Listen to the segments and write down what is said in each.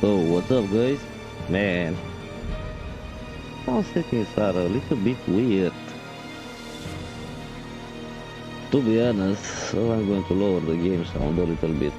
So what's up guys? Man, our settings are a little bit weird. To be honest, so I'm going to lower the game sound a little bit.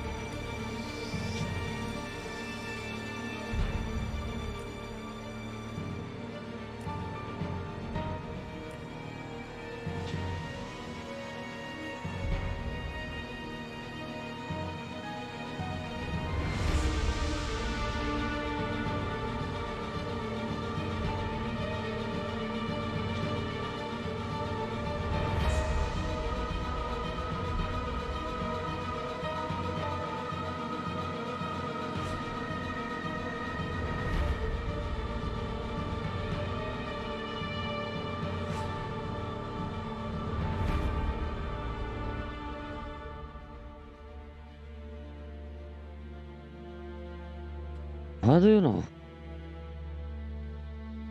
How do you know?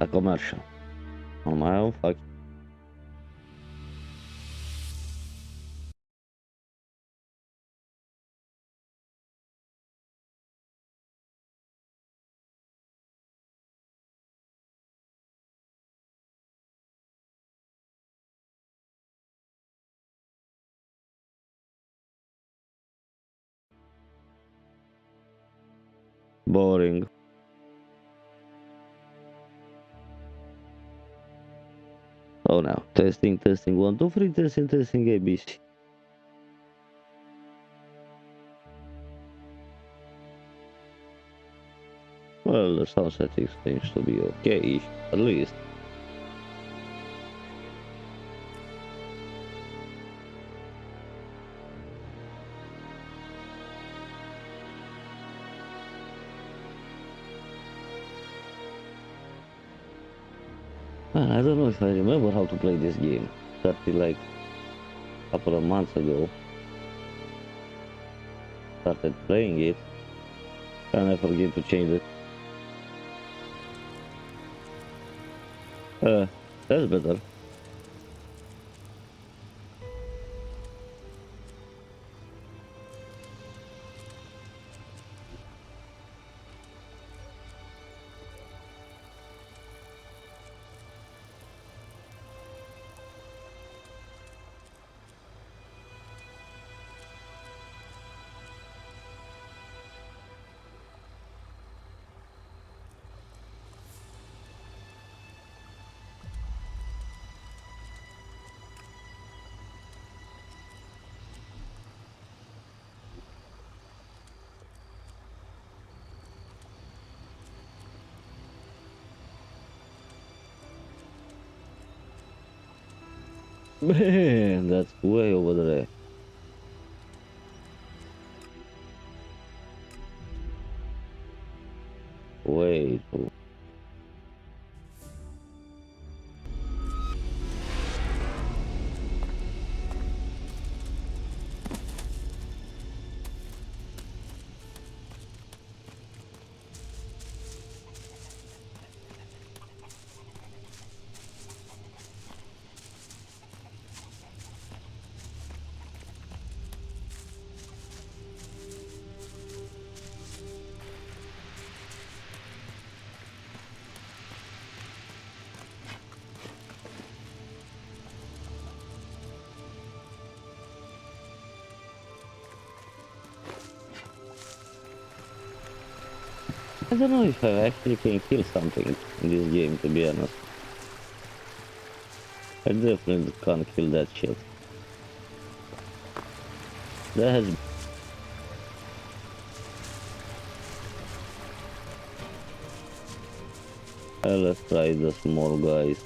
A commercial. On my own fuck. Boring. Oh now, testing, 1, 2, 3, testing, ABC. Well, the sound settings seems to be okay, at least. I don't know if I remember how to play this game. Started like a couple of months ago. Started playing it, and I forget to change it. That's better. Man, that's way over there. Way too. I don't know if I actually can kill something in this game, to be honest. I definitely can't kill that shit. That has... Let's try the small guys.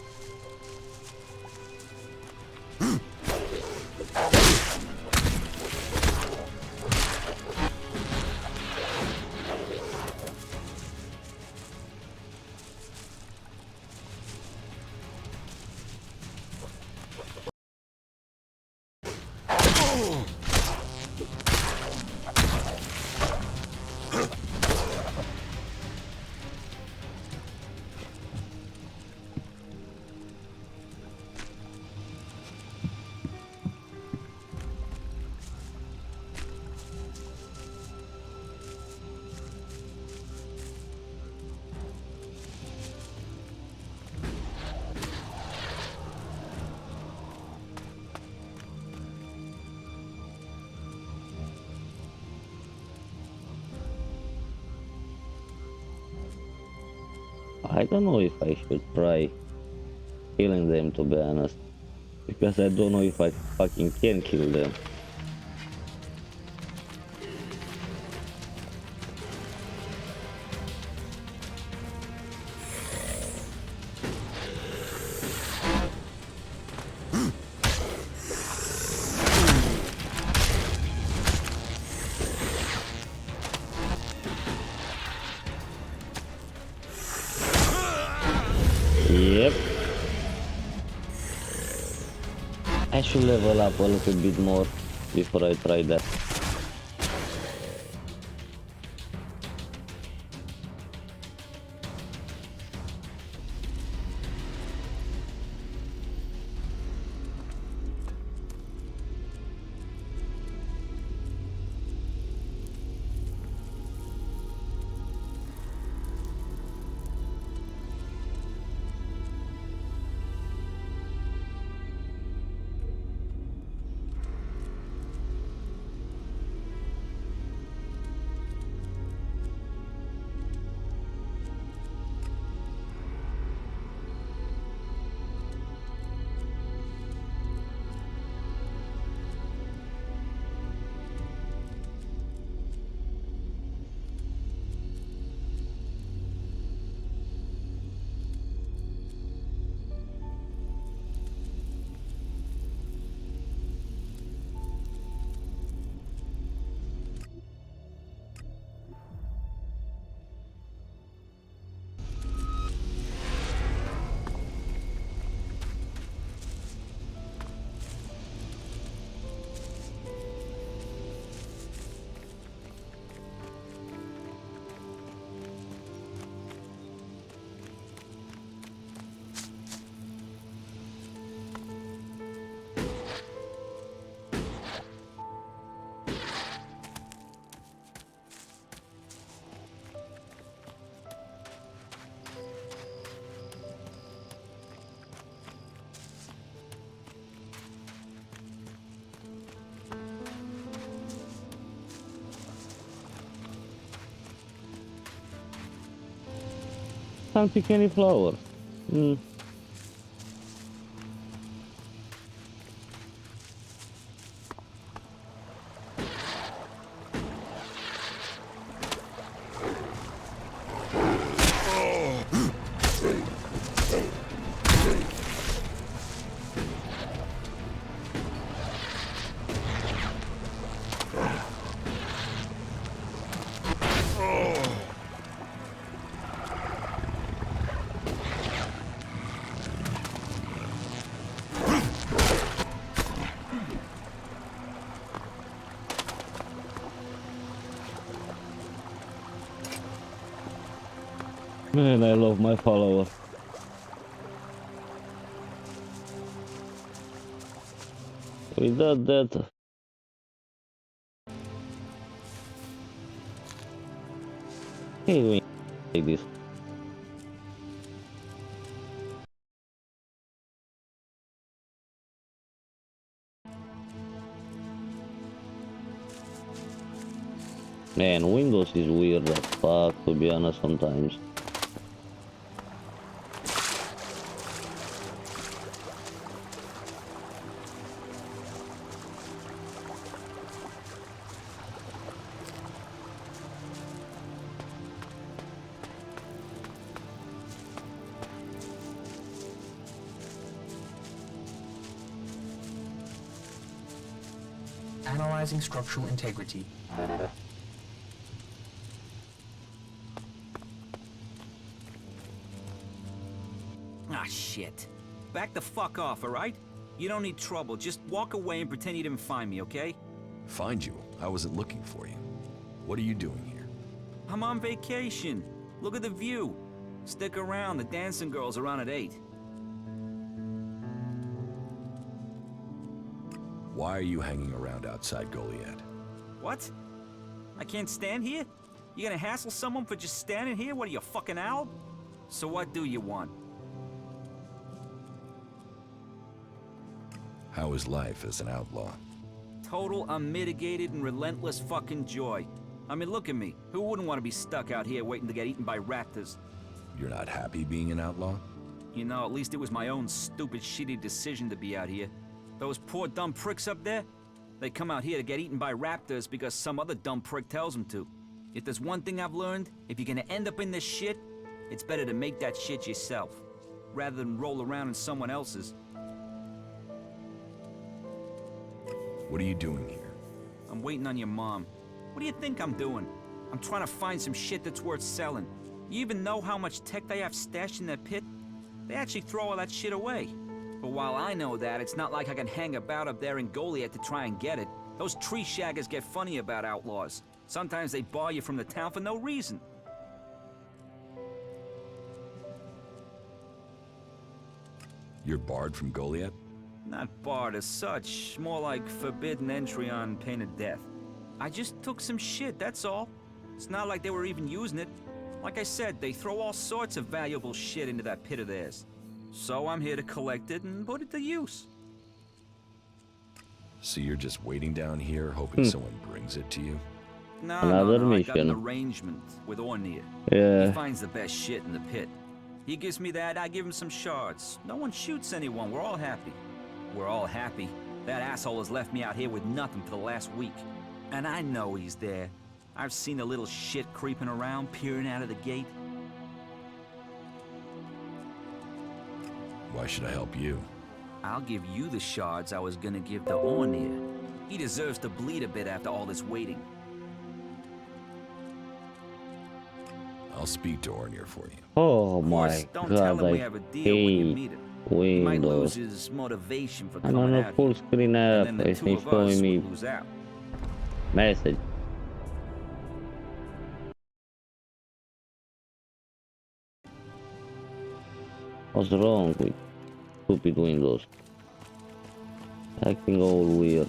I don't know if I should try killing them, to be honest, because I don't know if I fucking can kill them. Yep. I should level up a little bit more before I try that. Can't pick any flowers. Man, I love my followers. Without that, hey, we like this. Man, Windows is weird as fuck, to be honest, sometimes. Analyzing structural integrity. Ah, shit. Back the fuck off, alright? You don't need trouble. Just walk away and pretend you didn't find me, okay? Find you? I wasn't looking for you. What are you doing here? I'm on vacation. Look at the view. Stick around. The dancing girls are on at 8. Why are you hanging around outside Goliad? What? I can't stand here? You gonna hassle someone for just standing here? What are you, a fucking owl? So what do you want? How is life as an outlaw? Total, unmitigated, and relentless fucking joy. I mean, look at me. Who wouldn't want to be stuck out here waiting to get eaten by raptors? You're not happy being an outlaw? You know, at least it was my own stupid, shitty decision to be out here. Those poor dumb pricks up there, they come out here to get eaten by raptors because some other dumb prick tells them to. If there's one thing I've learned, if you're gonna end up in this shit, it's better to make that shit yourself, rather than roll around in someone else's. What are you doing here? I'm waiting on your mom. What do you think I'm doing? I'm trying to find some shit that's worth selling. You even know how much tech they have stashed in their pit? They actually throw all that shit away. But while I know that, it's not like I can hang about up there in Goliath to try and get it. Those tree shaggers get funny about outlaws. Sometimes they bar you from the town for no reason. You're barred from Goliath? Not barred as such, more like forbidden entry on pain of death. I just took some shit, that's all. It's not like they were even using it. Like I said, they throw all sorts of valuable shit into that pit of theirs. So I'm here to collect it and put it to use. So you're just waiting down here, hoping someone brings it to you? No, Another I got an mission. arrangement with Ornir. Yeah. He finds the best shit in the pit. He gives me that, I give him some shards. No one shoots anyone, we're all happy. We're all happy. That asshole has left me out here with nothing for the last week. And I know he's there. I've seen the little shit creeping around, peering out of the gate. Why should I help you? I'll give you the shards I was gonna give to Ornir. He deserves to bleed a bit after all this waiting. I'll speak to Ornir for you. Oh Of course, my don't tell god, him we I have a deal when you hate meet him. He might lose Windows. his motivation for I'm coming on a out full here. screen app. And then the It's two of us showing me would lose out. message. What's wrong with stupid Windows? Acting all weird.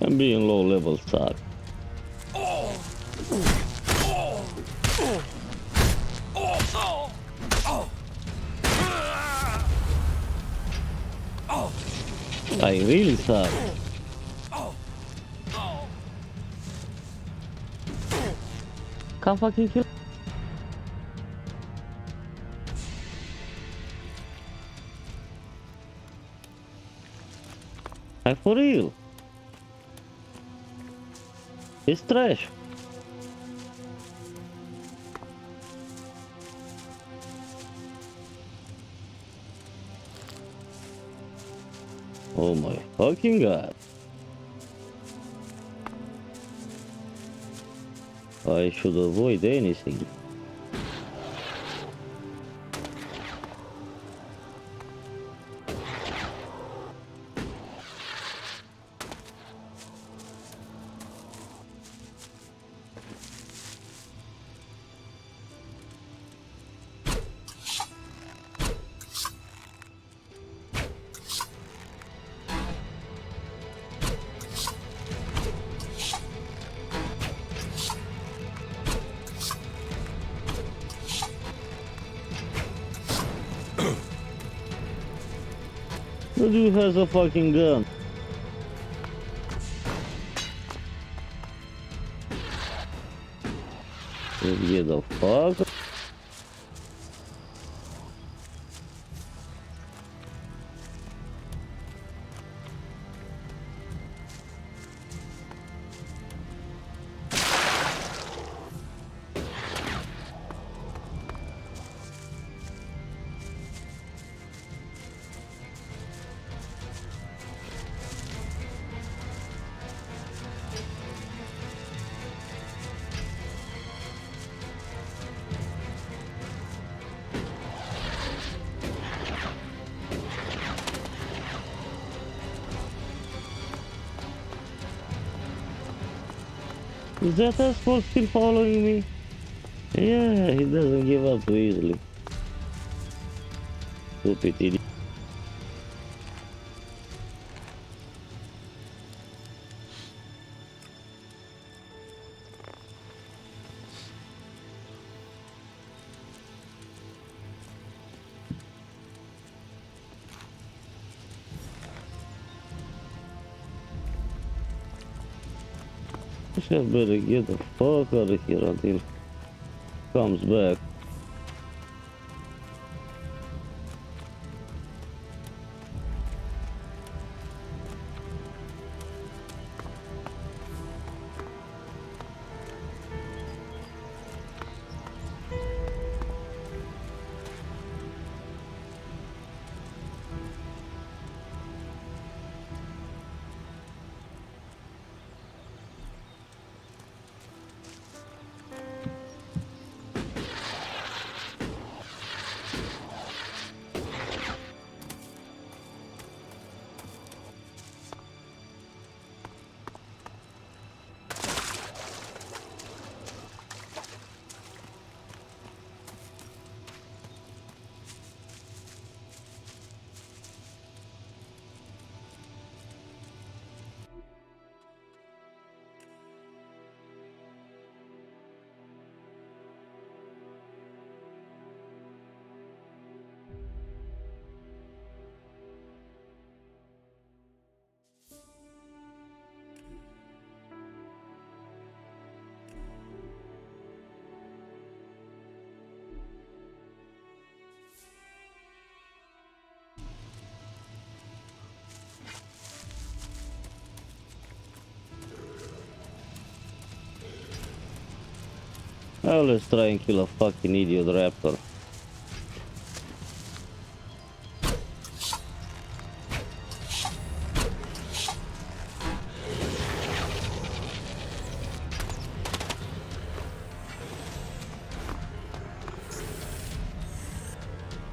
I'm being low level suck. I really suck. Can't fucking kill. Like for real. It's trash. Oh my fucking god. I should avoid anything. The dude has a fucking gun. Let's get the fuck. Is that asshole still following me? Yeah, he doesn't give up too easily. Stupid idiot. I should better get the fuck out of here until he comes back. Now let's try and kill a fucking idiot raptor.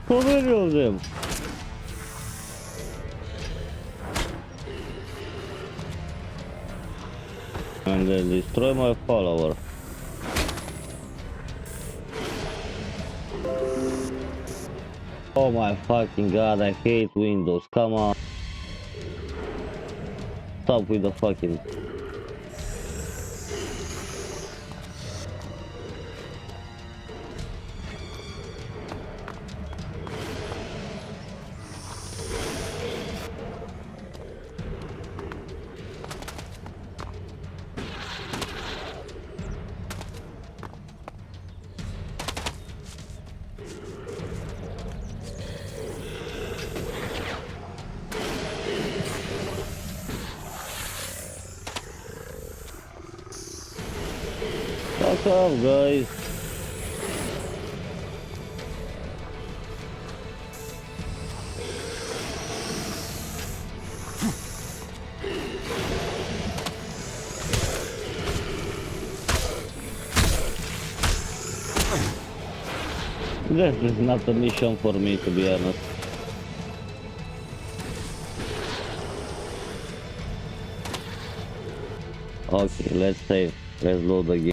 So many of them. And then destroy my follower. Oh my fucking god, I hate Windows, come on. Stop with the fucking... Fuck off, guys. This is not a mission for me, to be honest. Okay, let's save. Let's load the game.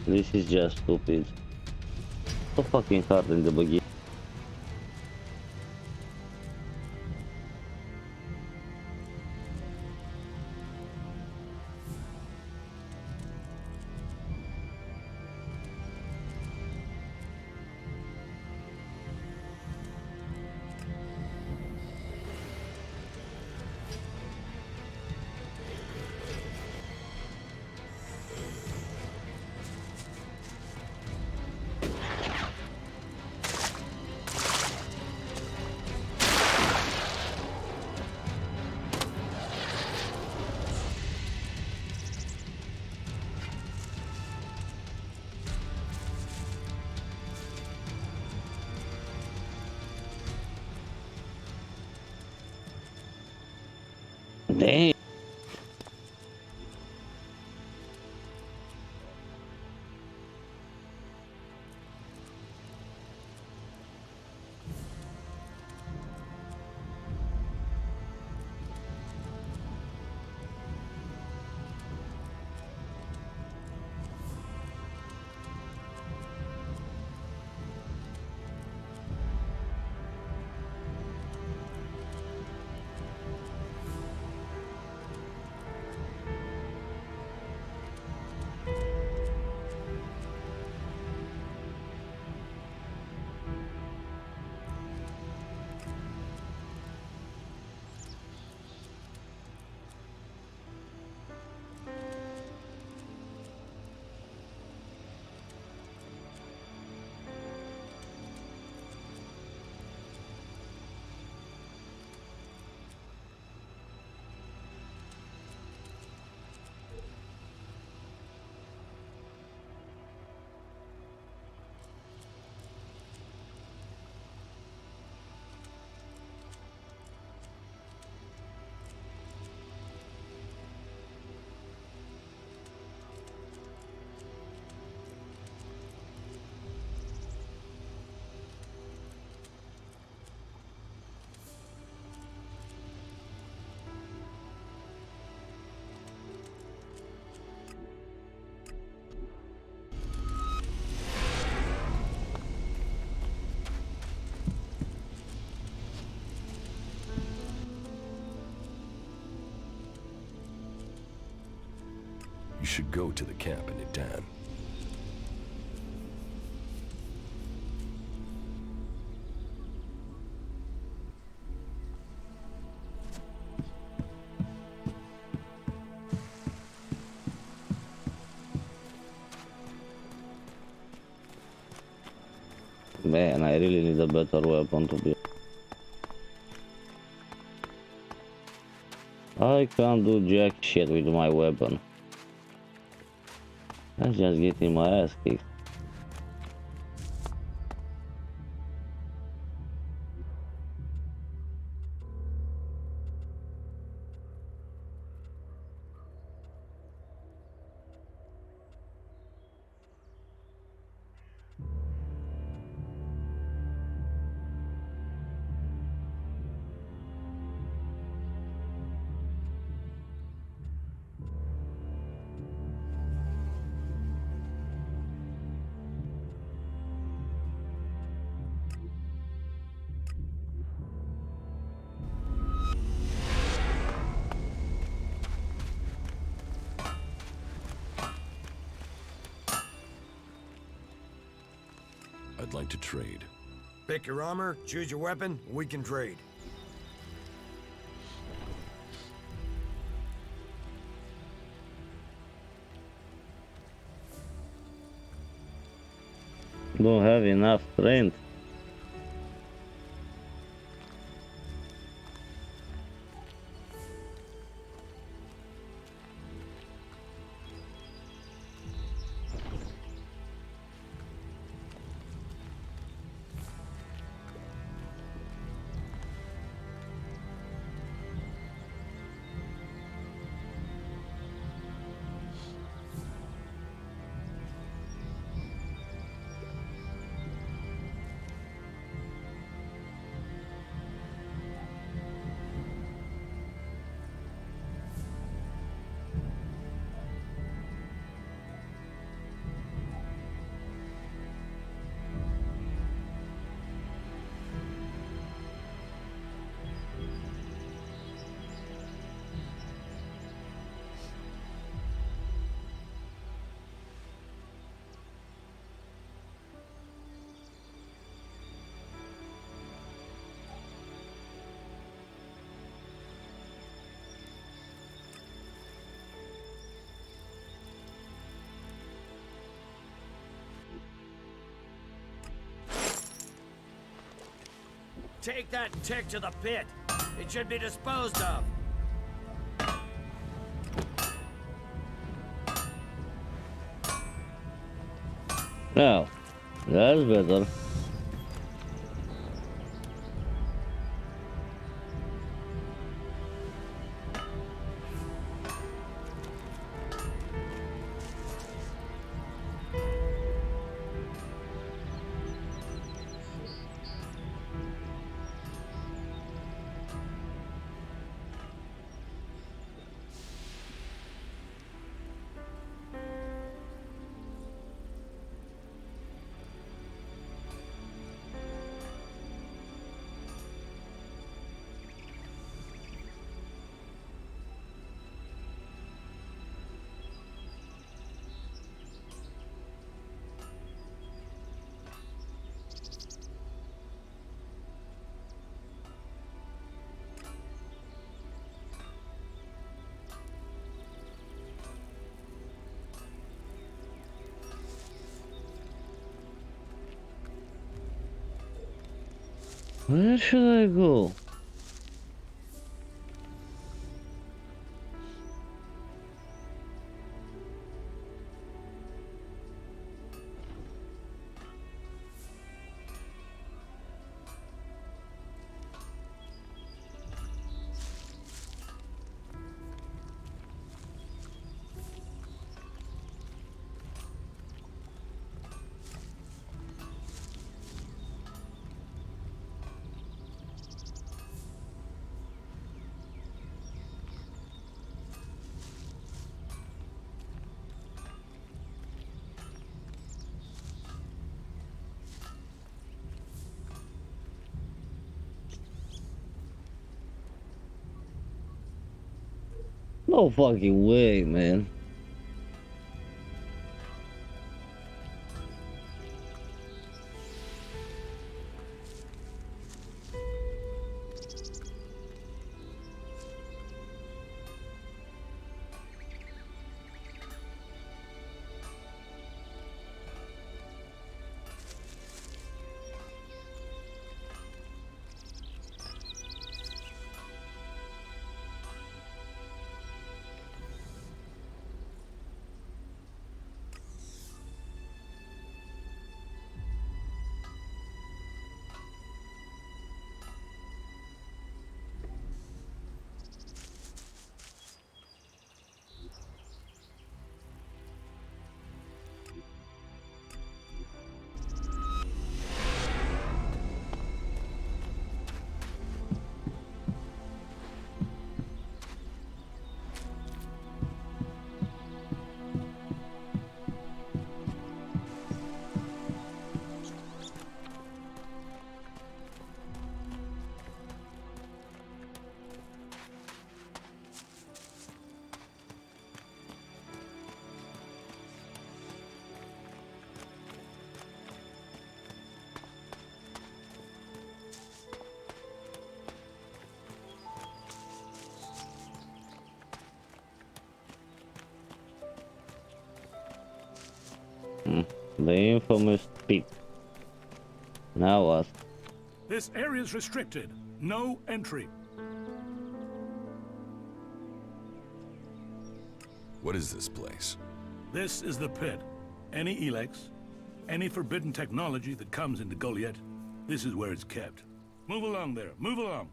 This is just stupid. So fucking hard in the beginning. Damn. You should go to the camp in Idan. Man, I really need a better weapon to be. I can't do jack shit with my weapon. I'm just getting my ass kicked. I'd like to trade. Pick your armor, choose your weapon, we can trade. Don't have enough strength. Take that tick to the pit. It should be disposed of. Now, that's better. Where should I go? No fucking way, man. The infamous pit. Now what? This area is restricted. No entry. What is this place? This is the pit. Any elex, any forbidden technology that comes into Goliath, this is where it's kept. Move along there. Move along.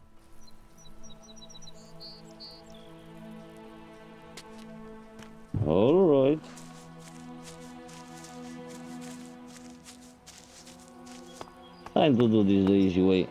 All right. Time to do this the easy way.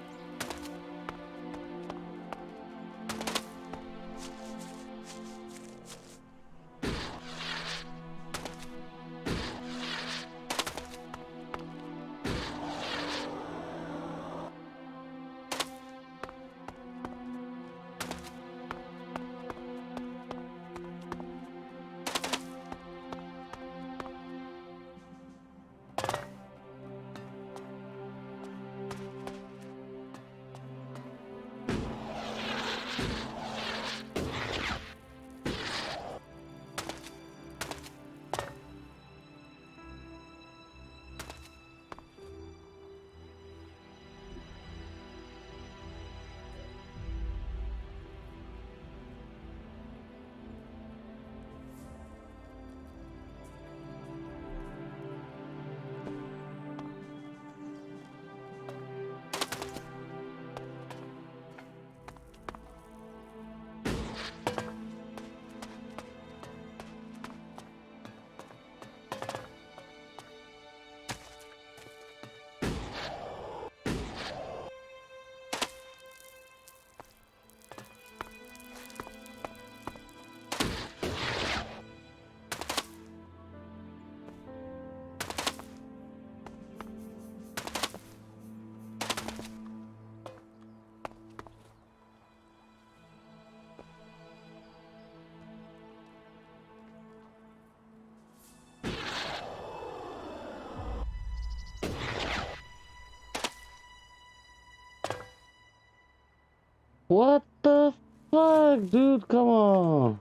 What the fuck, dude? Come on.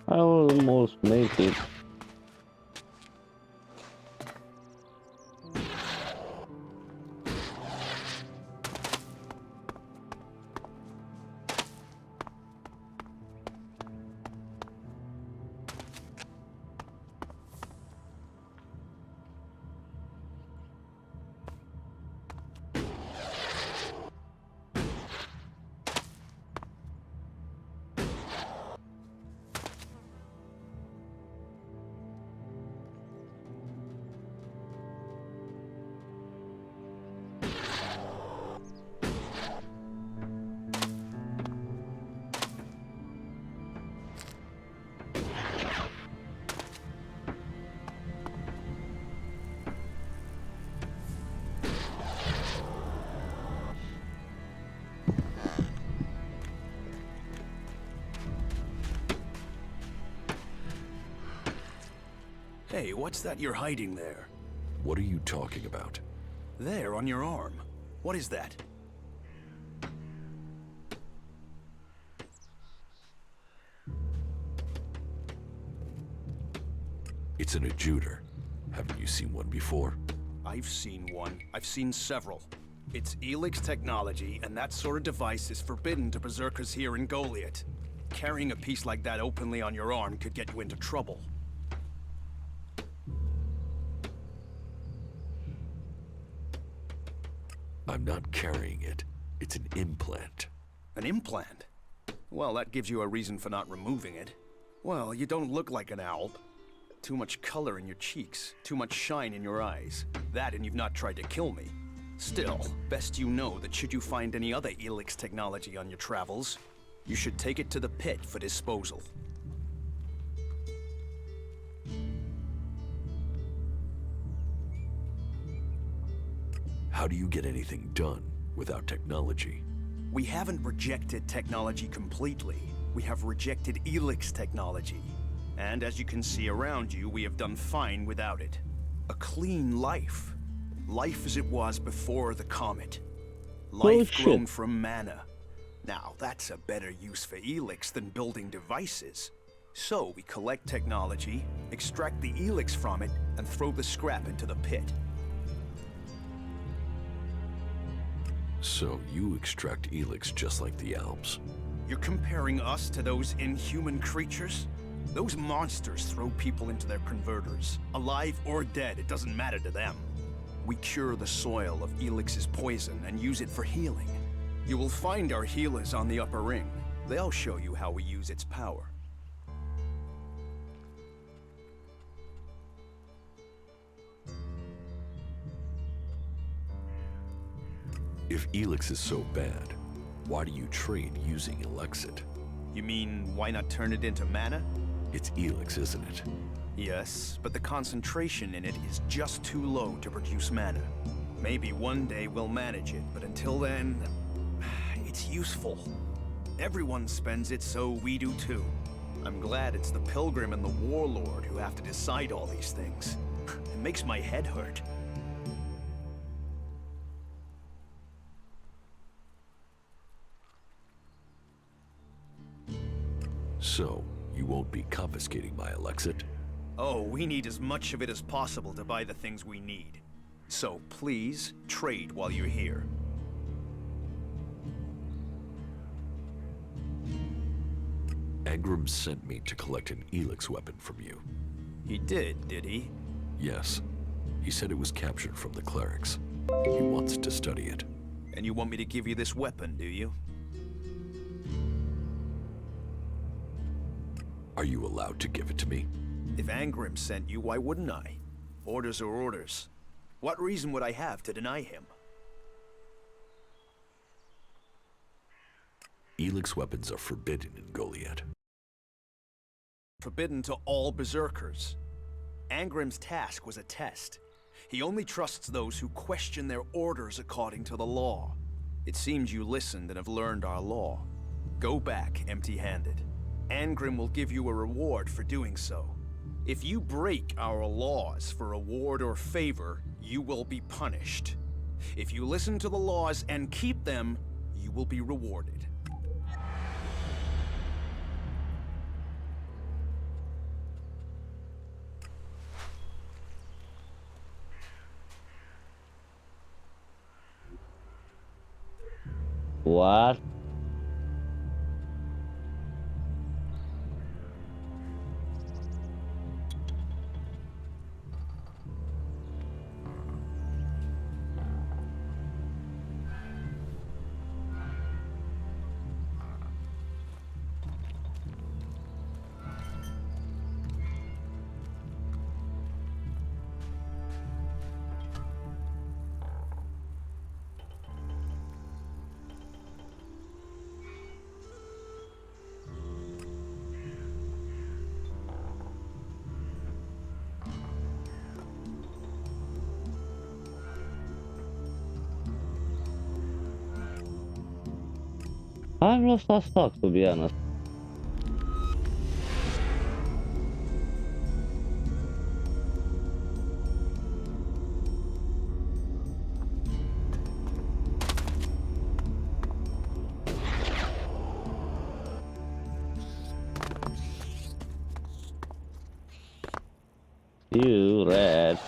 I almost made it. Hey, what's that you're hiding there? What are you talking about? There, on your arm. What is that? It's an adjuter. Haven't you seen one before? I've seen one. I've seen several. It's elex technology, and that sort of device is forbidden to berserkers here in Goliath. Carrying a piece like that openly on your arm could get you into trouble. I'm not carrying it. It's an implant. An implant? Well, that gives you a reason for not removing it. Well, you don't look like an owl. Too much color in your cheeks, too much shine in your eyes. That and you've not tried to kill me. Still, best you know that should you find any other elex technology on your travels, you should take it to the pit for disposal. How do you get anything done without technology? We haven't rejected technology completely. We have rejected elex technology. And as you can see around you, we have done fine without it. A clean life. Life as it was before the comet. Life Bullshit. grown from mana. Now, that's a better use for elex than building devices. So we collect technology, extract the elex from it, and throw the scrap into the pit. So you extract elex just like the Alps? You're comparing us to those inhuman creatures? Those monsters throw people into their converters. Alive or dead, it doesn't matter to them. We cure the soil of elix's poison and use it for healing. You will find our healers on the upper ring. They'll show you how we use its power. If elex is so bad, why do you train using elexit? You mean, why not turn it into mana? It's elex, isn't it? Yes, but the concentration in it is just too low to produce mana. Maybe one day we'll manage it, but until then, it's useful. Everyone spends it, so we do too. I'm glad it's the Pilgrim and the Warlord who have to decide all these things. It makes my head hurt. So, you won't be confiscating my elexit? Oh, we need as much of it as possible to buy the things we need. So please, trade while you're here. Angram sent me to collect an elex weapon from you. He did he? Yes. He said it was captured from the clerics. He wants to study it. And you want me to give you this weapon, do you? Are you allowed to give it to me? If Angram sent you, why wouldn't I? Orders are orders. What reason would I have to deny him? Elex weapons are forbidden in Goliath. Forbidden to all berserkers. Angram's task was a test. He only trusts those who question their orders according to the law. It seems you listened and have learned our law. Go back empty-handed. Angram will give you a reward for doing so. If you break our laws for reward or favor, you will be punished. If you listen to the laws and keep them, you will be rewarded. What? I've lost our stock, to be honest. you, rat.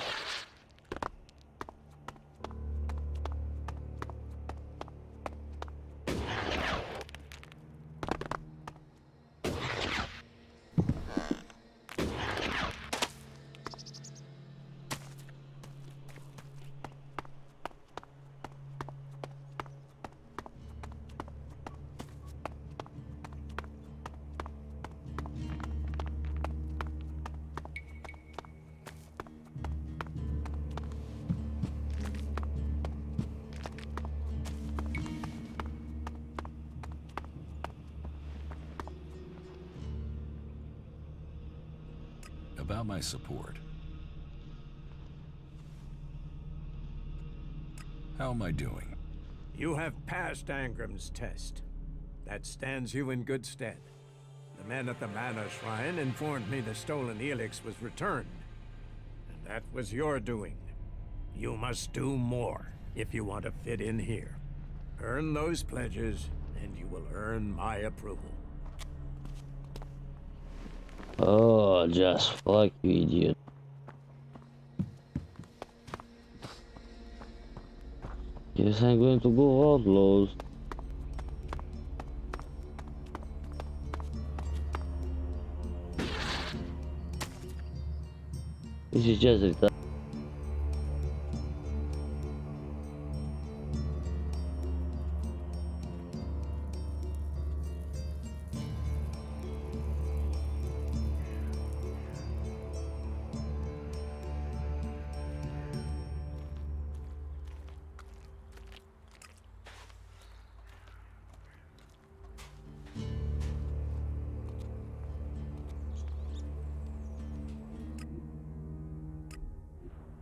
About my support. How am I doing? You have passed Angram's test. That stands you in good stead. The men at the Mana Shrine informed me the stolen elex was returned. And that was your doing. You must do more if you want to fit in here. Earn those pledges, and you will earn my approval. Oh, just fuck you, idiot. Yes, I'm going to go outlaws. This is just retarded.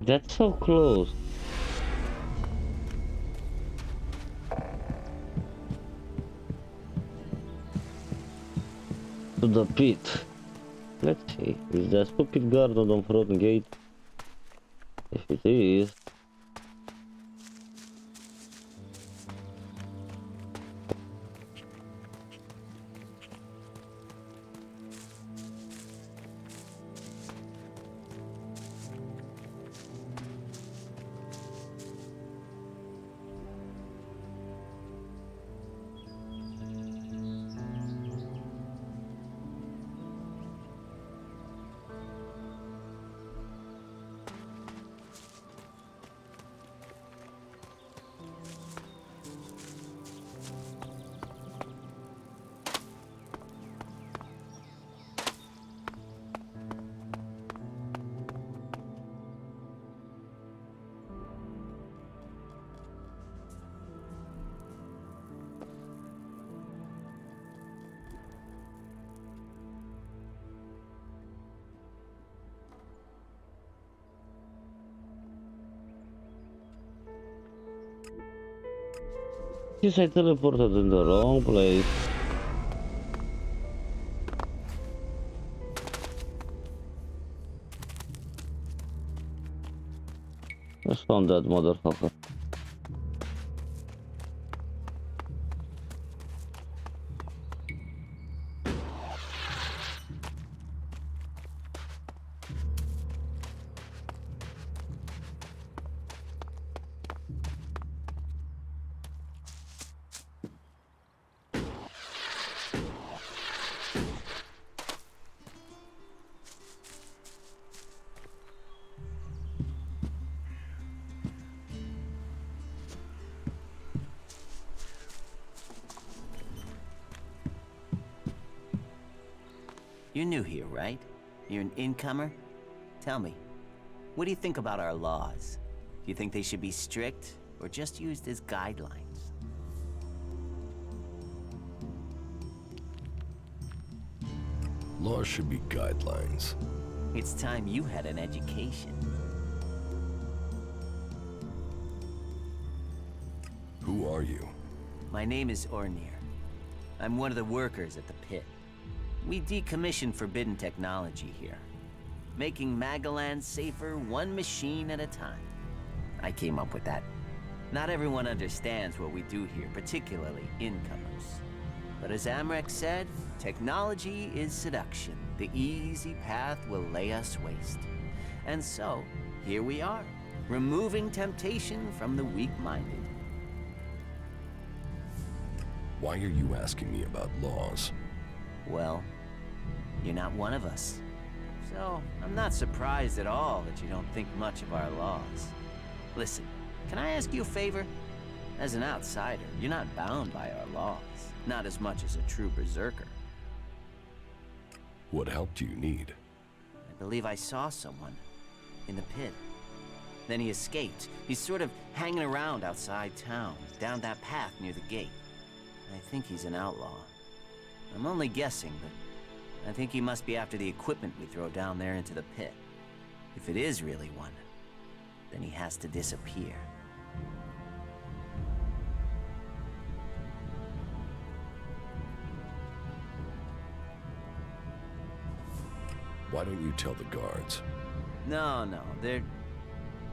That's so close. To the pit. Let's see. Is the stupid guard on the front gate? If it is. Yes, I teleported in the wrong place. I found that motherfucker. You're new here, right? You're an incomer? Tell me, what do you think about our laws? Do you think they should be strict, or just used as guidelines? Laws should be guidelines. It's time you had an education. Who are you? My name is Ornir. I'm one of the workers at the pit. We decommission forbidden technology here, making Magaland safer one machine at a time. I came up with that. Not everyone understands what we do here, particularly incomers. But as Amrex said, technology is seduction. The easy path will lay us waste. And so, here we are, removing temptation from the weak-minded. Why are you asking me about laws? Well, you're not one of us. So, I'm not surprised at all that you don't think much of our laws. Listen, can I ask you a favor? As an outsider, you're not bound by our laws. Not as much as a true berserker. What help do you need? I believe I saw someone in the pit. Then he escaped. He's sort of hanging around outside town, down that path near the gate. I think he's an outlaw. I'm only guessing, but I think he must be after the equipment we throw down there into the pit. If it is really one, then he has to disappear. Why don't you tell the guards? No, they're...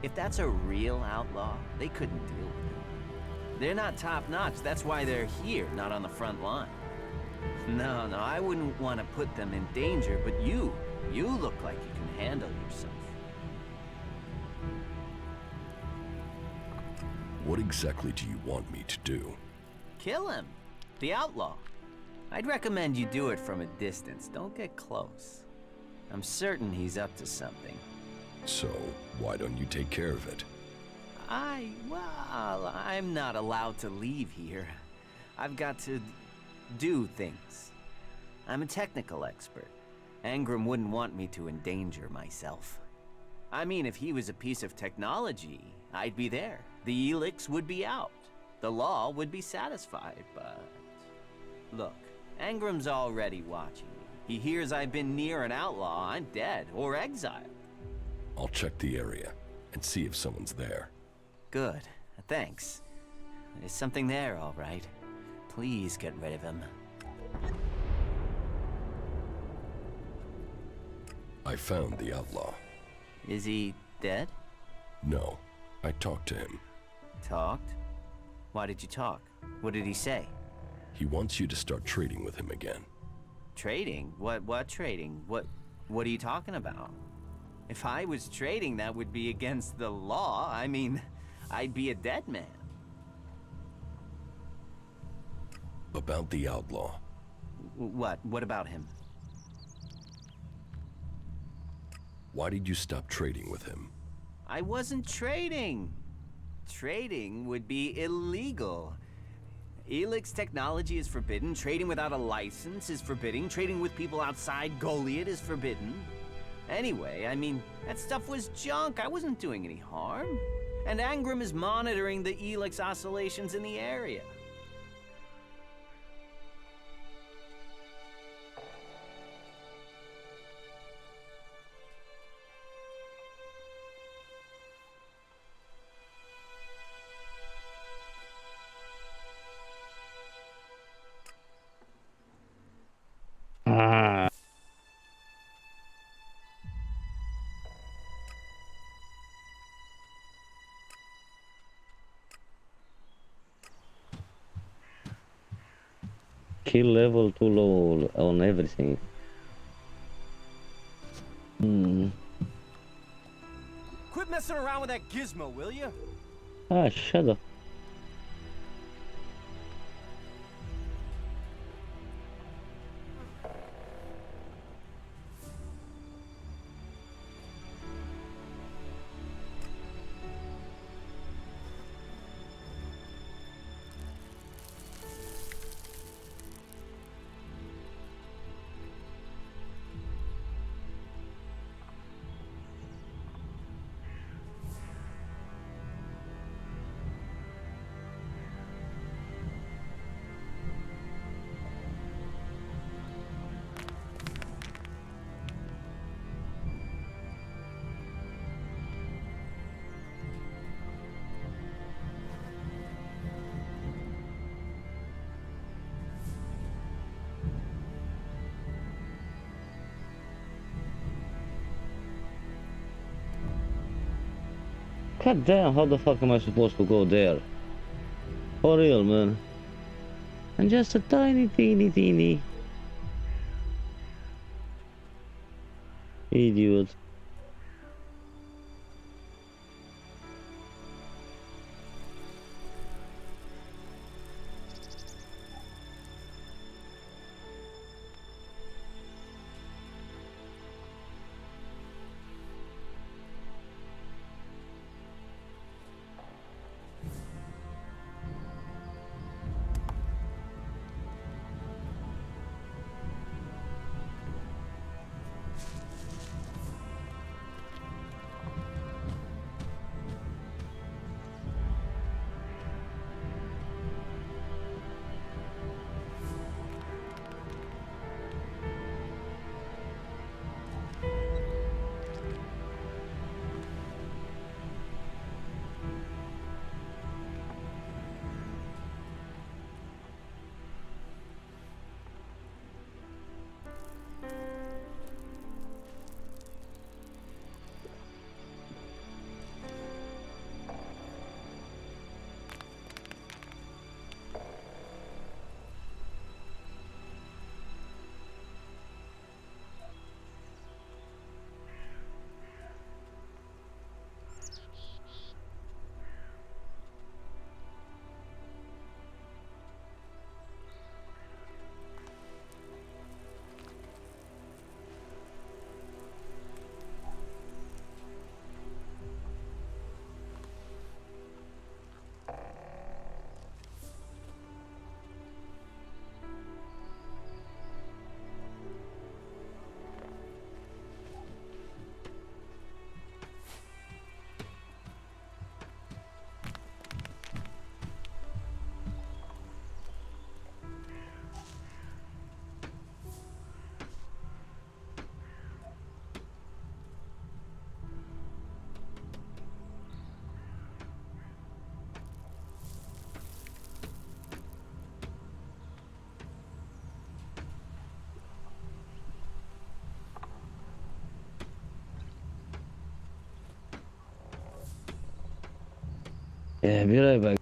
If that's a real outlaw, they couldn't deal with it. They're not top-notch, that's why they're here, not on the front line. No, I wouldn't want to put them in danger, but you look like you can handle yourself. What exactly do you want me to do? Kill him. The outlaw. I'd recommend you do it from a distance. Don't get close. I'm certain he's up to something. So, why don't you take care of it? Well, I'm not allowed to leave here. I've got to do things. I'm a technical expert. Angram wouldn't want me to endanger myself. I mean, if he was a piece of technology, I'd be there. The elex would be out. The law would be satisfied, but... Look, Angram's already watching me. He hears I've been near an outlaw, I'm dead, or exiled. I'll check the area and see if someone's there. Good. Thanks. There's something there, all right. Please get rid of him. I found the outlaw. Is he dead? No, I talked to him. Talked? Why did you talk? What did he say? He wants you to start trading with him again. Trading? What trading? What are you talking about? If I was trading, that would be against the law. I mean, I'd be a dead man. About the outlaw. What? What about him? Why did you stop trading with him? I wasn't trading. Trading would be illegal. Elex technology is forbidden. Trading without a license is forbidden. Trading with people outside Goliath is forbidden. Anyway, I mean, that stuff was junk. I wasn't doing any harm. And Angram is monitoring the elex oscillations in the area. Kill level too low on everything. Quit messing around with that gizmo, will you? Ah, shut up. God damn, how the fuck am I supposed to go there? For real, man. I'm just a tiny, teeny idiot. Be right back.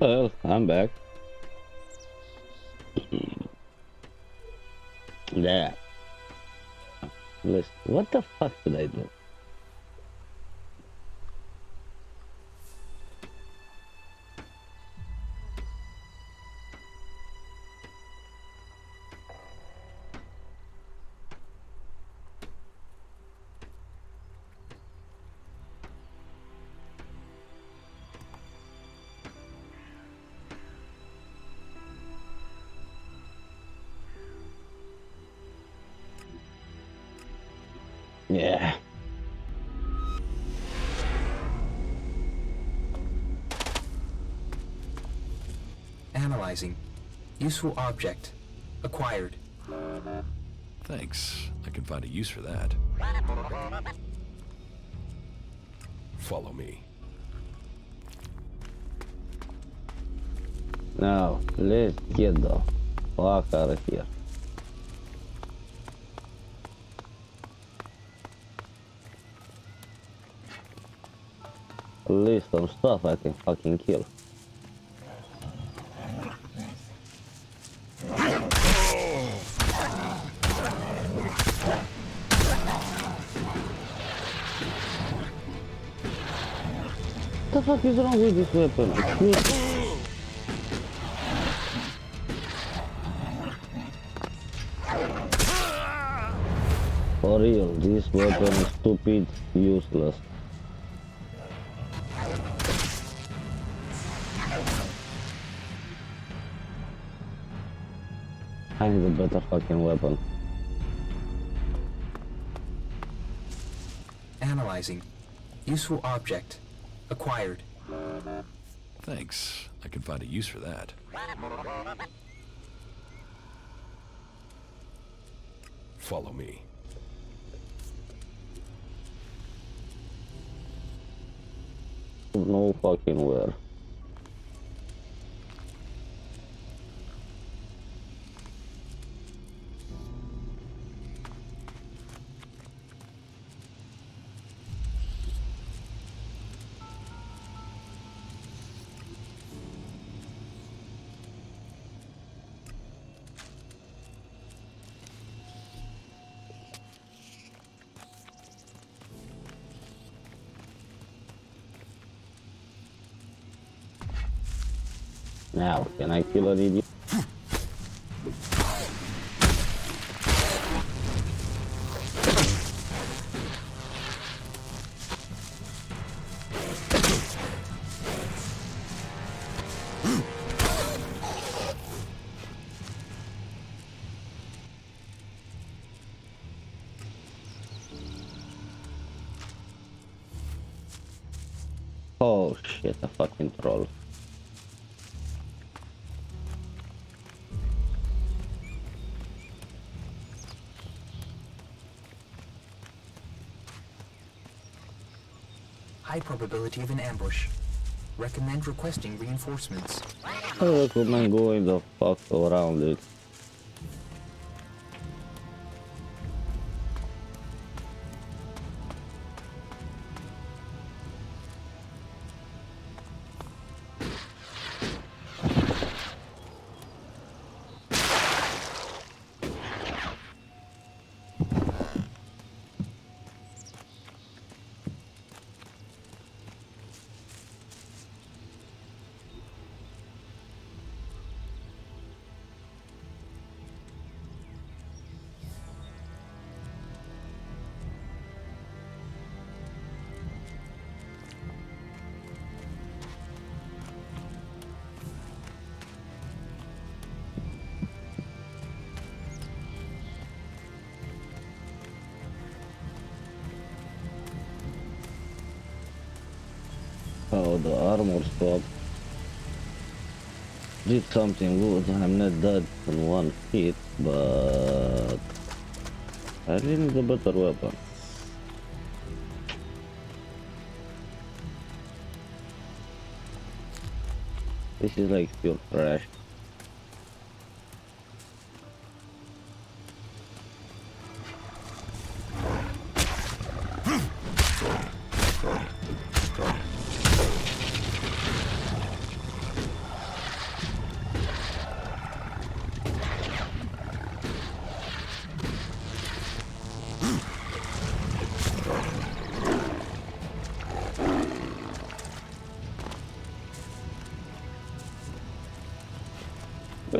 Well, I'm back. Yeah. Listen, what the fuck did I do? Yeah. Analyzing. Useful object. Acquired. Thanks. I can find a use for that. Follow me. Now, let's get the fuck out of here. At least some stuff I can fucking kill. What the fuck is wrong with this weapon? For real, this weapon is stupid, useless. I need a better fucking weapon. Analyzing. Useful object. Acquired. Thanks. I can find a use for that. Follow me. No fucking where. Now, can I kill an idiot? Oh shit, a fucking troll. High probability of an ambush. Recommend requesting reinforcements. I recommend going the fuck around it. Oh, the armor swap did something good. I'm not dead in one hit, but I really need a better weapon. This is like pure trash.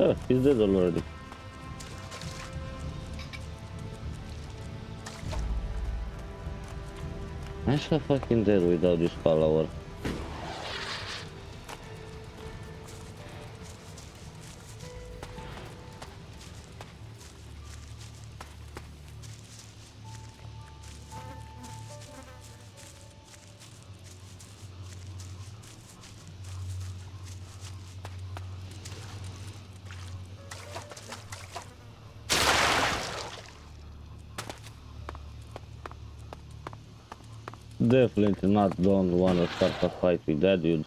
Yeah, he's dead already. I'm so fucking dead without this follower. Definitely not don't wanna start a fight with that dude.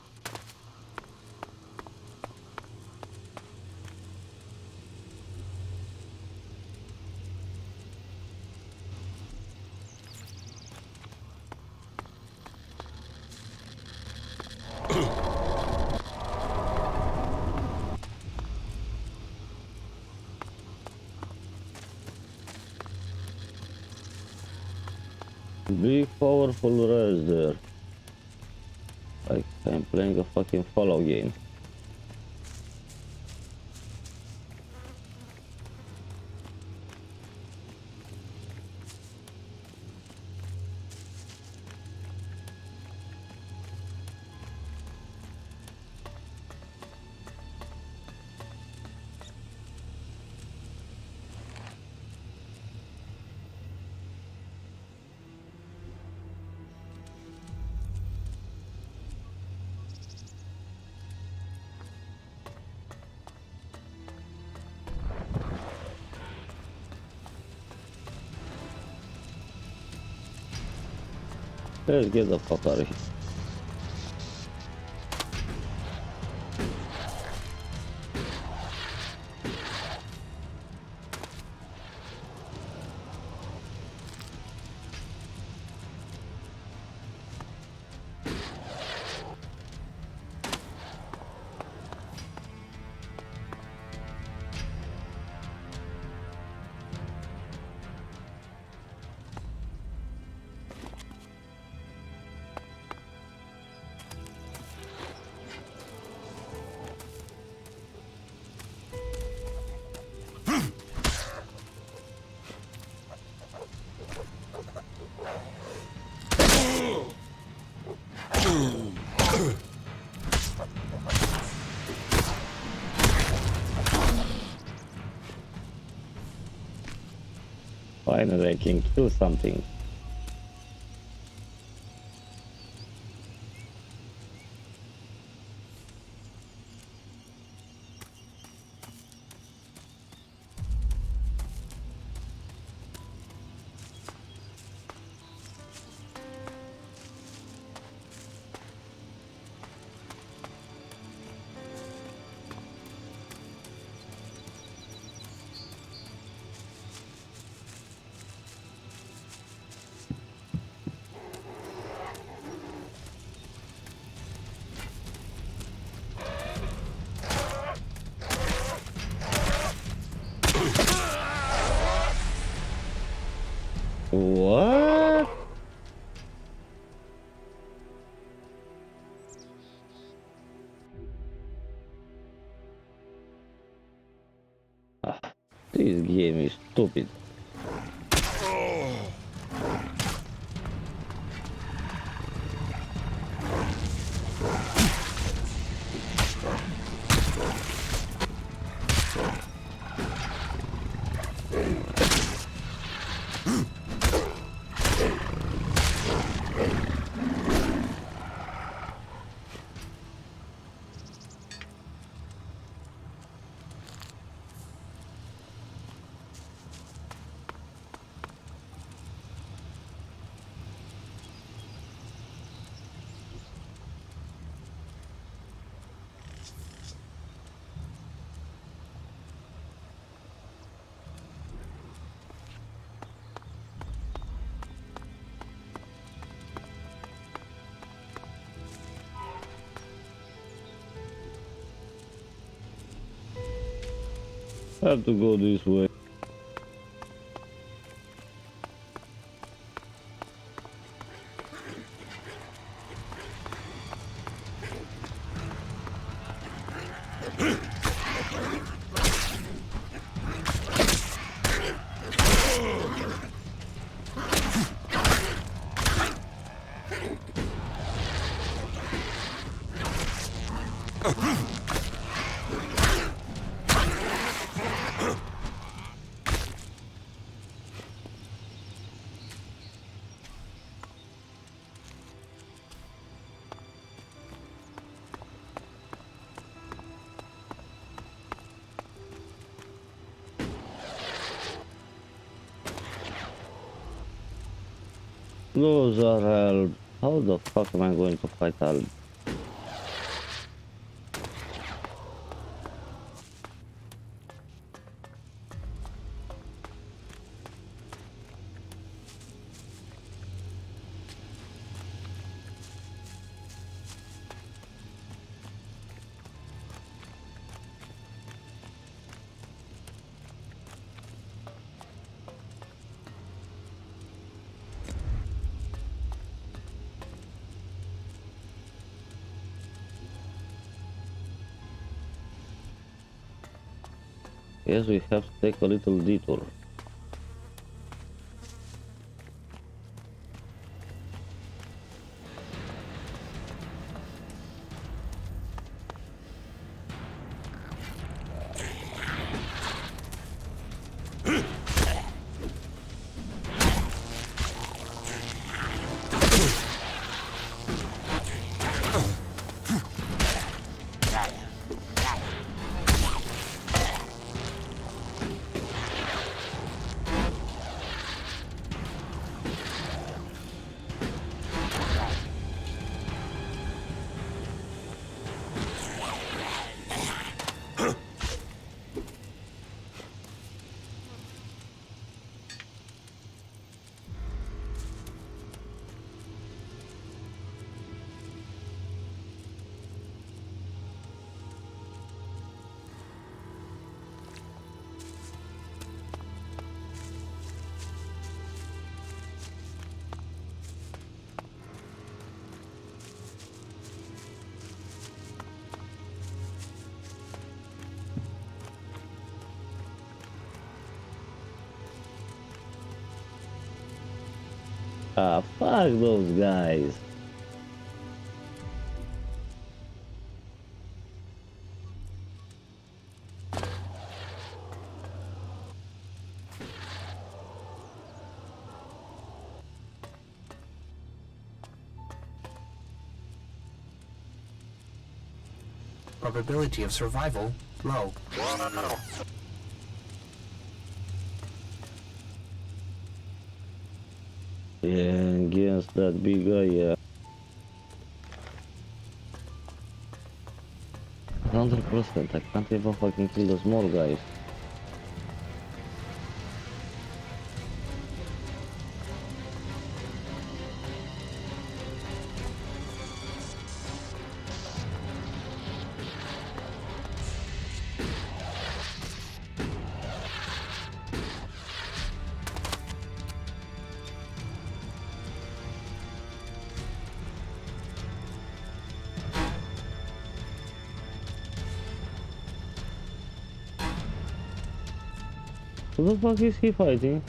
Big powerful res there. Like I'm playing a fucking Fallout game. Let's get the fuck out of here. Finally I can kill something. What? Ah, this game is stupid. I have to go this way. Loser help. How the fuck am I going to fight Alb? Yes, we have to take a little detour. Ah, fuck those guys. Probability of survival low. Yeah, against that big guy, yeah. 100%, I can't even fucking kill the small guys. Who the fuck is he fighting?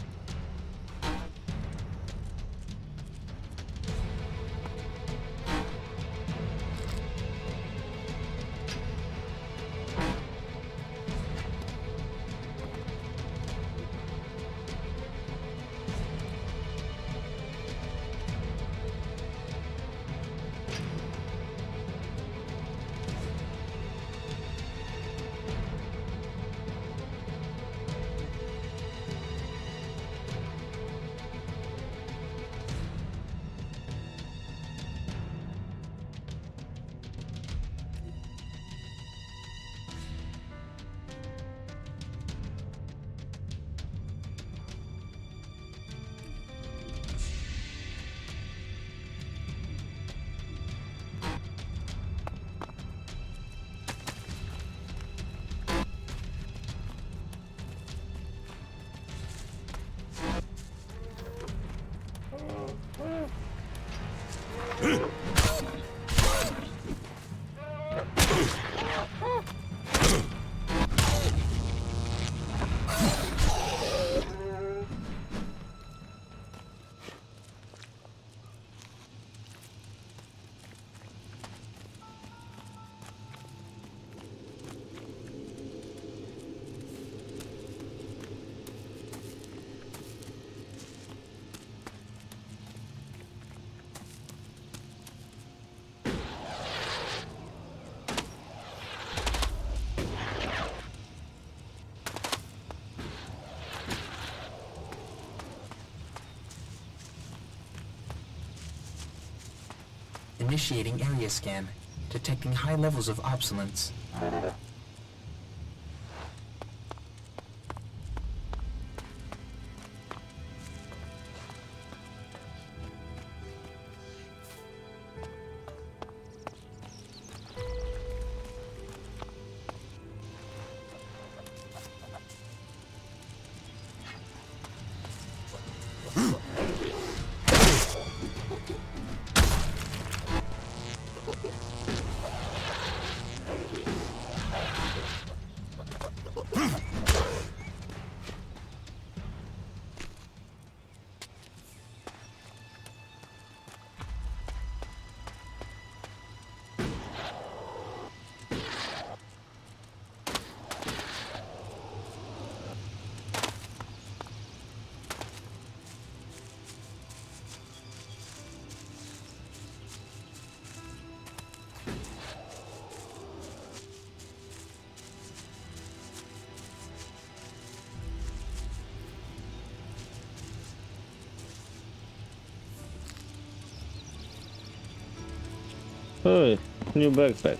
Initiating area scan. Detecting high levels of obsolescence. Hey, new backpack.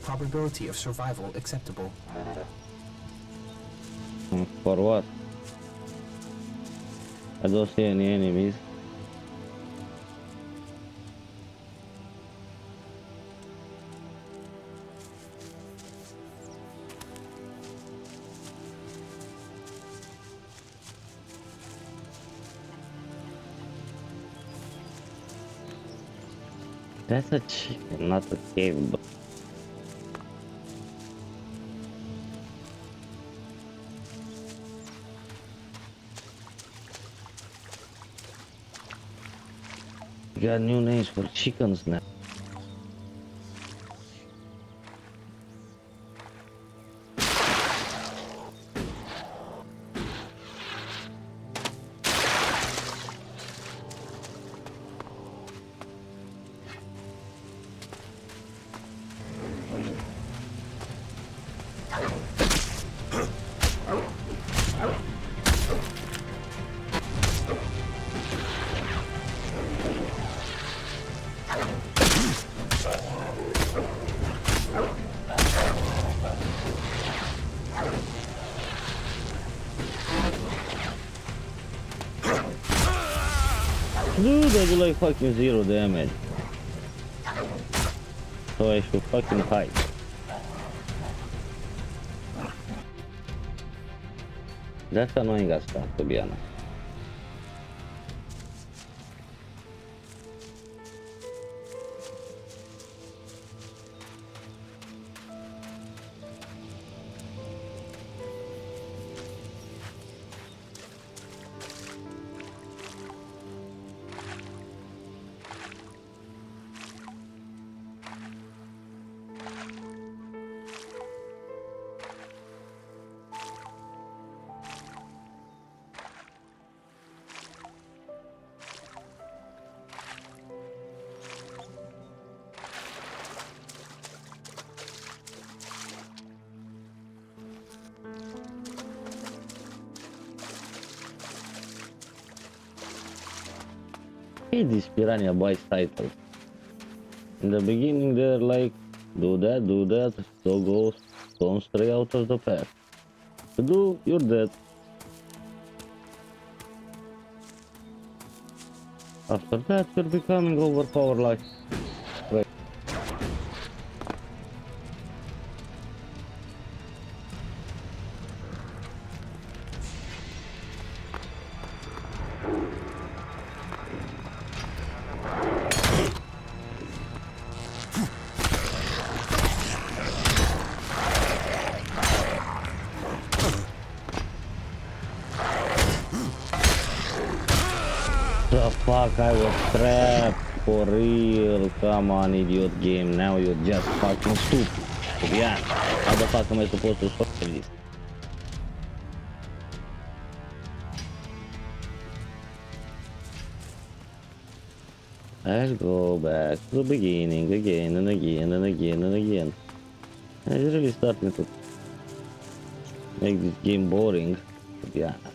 Probability of survival acceptable. For what? I don't see any enemies. That's a chicken, not a cave. Got new names for chickens now. Dude, I do like fucking 0 damage. So I should fucking fight. That's annoying as stuff, to be honest. I hate these Piranha Boys titles. In the beginning they're like, do that, don't stray out of the path. You do, you're dead. After that you're becoming overpowered like... Right. The fuck, I was trapped for real. Come on, idiot game. Now you're just fucking stupid. To be honest, how the fuck am I supposed to solve this? Let's go back to the beginning again and again and again and again. It's really starting to make this game boring, to be honest.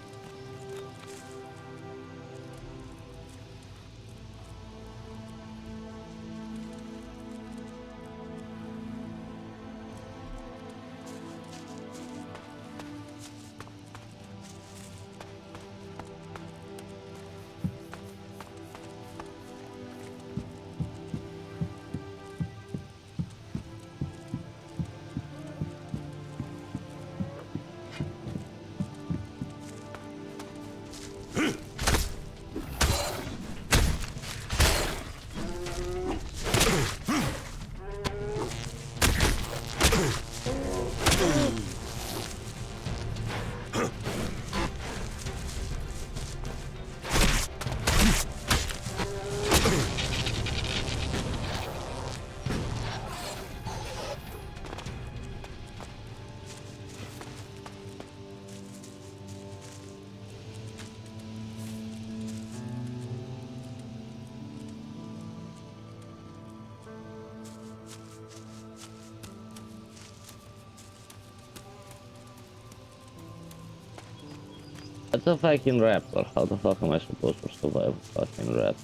That's a fucking raptor. How the fuck am I supposed to survive a fucking raptor?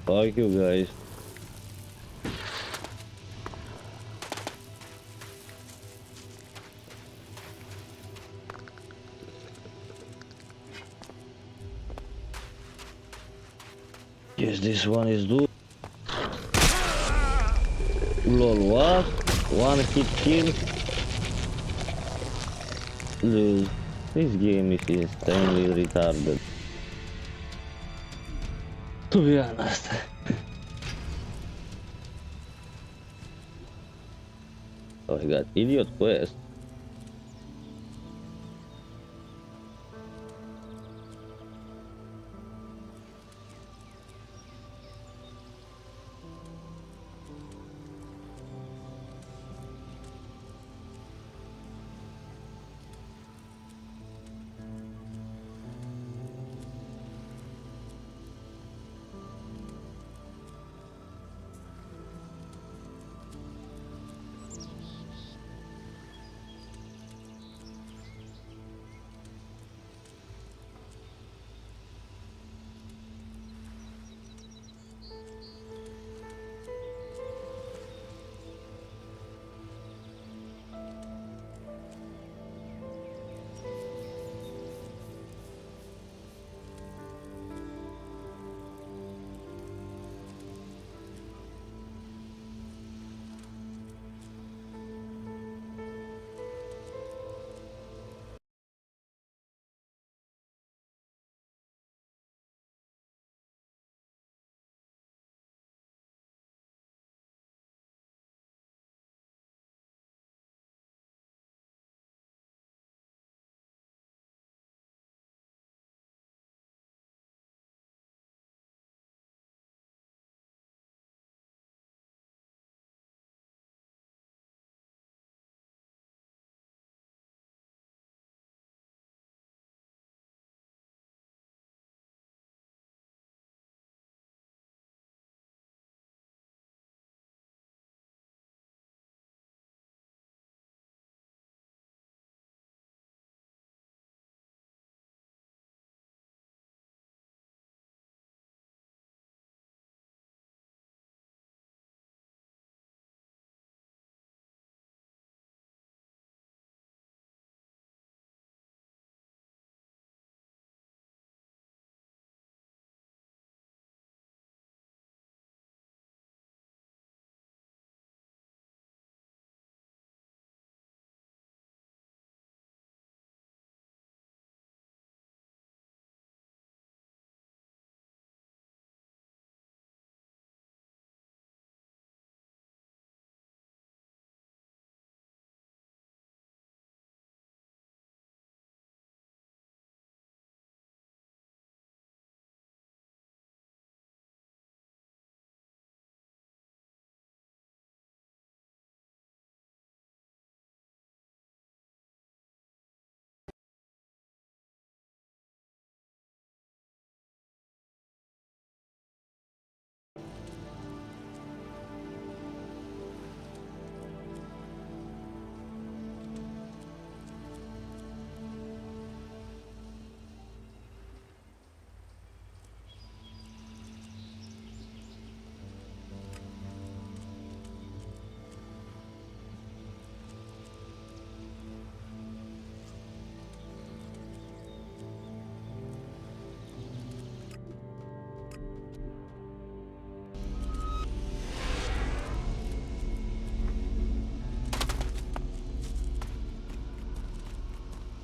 Fuck you guys. Yes, this one is do. Lol, what? One hit kill? Dude, this game is insanely retarded. To be honest. Oh, I got idiot quest.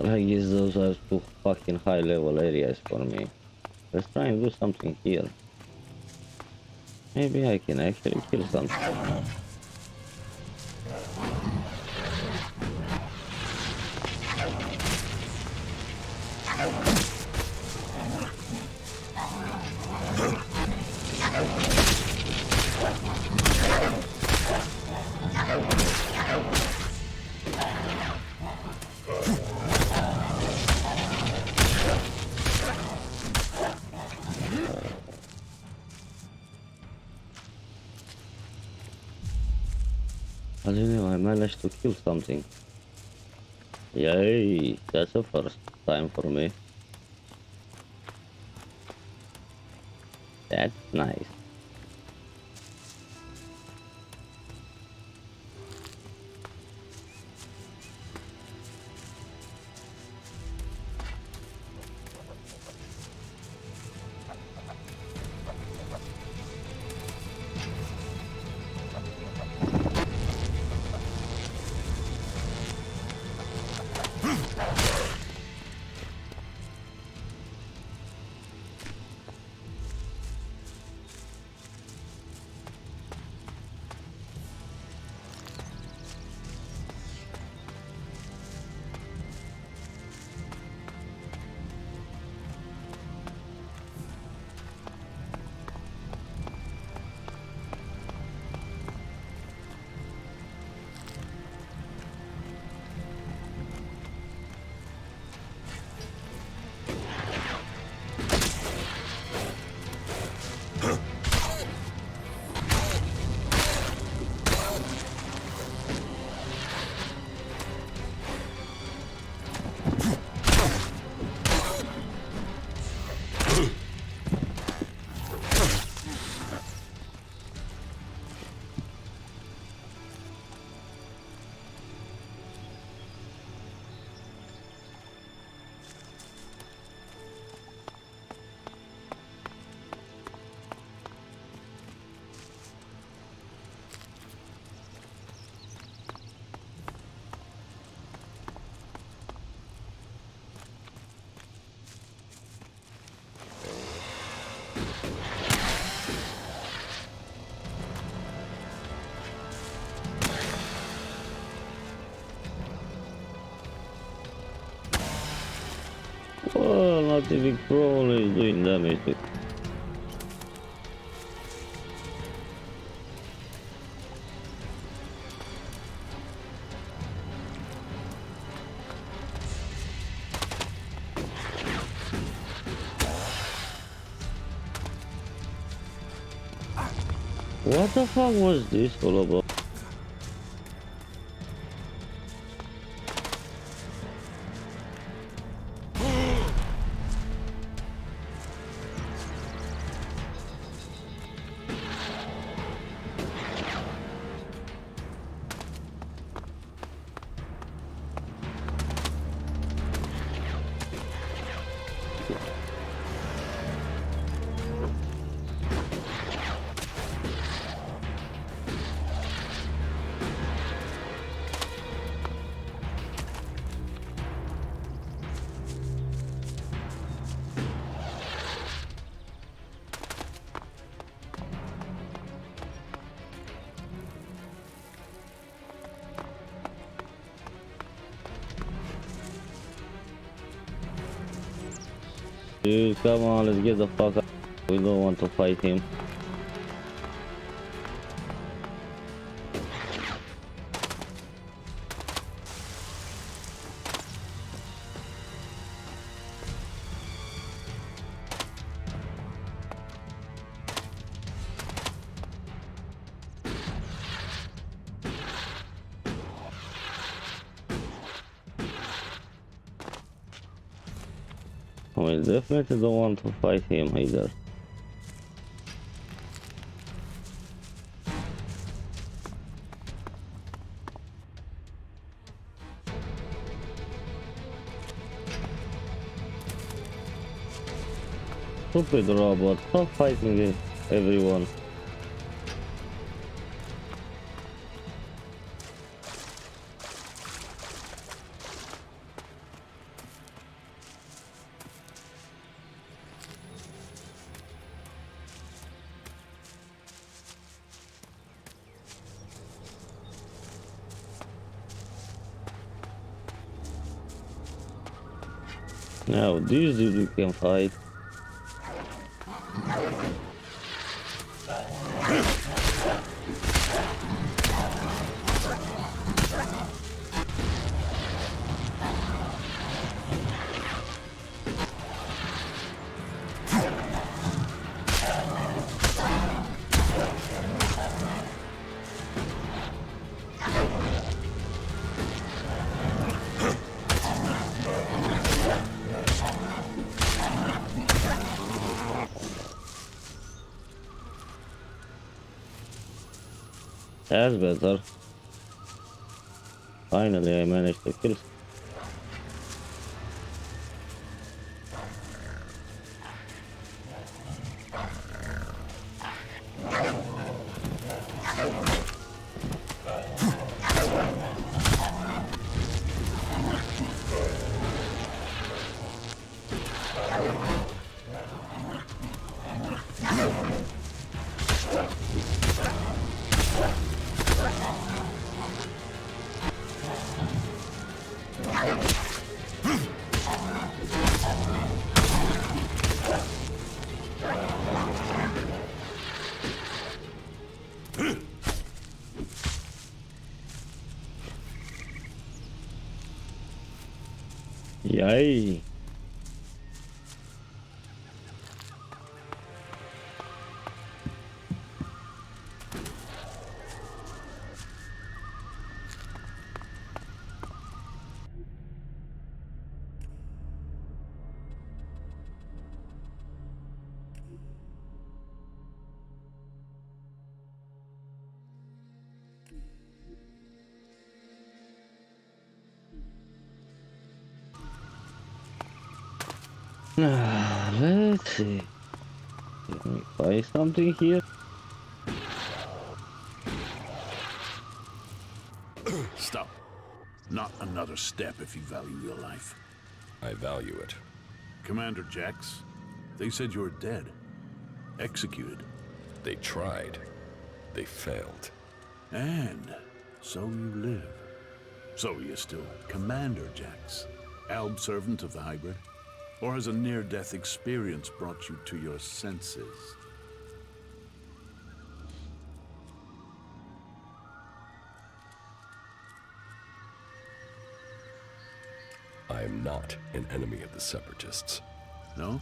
I guess those are too fucking high level areas for me. Let's try and do something here. Maybe I can actually kill something. I don't know, I managed to kill something. Yay, that's the first time for me. That's nice. Well, not even Crawl is doing damage. What the fuck was this all about? Dude, come on, let's get the fuck out. We don't want to fight him. We definitely don't want to fight him either. Stupid robot, stop fighting everyone. Now this dude we can fight. That's better. Finally I managed to kill. Yay. Let's see. Can we buy something here? Stop. Not another step if you value your life. I value it. Commander Jax, they said you were dead. Executed. They tried. They failed. And so you live. So you're still Commander Jax, Alb servant of the hybrid? Or has a near-death experience brought you to your senses? I am not an enemy of the Separatists. No?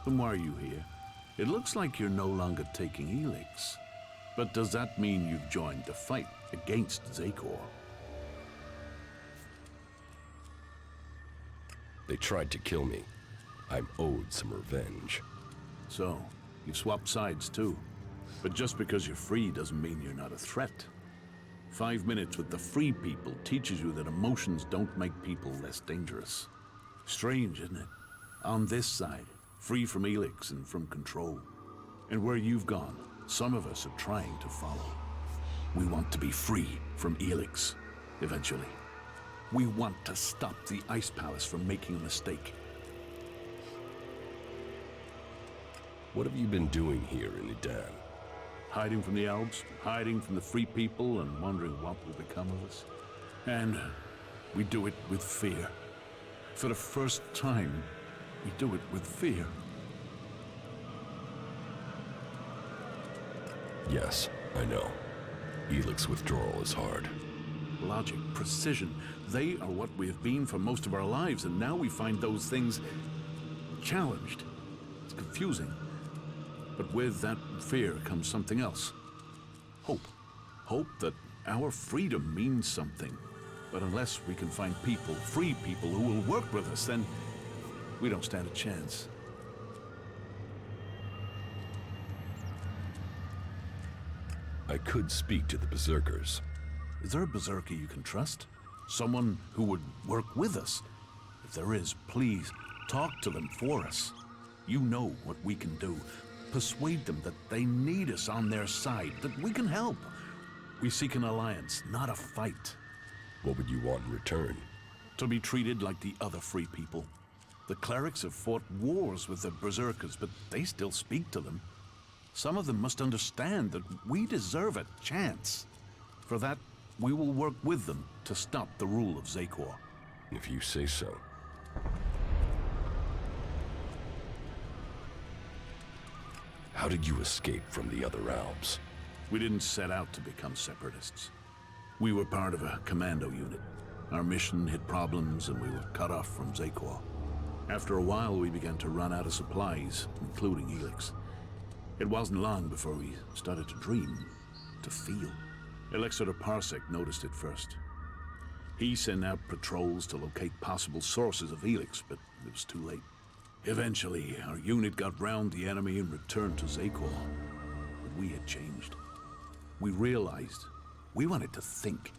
Then why are you here? It looks like you're no longer taking elex. But does that mean you've joined the fight against Zakor? They tried to kill me. I'm owed some revenge. So, you've swapped sides too. But just because you're free doesn't mean you're not a threat. 5 minutes with the free people teaches you that emotions don't make people less dangerous. Strange, isn't it? On this side, free from elex and from control. And where you've gone, some of us are trying to follow. We want to be free from elex, eventually. We want to stop the Ice Palace from making a mistake. What have you been doing here in Edan? Hiding from the Alps, hiding from the free people, and wondering what will become of us. And we do it with fear. For the first time, we do it with fear. Yes, I know. Elex withdrawal is hard. Logic, precision, they are what we have been for most of our lives, and now we find those things challenged. It's confusing. But with that fear comes something else. Hope. Hope that our freedom means something. But unless we can find people, free people, who will work with us, then we don't stand a chance. I could speak to the Berserkers. Is there a Berserker you can trust? Someone who would work with us? If there is, please, talk to them for us. You know what we can do. Persuade them that they need us on their side, that we can help. We seek an alliance, not a fight. What would you want in return? To be treated like the other free people. The clerics have fought wars with the Berserkers, but they still speak to them. Some of them must understand that we deserve a chance. For that, we will work with them to stop the rule of Zakor. If you say so. How did you escape from the other Alps? We didn't set out to become separatists. We were part of a commando unit. Our mission hit problems and we were cut off from Zakor. After a while, we began to run out of supplies, including Elex. It wasn't long before we started to dream, to feel. Elexeter Parsec noticed it first. He sent out patrols to locate possible sources of Elex, but it was too late. Eventually, our unit got round the enemy and returned to Zakor. But we had changed. We realized we wanted to think.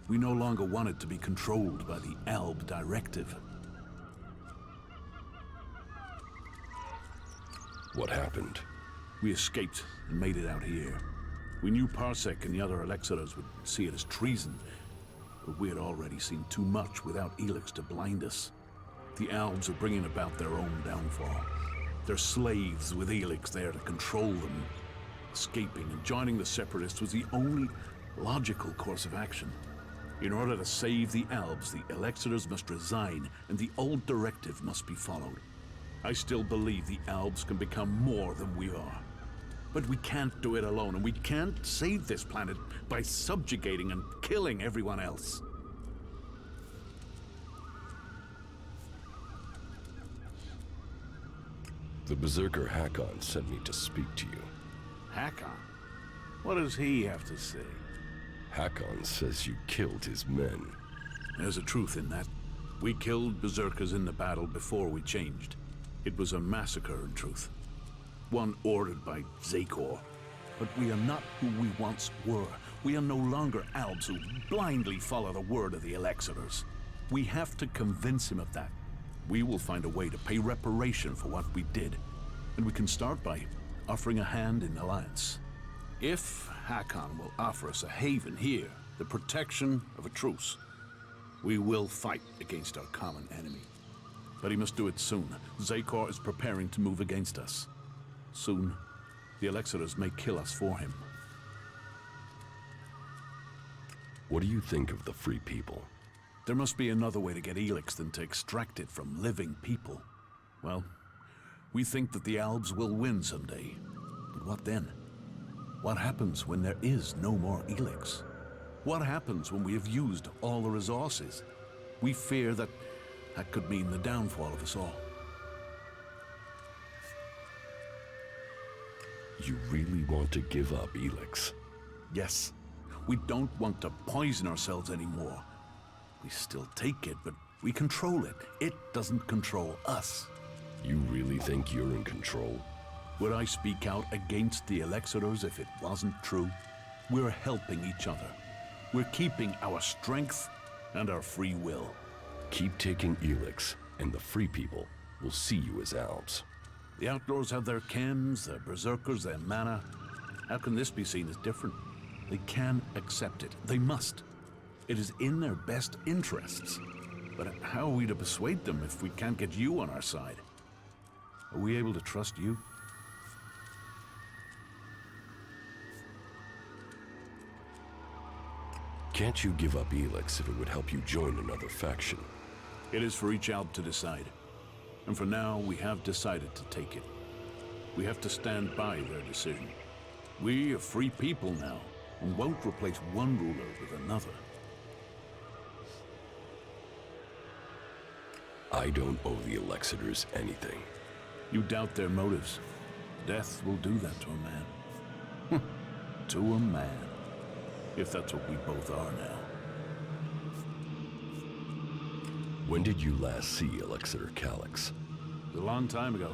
We no longer wanted to be controlled by the Alb directive. What happened? We escaped and made it out here. We knew Parsec and the other Elexiters would see it as treason, but we had already seen too much without Elex to blind us. The Albs are bringing about their own downfall. They're slaves with Elex there to control them. Escaping and joining the Separatists was the only logical course of action. In order to save the Albs, the Elexiters must resign, and the old directive must be followed. I still believe the Albs can become more than we are. But we can't do it alone, and we can't save this planet by subjugating and killing everyone else. The Berserker Hakon sent me to speak to you. Hakon? What does he have to say? Hakon says you killed his men. There's a truth in that. We killed Berserkers in the battle before we changed. It was a massacre, in truth. One ordered by Zakor. But we are not who we once were. We are no longer Albs who blindly follow the word of the Elexiters. We have to convince him of that. We will find a way to pay reparation for what we did. And we can start by offering a hand in alliance. If Hakon will offer us a haven here, the protection of a truce, we will fight against our common enemy. But he must do it soon. Zakor is preparing to move against us. Soon, the Elexiters may kill us for him. What do you think of the Free People? There must be another way to get Elex than to extract it from living people. Well, we think that the Albs will win someday. But what then? What happens when there is no more Elex? What happens when we have used all the resources? We fear that could mean the downfall of us all. You really want to give up Elex? Yes. We don't want to poison ourselves anymore. We still take it, but we control it. It doesn't control us. You really think you're in control? Would I speak out against the Elexiters if it wasn't true? We're helping each other. We're keeping our strength and our free will. Keep taking Elex, and the Free People will see you as Albs. The Outlaws have their chems, their Berserkers, their mana. How can this be seen as different? They can accept it. They must. It is in their best interests. But how are we to persuade them if we can't get you on our side? Are we able to trust you? Can't you give up Elex if it would help you join another faction? It is for each Alb to decide. And for now, we have decided to take it. We have to stand by their decision. We are free people now, and won't replace one ruler with another. I don't owe the Elexiters anything. You doubt their motives. Death will do that to a man. To a man. If that's what we both are now. When did you last see Elexiter Calyx? A long time ago.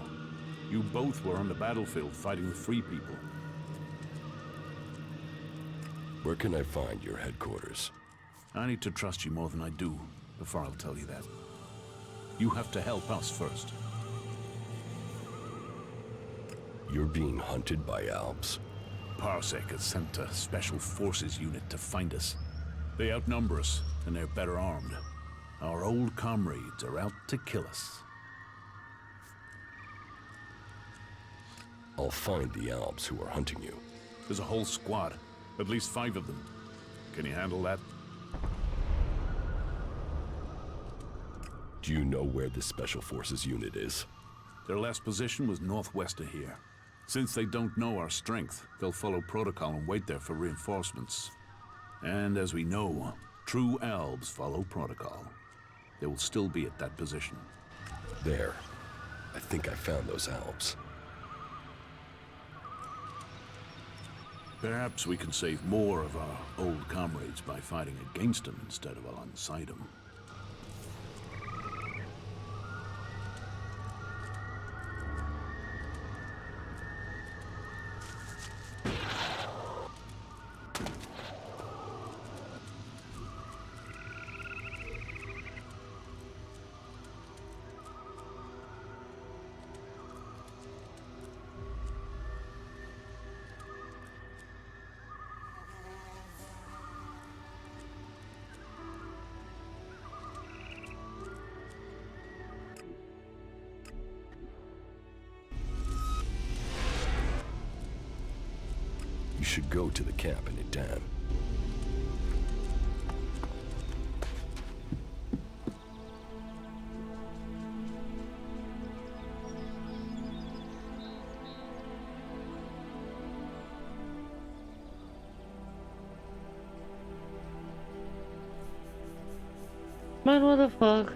You both were on the battlefield fighting the Free People. Where can I find your headquarters? I need to trust you more than I do before I'll tell you that. You have to help us first. You're being hunted by Albs? Parsec has sent a special forces unit to find us. They outnumber us, and they're better armed. Our old comrades are out to kill us. I'll find the Albs who are hunting you. There's a whole squad, at least 5 of them. Can you handle that? Do you know where this special forces unit is? Their last position was northwest of here. Since they don't know our strength, they'll follow protocol and wait there for reinforcements. And as we know, true Albs follow protocol. They will still be at that position. There. I think I found those Albs. Perhaps we can save more of our old comrades by fighting against them instead of alongside them. You should go to the camp in Idan. Man, what the fuck?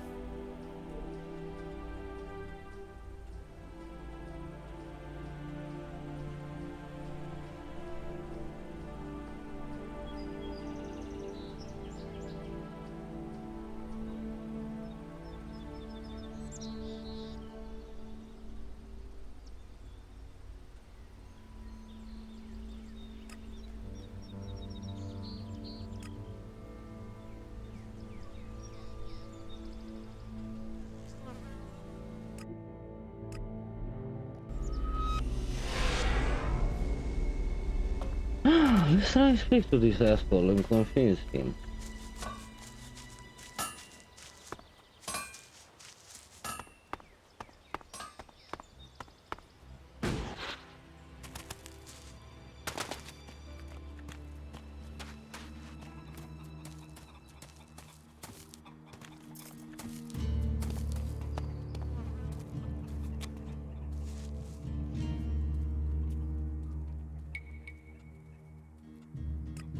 Let's try and speak to this asshole and convince him.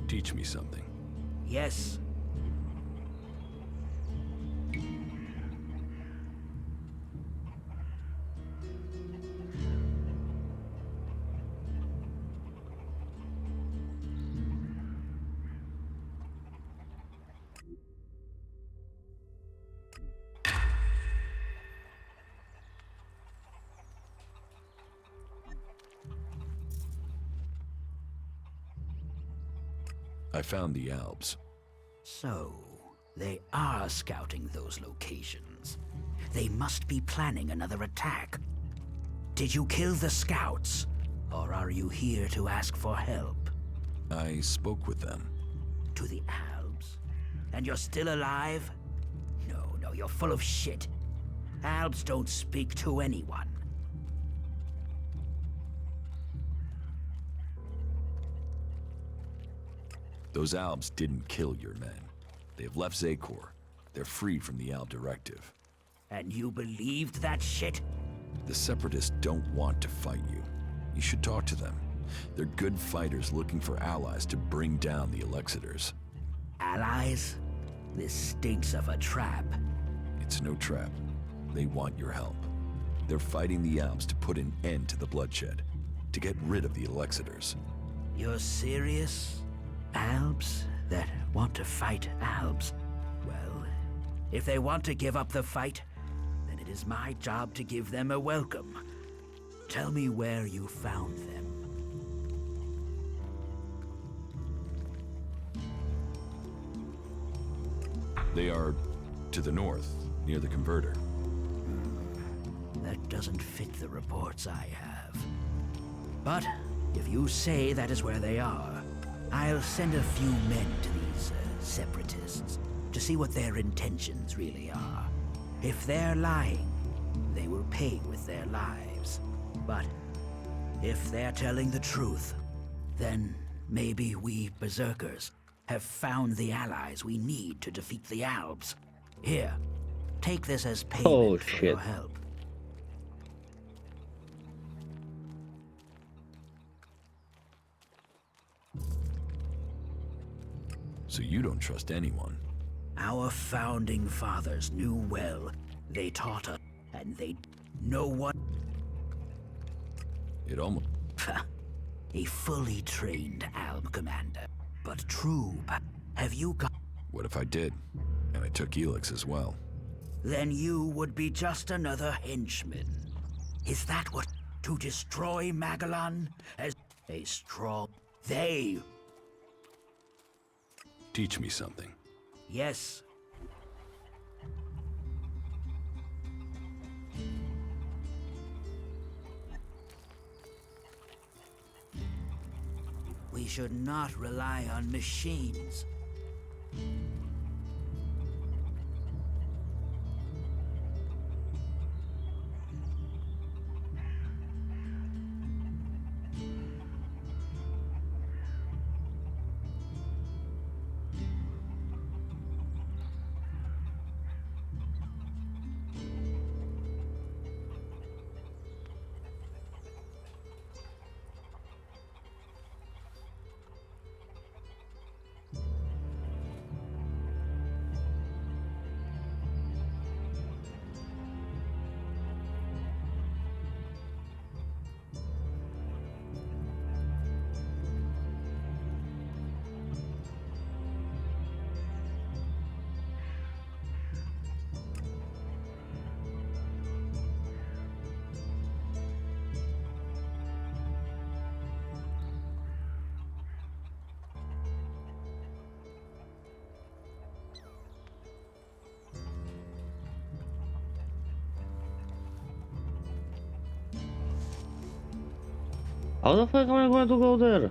Teach me something. Yes. I found the Albs. So, they are scouting those locations. They must be planning another attack. Did you kill the scouts? Or are you here to ask for help? I spoke with them. To the Albs? And you're still alive? No, you're full of shit. Albs don't speak to anyone. Those Albs didn't kill your men. They have left Zakor. They're free from the Alb directive. And you believed that shit? The Separatists don't want to fight you. You should talk to them. They're good fighters looking for allies to bring down the Elexitors. Allies? This stinks of a trap. It's no trap. They want your help. They're fighting the Albs to put an end to the bloodshed, to get rid of the Elexitors. You're serious? Albs that want to fight Albs? Well, if they want to give up the fight, then it is my job to give them a welcome. Tell me where you found them. They are to the north, near the converter. That doesn't fit the reports I have. But if you say that is where they are, I'll send a few men to these separatists to see what their intentions really are. If they're lying, they will pay with their lives. But if they're telling the truth, then maybe we berserkers have found the allies we need to defeat the Albs. Here, take this as payment for your help. So you don't trust anyone. Our founding fathers knew well. They taught us, and they know what. It almost... A fully trained ALM commander. But true, have you got... What if I did? And I took Elex as well. Then you would be just another henchman. Is that what... To destroy Magellan as a strong... They... Teach me something. Yes. We should not rely on machines. How the fuck am I going to go there?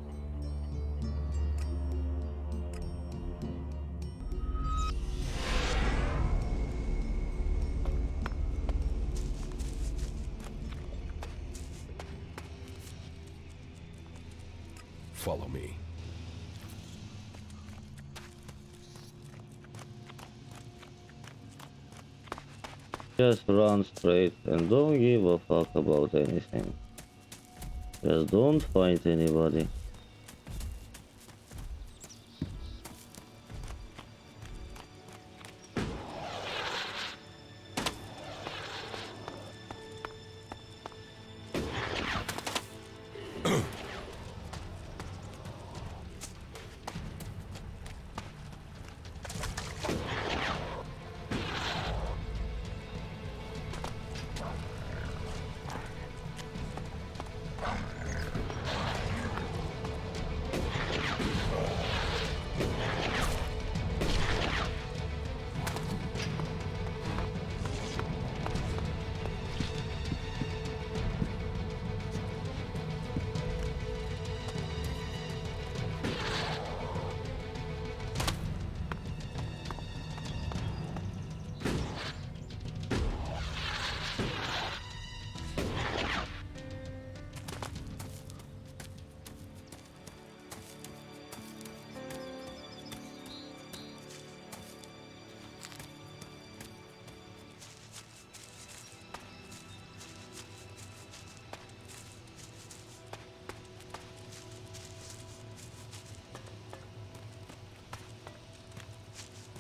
Follow me. Just run straight and don't give a fuck about anything. Just don't fight anybody.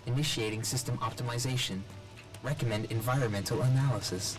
Initiating system optimization. Recommend environmental analysis.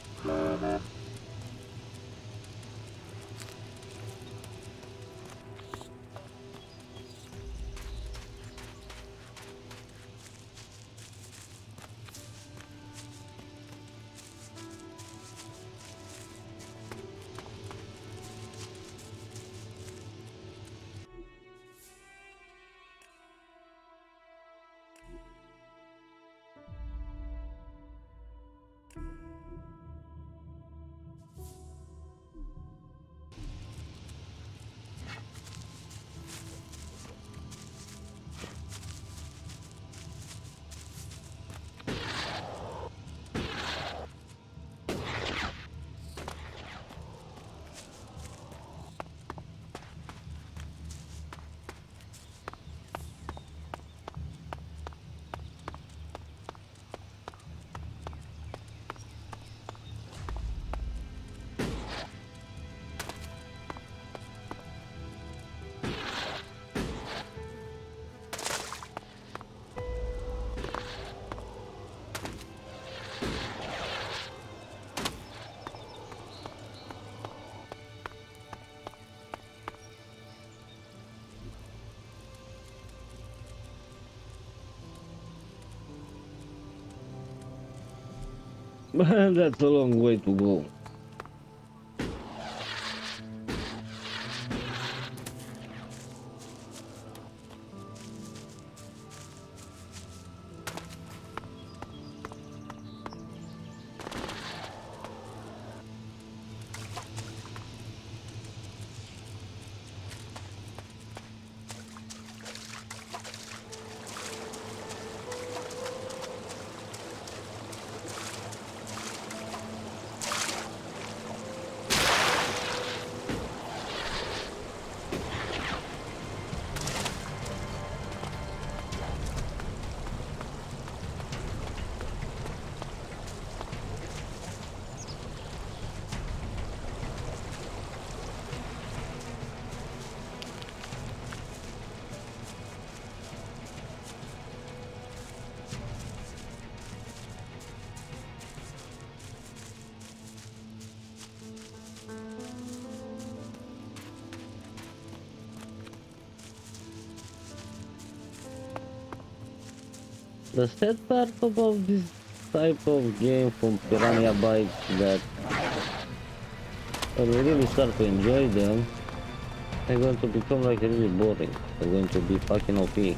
But that's a long way to go. The sad part about this type of game from Piranha Bytes that when we really start to enjoy them, they're going to become like really boring. They're going to be fucking OP.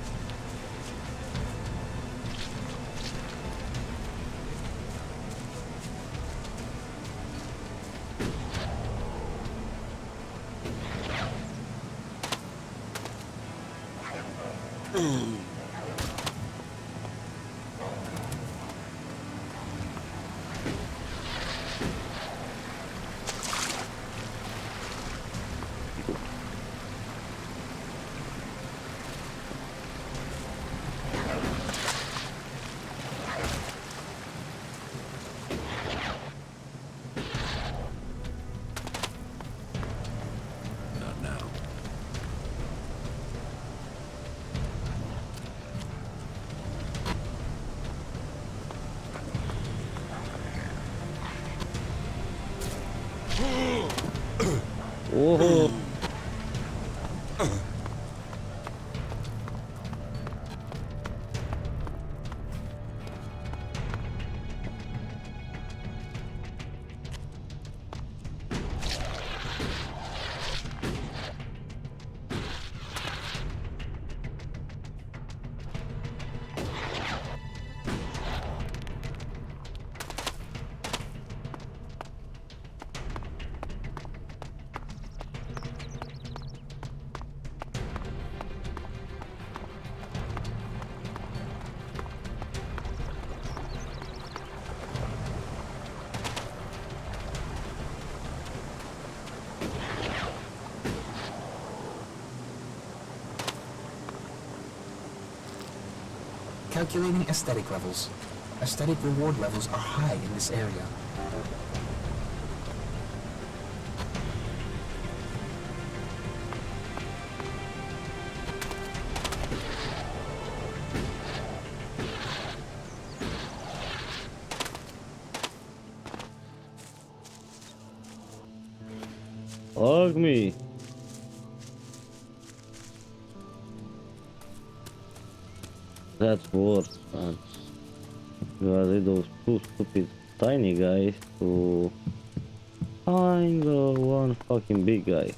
Not now. Whoa. Calculating aesthetic levels. Aesthetic reward levels are high in this area. Hug me. That's worse, man. You are rid of two stupid tiny guys to find one fucking big guy.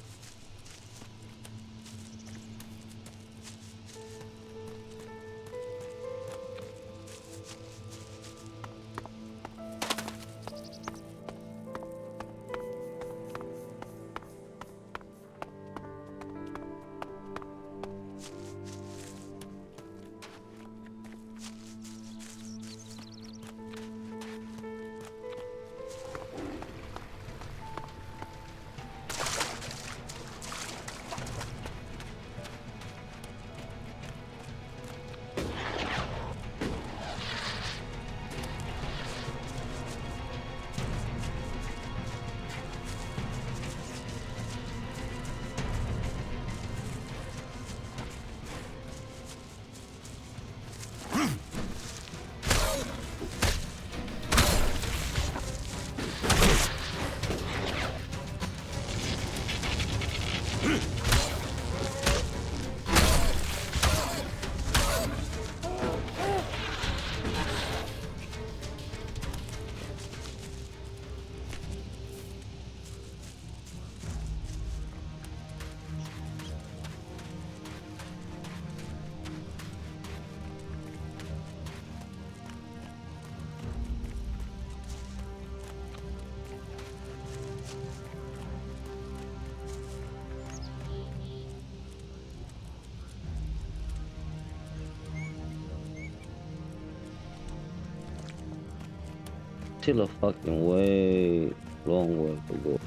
Still a fucking way, long way to go.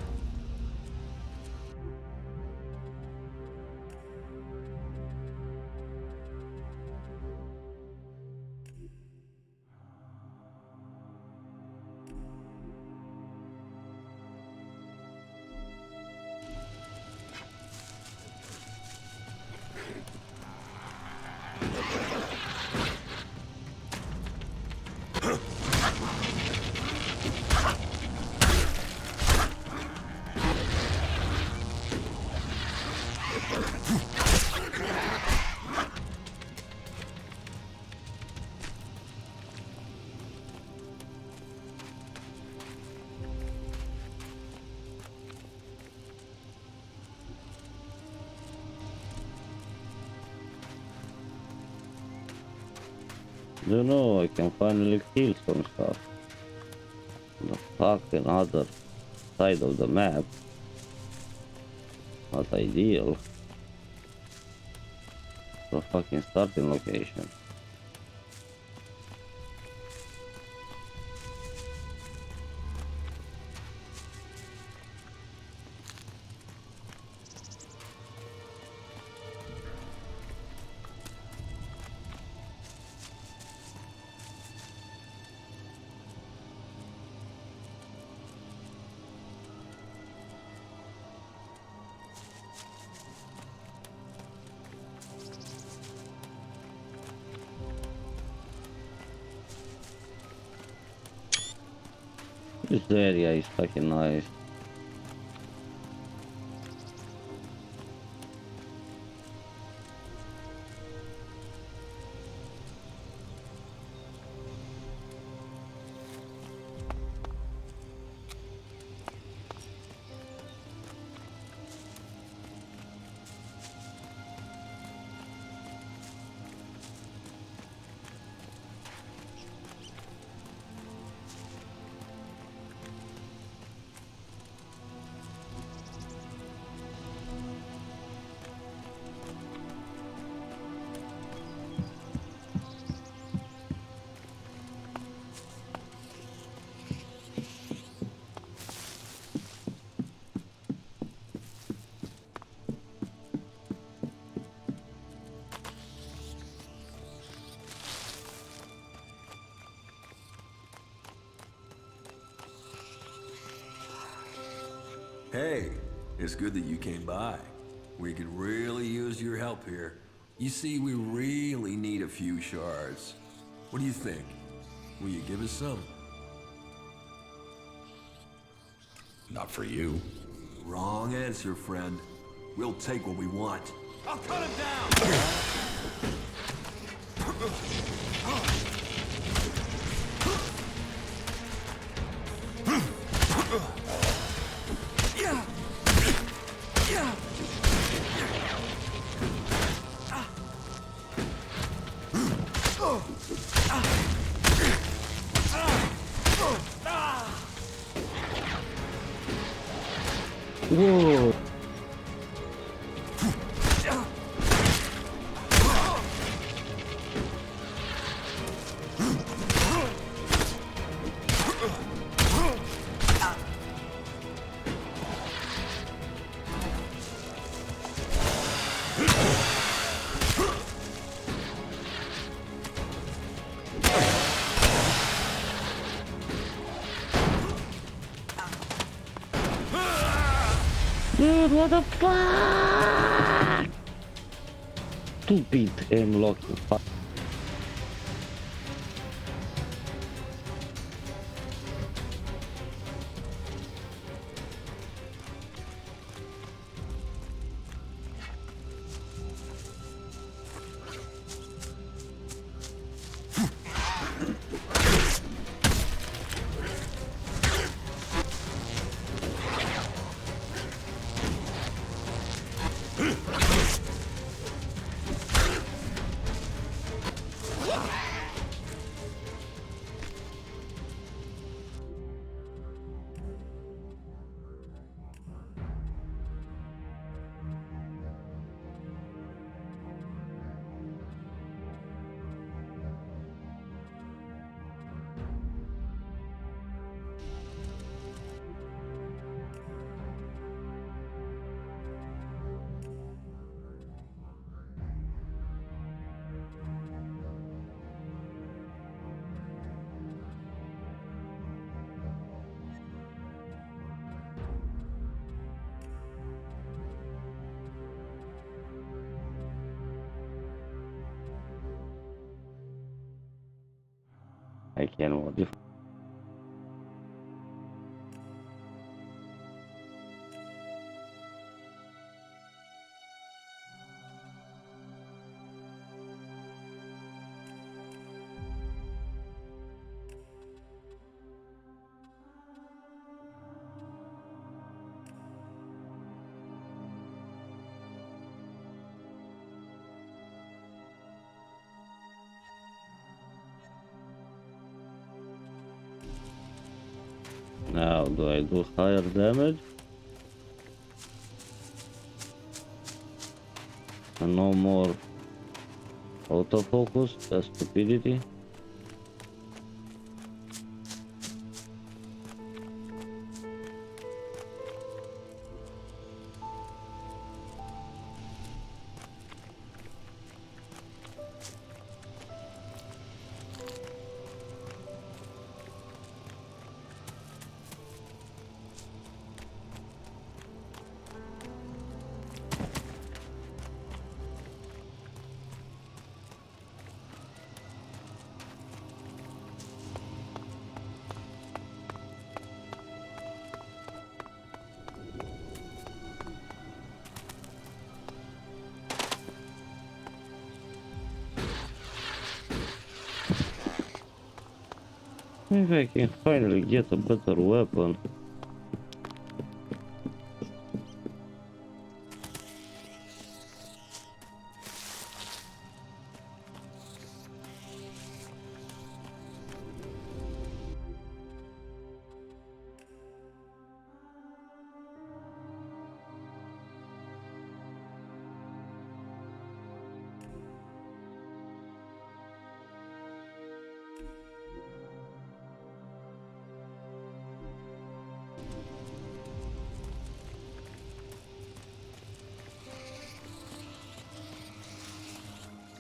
You know, I can finally kill some stuff. The fucking other side of the map. Not ideal. For a fucking starting location. This area is fucking nice. Hey, it's good that you came by. We could really use your help here. You see, we really need a few shards. What do you think? Will you give us some? Not for you. Wrong answer, friend. We'll take what we want. I'll cut him down! Whoa! Dude, what the fuck? Stupid aim locking. Fuck. I can modify. Now, do I do higher damage? And no more autofocus, that's stupidity. If I can finally get a better weapon.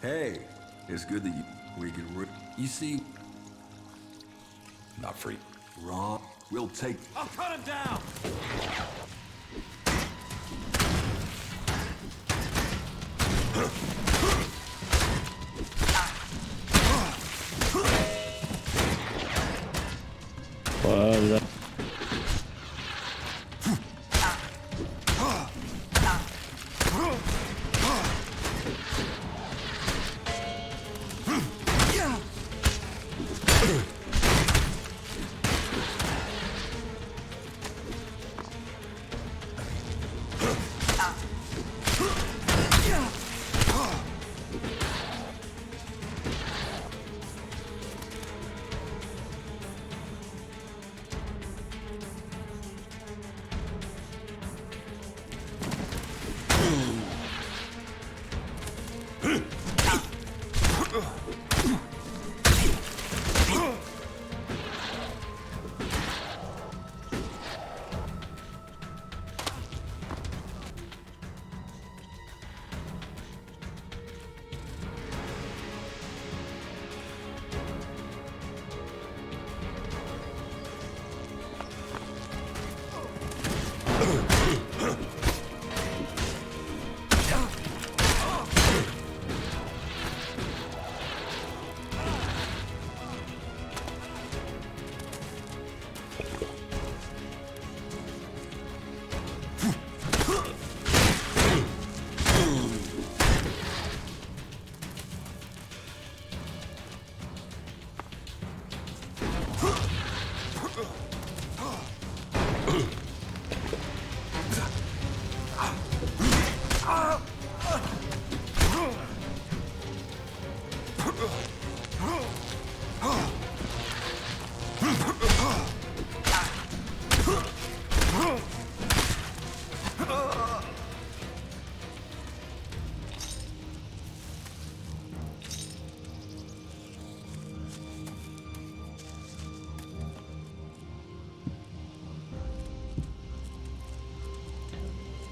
Hey, it's good that we can you see, not free. Wrong. We'll take. I'll cut him down! Well,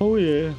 oh yeah.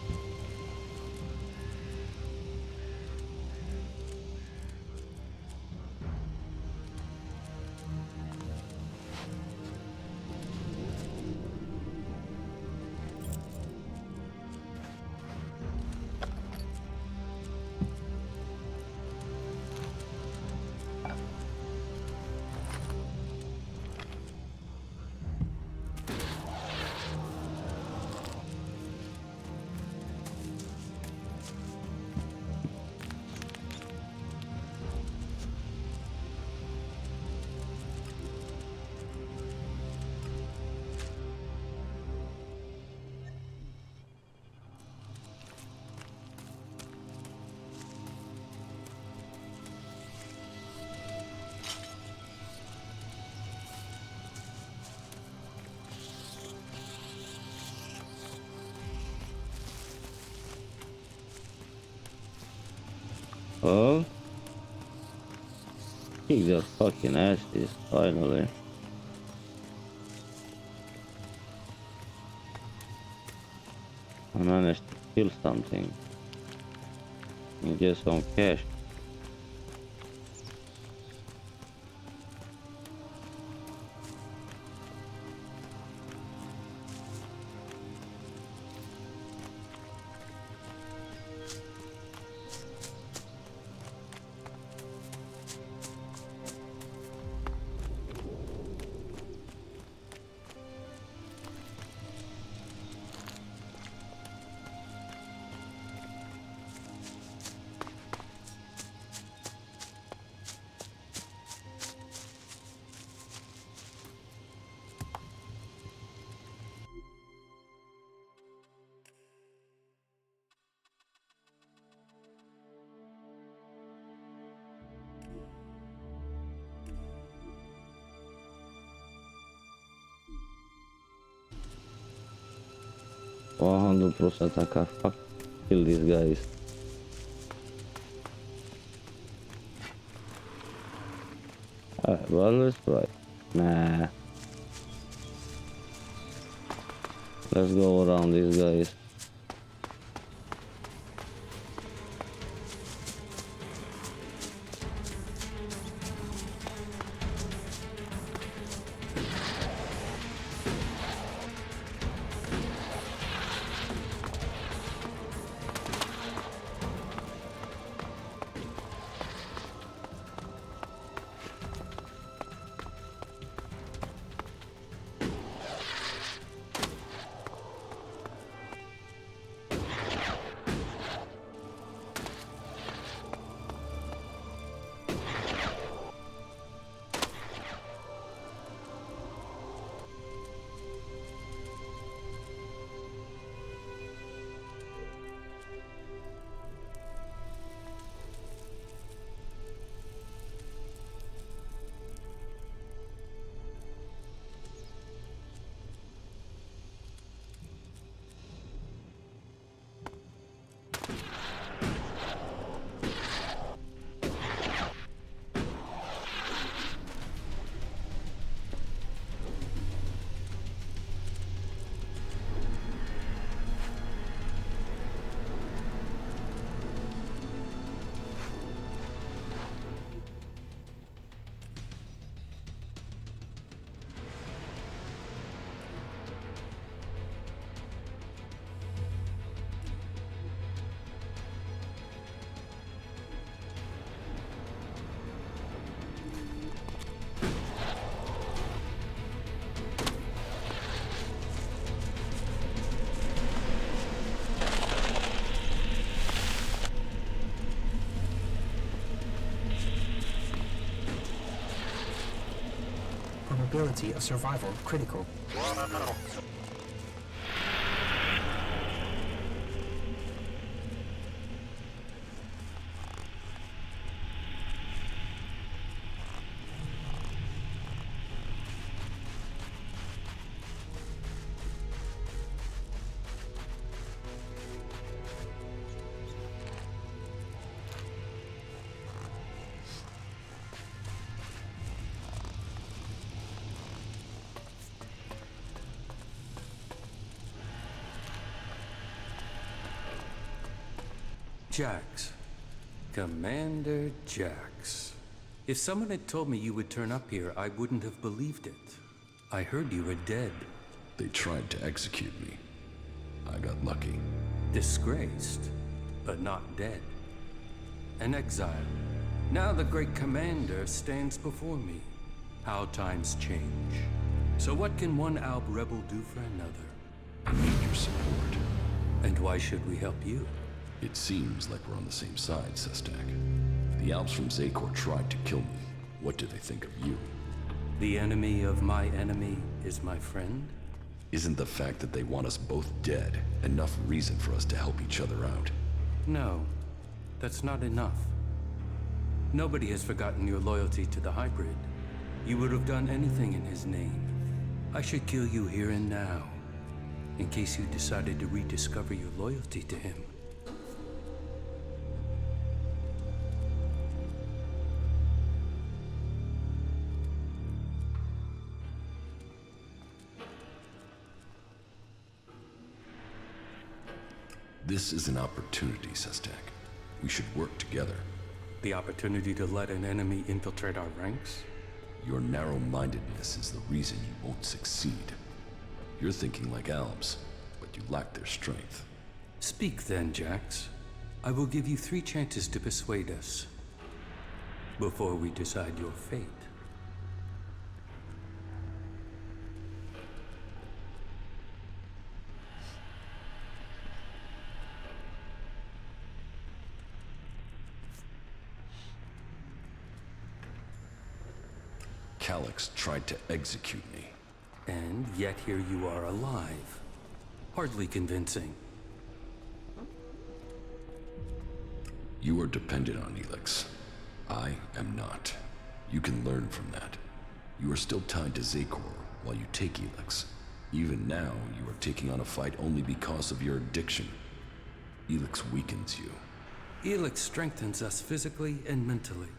Oh, kick their fucking asses, finally. I managed to kill something and get some cash. %, I can fuck kill these guys. Alright, well, let's try. Nah. Let's go around these guys. Probability of survival critical. Jax. Commander Jax. If someone had told me you would turn up here, I wouldn't have believed it. I heard you were dead. They tried to execute me. I got lucky. Disgraced, but not dead. An exile. Now the great commander stands before me. How times change. So what can one Alb rebel do for another? I need your support. And why should we help you? It seems like we're on the same side, Sestak. The Alps from Zakor tried to kill me. What do they think of you? The enemy of my enemy is my friend? Isn't the fact that they want us both dead enough reason for us to help each other out? No, that's not enough. Nobody has forgotten your loyalty to the hybrid. You would have done anything in his name. I should kill you here and now, in case you decided to rediscover your loyalty to him. This is an opportunity, Sestak. We should work together. The opportunity to let an enemy infiltrate our ranks? Your narrow-mindedness is the reason you won't succeed. You're thinking like Albs, but you lack their strength. Speak then, Jax. I will give you 3 chances to persuade us before we decide your fate. Calyx tried to execute me. And yet here you are alive. Hardly convincing. You are dependent on Elex. I am not. You can learn from that. You are still tied to Zakor while you take Elex. Even now, you are taking on a fight only because of your addiction. Elex weakens you. Elex strengthens us physically and mentally,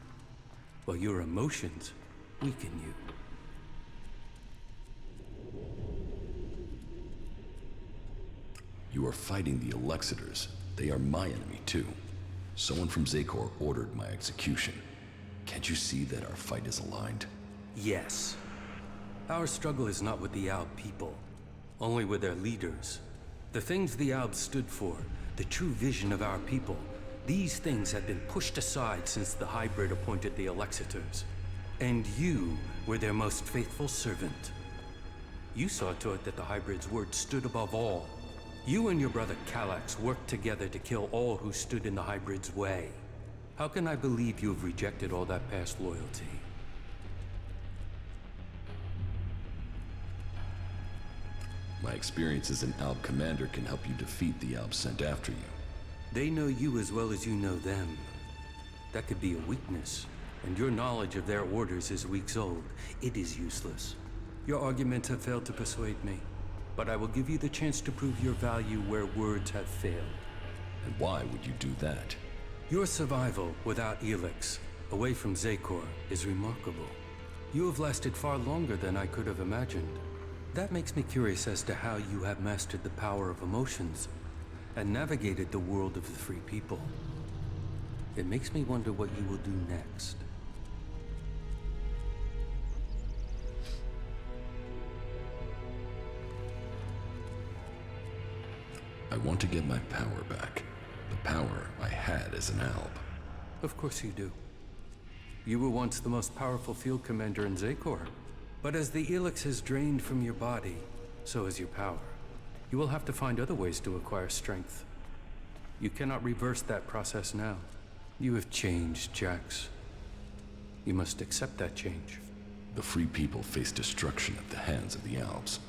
while your emotions weaken you. You are fighting the Alexiters. They are my enemy too. Someone from Zakor ordered my execution. Can't you see that our fight is aligned? Yes. Our struggle is not with the Alb people, only with their leaders. The things the Albs stood for, the true vision of our people, these things have been pushed aside since the hybrid appointed the Alexiters. And you were their most faithful servant. You saw to it that the hybrid's word stood above all. You and your brother Calyx worked together to kill all who stood in the hybrid's way. How can I believe you have rejected all that past loyalty? My experience as an Alb commander can help you defeat the Albs sent after you. They know you as well as you know them. That could be a weakness, and your knowledge of their orders is weeks old. It is useless. Your arguments have failed to persuade me, but I will give you the chance to prove your value where words have failed. And why would you do that? Your survival without Elex, away from Zakor, is remarkable. You have lasted far longer than I could have imagined. That makes me curious as to how you have mastered the power of emotions and navigated the world of the free people. It makes me wonder what you will do next. I want to get my power back. The power I had as an Alb. Of course you do. You were once the most powerful field commander in Zakor. But as the Elex has drained from your body, so has your power. You will have to find other ways to acquire strength. You cannot reverse that process now. You have changed, Jax. You must accept that change. The free people face destruction at the hands of the Albs.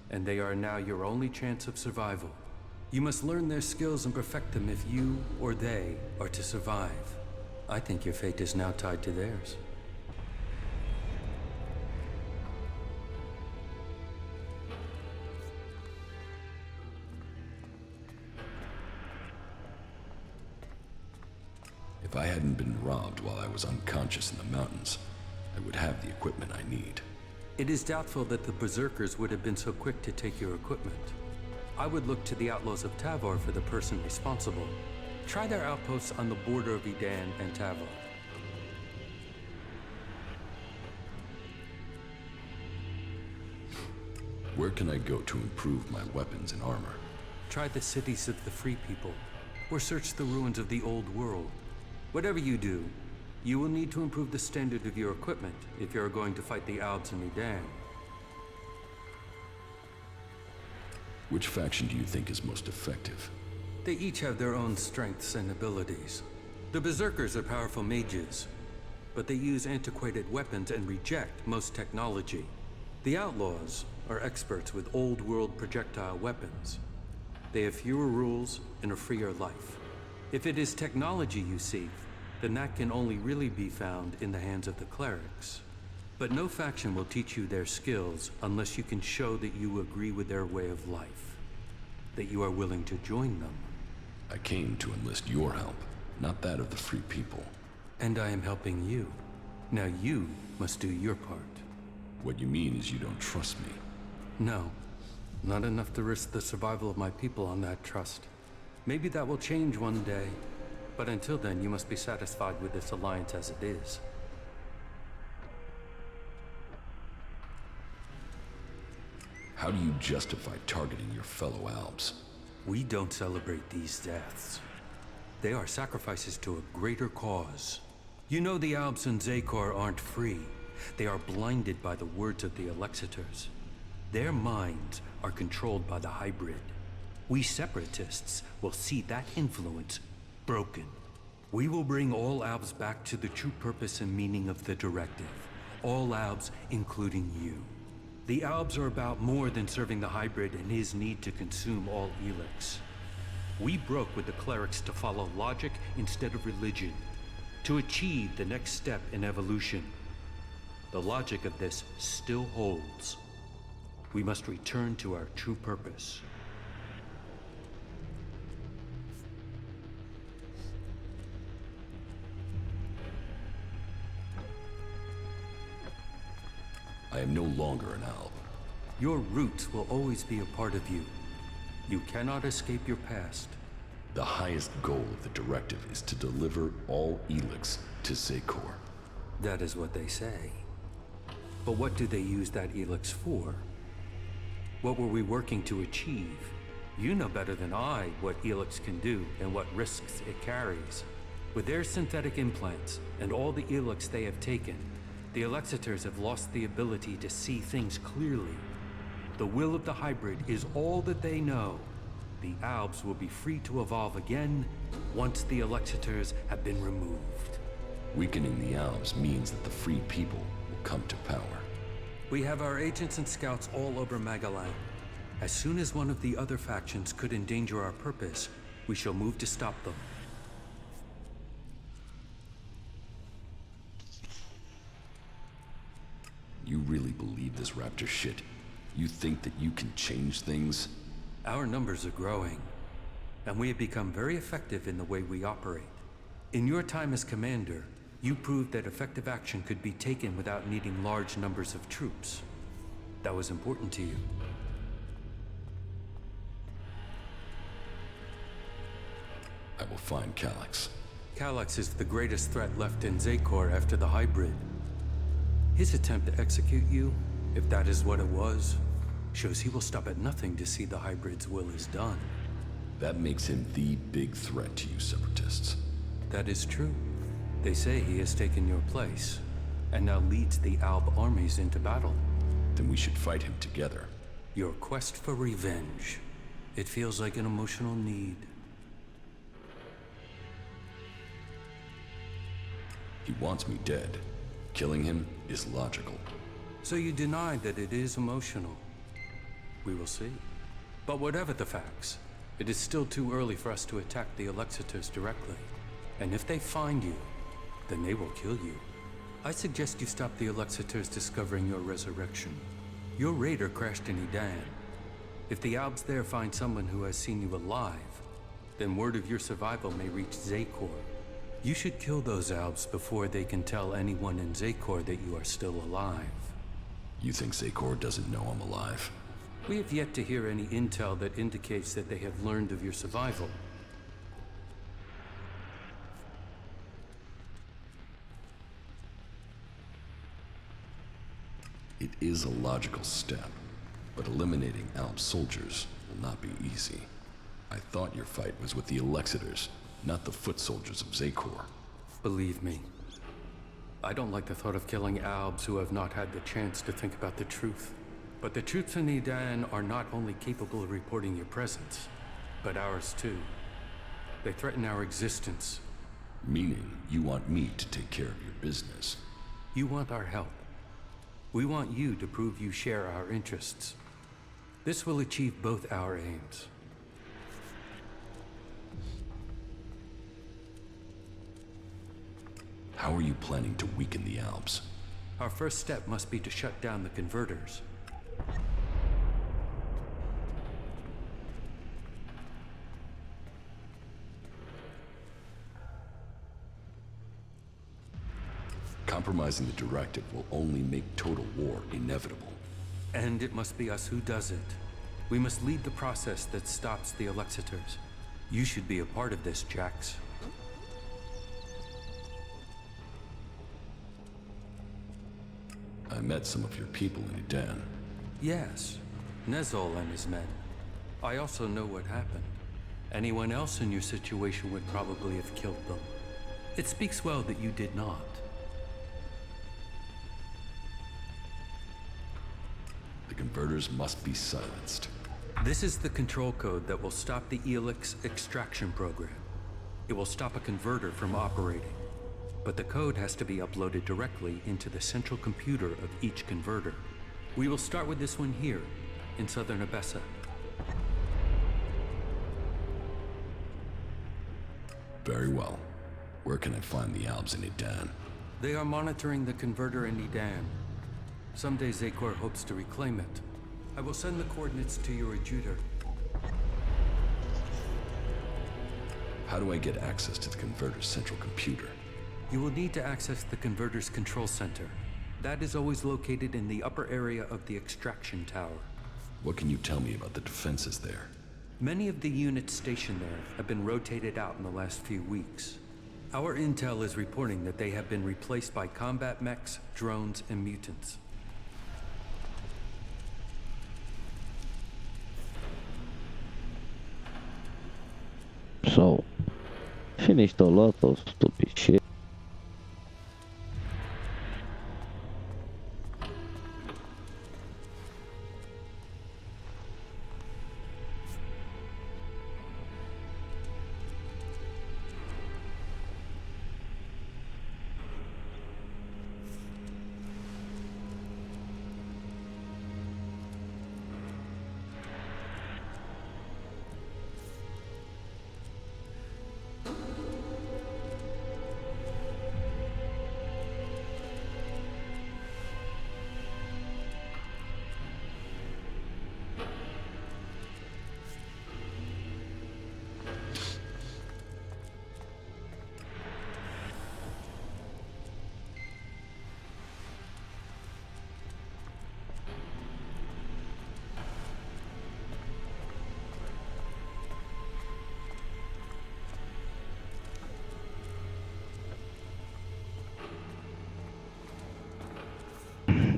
And they are now your only chance of survival. You must learn their skills and perfect them if you or they are to survive. I think your fate is now tied to theirs. If I hadn't been robbed while I was unconscious in the mountains, I would have the equipment I need. It is doubtful that the Berserkers would have been so quick to take your equipment. I would look to the Outlaws of Tavor for the person responsible. Try their outposts on the border of Edan and Tavor. Where can I go to improve my weapons and armor? Try the cities of the free people, or search the ruins of the old world. Whatever you do, you will need to improve the standard of your equipment if you are going to fight the Albs in Edan. Which faction do you think is most effective? They each have their own strengths and abilities. The Berserkers are powerful mages, but they use antiquated weapons and reject most technology. The Outlaws are experts with old-world projectile weapons. They have fewer rules and a freer life. If it is technology you seek, then that can only really be found in the hands of the clerics. But no faction will teach you their skills unless you can show that you agree with their way of life, that you are willing to join them. I came to enlist your help, not that of the free people. And I am helping you. Now you must do your part. What you mean is you don't trust me. No, not enough to risk the survival of my people on that trust. Maybe that will change one day. But until then, you must be satisfied with this alliance as it is. How do you justify targeting your fellow Albs? We don't celebrate these deaths. They are sacrifices to a greater cause. You know the Albs and Zakor aren't free. They are blinded by the words of the Elexitors. Their minds are controlled by the hybrid. We separatists will see that influence broken. We will bring all Albs back to the true purpose and meaning of the directive. All Albs, including you. The Albs are about more than serving the hybrid and his need to consume all elex. We broke with the clerics to follow logic instead of religion, to achieve the next step in evolution. The logic of this still holds. We must return to our true purpose. I am no longer an Alb. Your roots will always be a part of you. You cannot escape your past. The highest goal of the directive is to deliver all elex to Zakor. That is what they say. But what do they use that elex for? What were we working to achieve? You know better than I what elex can do and what risks it carries. With their synthetic implants and all the elex they have taken, the Elexitors have lost the ability to see things clearly. The will of the hybrid is all that they know. The Albs will be free to evolve again once the Elexitors have been removed. Weakening the Albs means that the free people will come to power. We have our agents and scouts all over Magalan. As soon as one of the other factions could endanger our purpose, we shall move to stop them. You really believe this Raptor shit? You think that you can change things? Our numbers are growing, and we have become very effective in the way we operate. In your time as commander, you proved that effective action could be taken without needing large numbers of troops. That was important to you. I will find Calyx. Calyx is the greatest threat left in Zakor after the hybrid. His attempt to execute you, if that is what it was, shows he will stop at nothing to see the hybrid's will is done. That makes him the big threat to you separatists. That is true. They say he has taken your place, and now leads the Alb armies into battle. Then we should fight him together. Your quest for revenge. It feels like an emotional need. He wants me dead. Killing him is logical. So you deny that it is emotional? We will see. But whatever the facts, it is still too early for us to attack the Elexitors directly. And if they find you, then they will kill you. I suggest you stop the Elexitors discovering your resurrection. Your raider crashed in Edan. If the Albs there find someone who has seen you alive, then word of your survival may reach Zakor. You should kill those Albs before they can tell anyone in Zakor that you are still alive. You think Zakor doesn't know I'm alive? We have yet to hear any intel that indicates that they have learned of your survival. It is a logical step, but eliminating Alb soldiers will not be easy. I thought your fight was with the Elexitors, not the foot soldiers of Zakor. Believe me, I don't like the thought of killing Albs who have not had the chance to think about the truth. But the troops in Edan are not only capable of reporting your presence, but ours too. They threaten our existence. Meaning, you want me to take care of your business. You want our help. We want you to prove you share our interests. This will achieve both our aims. How are you planning to weaken the Albs? Our first step must be to shut down the converters. Compromising the directive will only make total war inevitable. And it must be us who does it. We must lead the process that stops the Elexitors. You should be a part of this, Jax. I met some of your people in Edan. Yes, Nezol and his men. I also know what happened. Anyone else in your situation would probably have killed them. It speaks well that you did not. The converters must be silenced. This is the control code that will stop the elex extraction program. It will stop a converter from operating. But the code has to be uploaded directly into the central computer of each converter. We will start with this one here, in southern Abessa. Very well. Where can I find the Albs in Edan? They are monitoring the converter in Edan. Someday Zakor hopes to reclaim it. I will send the coordinates to your adjutor. How do I get access to the converter's central computer? You will need to access the converter's control center. That is always located in the upper area of the extraction tower. What can you tell me about the defenses there? Many of the units stationed there have been rotated out in the last few weeks. Our intel is reporting that they have been replaced by combat mechs, drones, and mutants. So, finished a lot of stupid shit.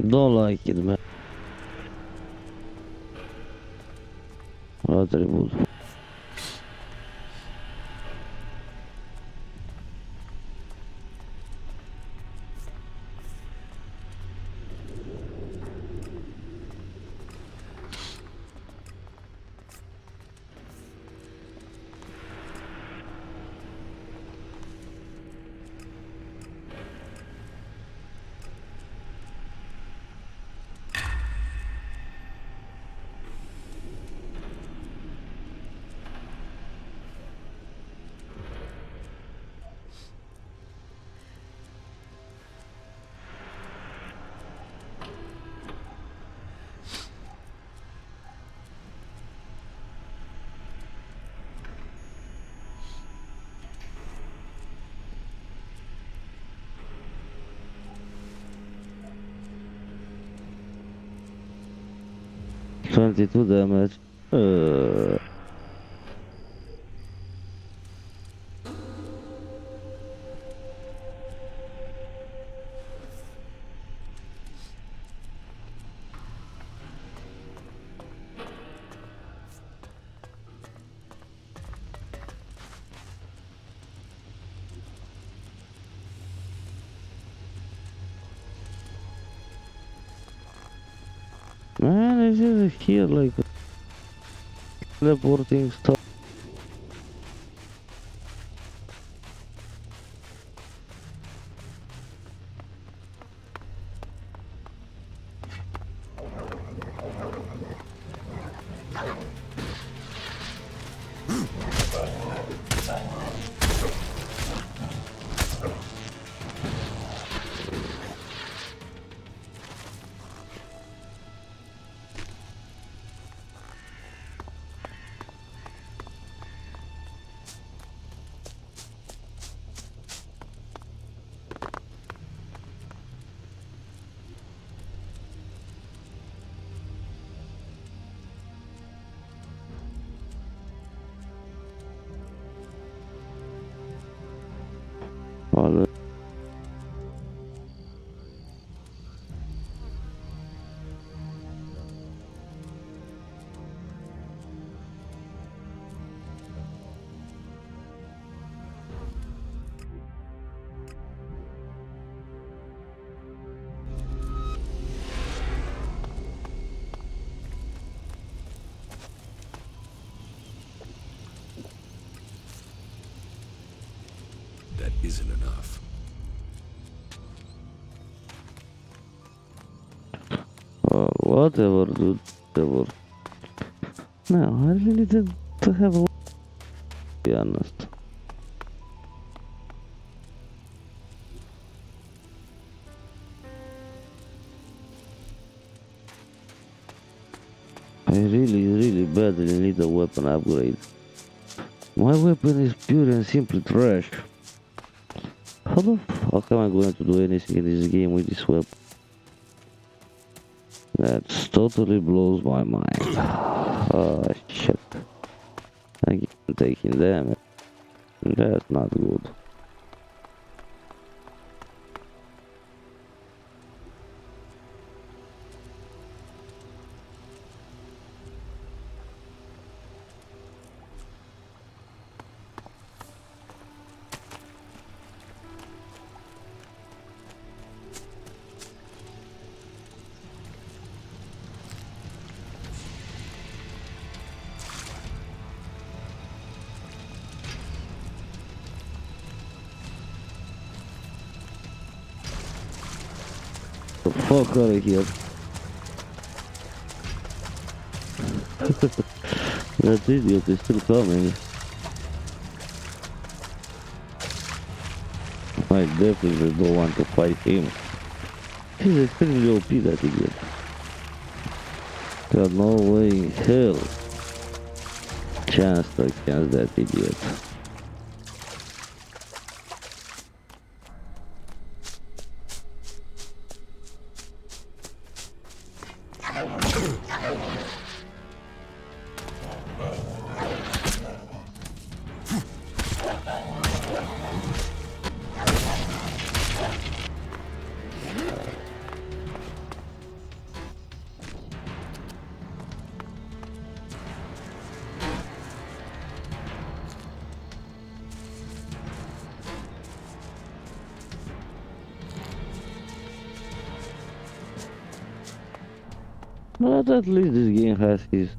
Don't like it, man. Attribut. $22 damage. Man, this is here like teleporting stuff. isn't enough. Well, whatever, dude. Whatever. No, I really needed to have a... To be honest. I really badly need a weapon upgrade. My weapon is pure and simply trash. How the fuck am I going to do anything in this game with this weapon? That totally blows my mind. Oh shit. I keep taking damage. That's not good. The fuck out of here. That idiot is still coming. I definitely don't want to fight him. He's extremely OP, that idiot. Got no way in hell chance against that idiot. But at least this game has his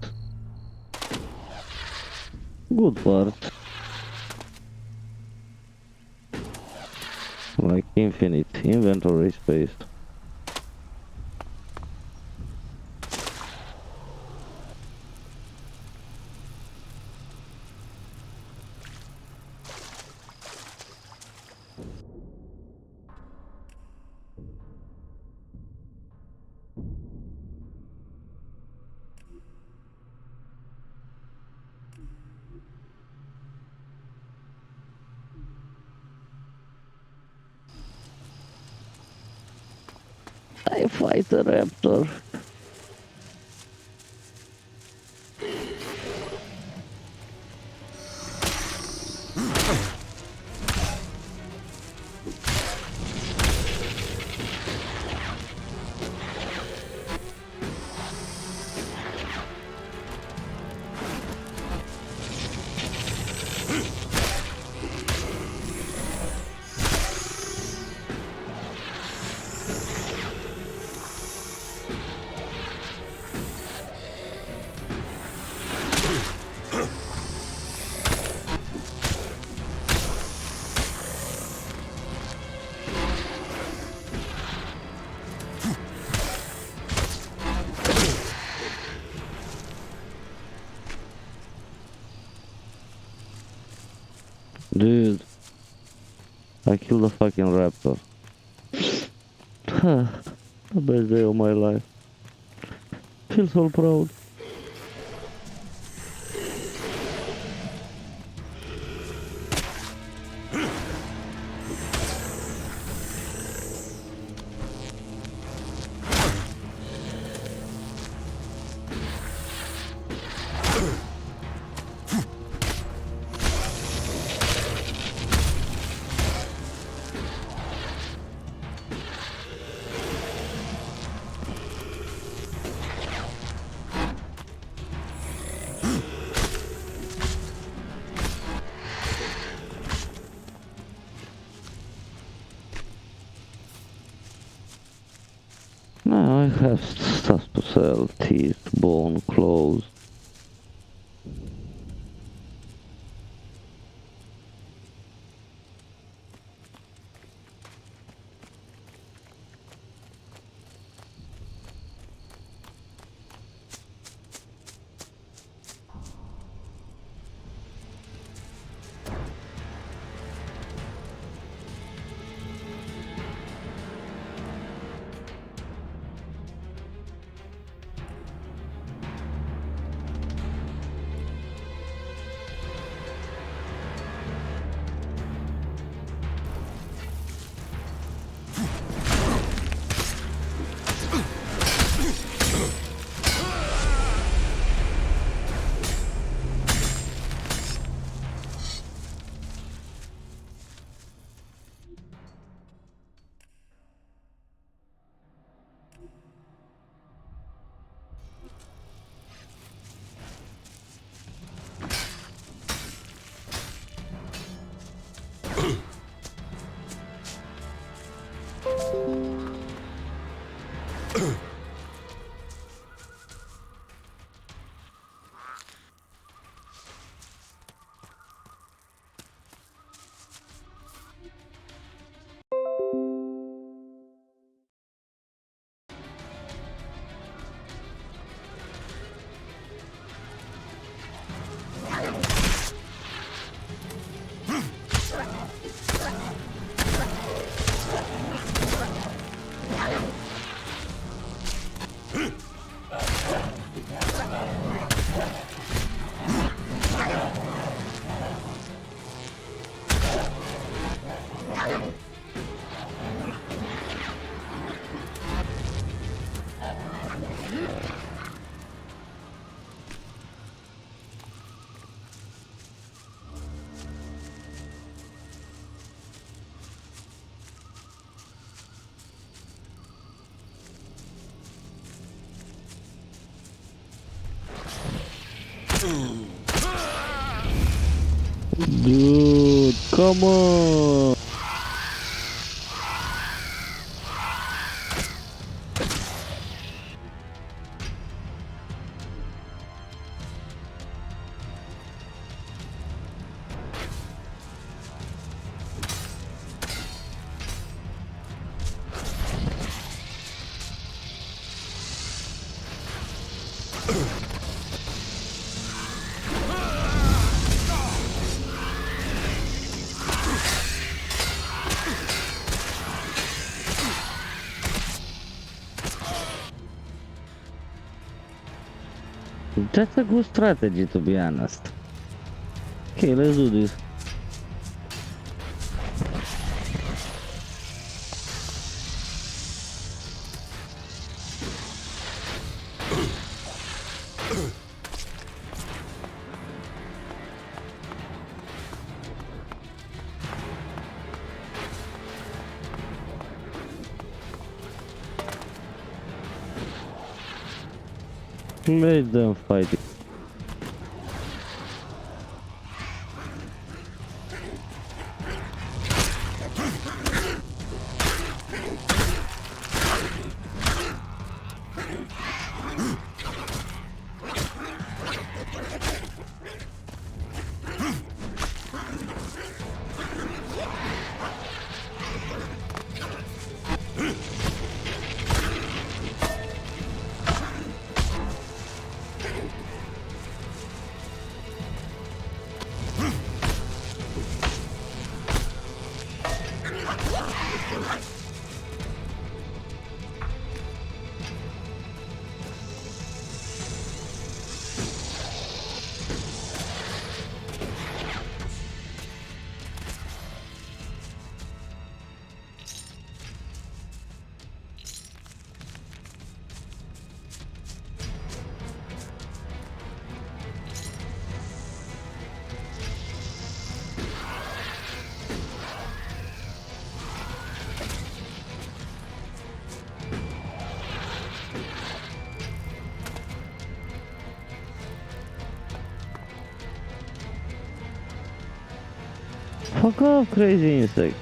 good parts. Like infinite inventory space. I fight a raptor. Dude, I killed a fucking raptor. The best day of my life. Feel so proud. Now I have stuff to sell, teeth, bone, clothes. Dude, come on! That's a good strategy, to be honest. Okay, let's do this. Let them fight it. Fuck off, crazy insect.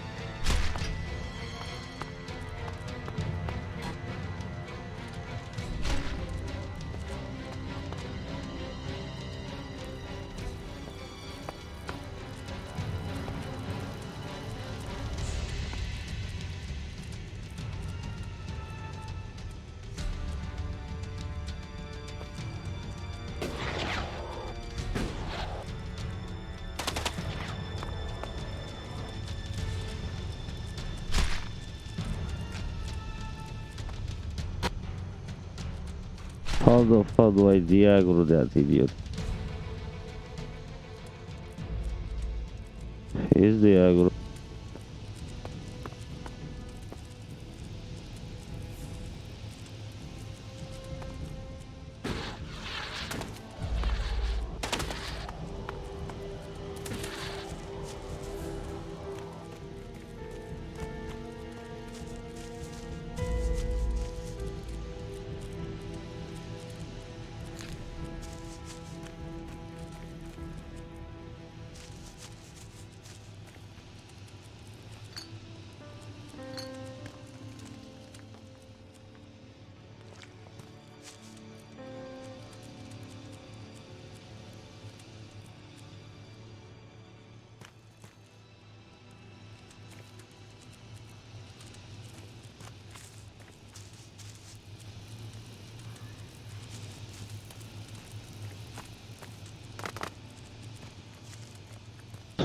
How the fuck do I de-aggro that idiot? He's the aggro.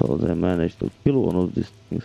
So they managed to kill one of these things.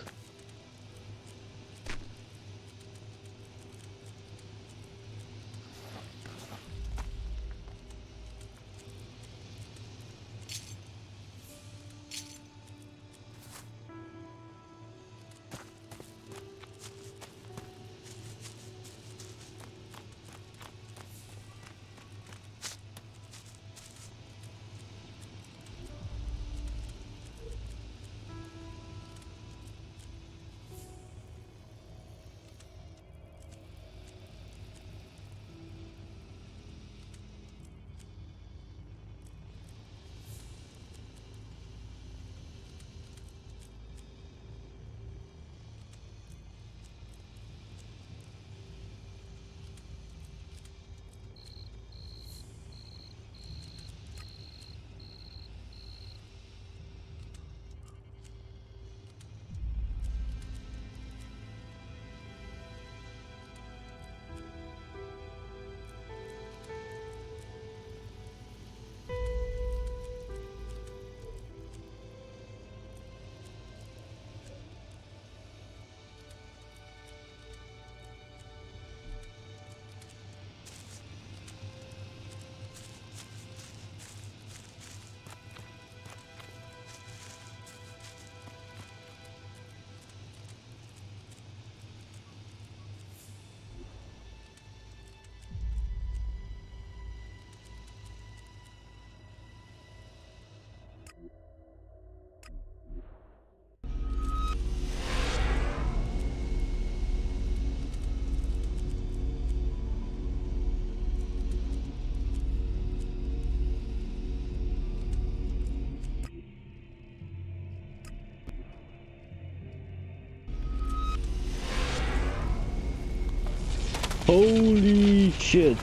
Holy shit!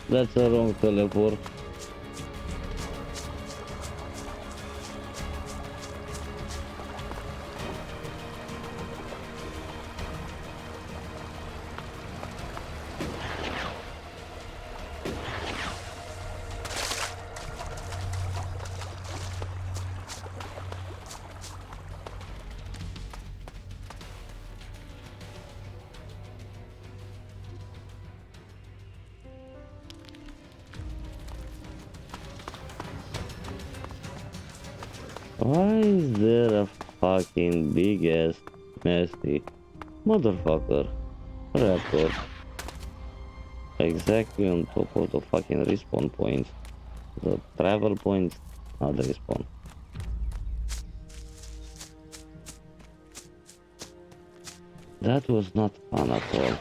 That's a wrong teleport. Why is there a fucking big ass nasty motherfucker raptor exactly on top of the fucking respawn point? The travel point, not the respawn. That was not fun at all.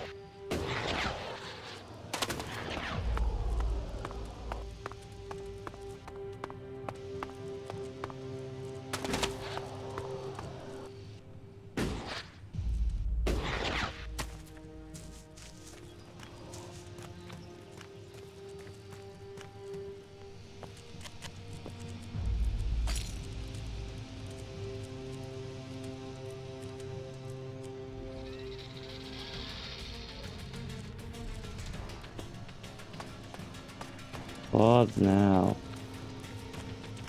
What now?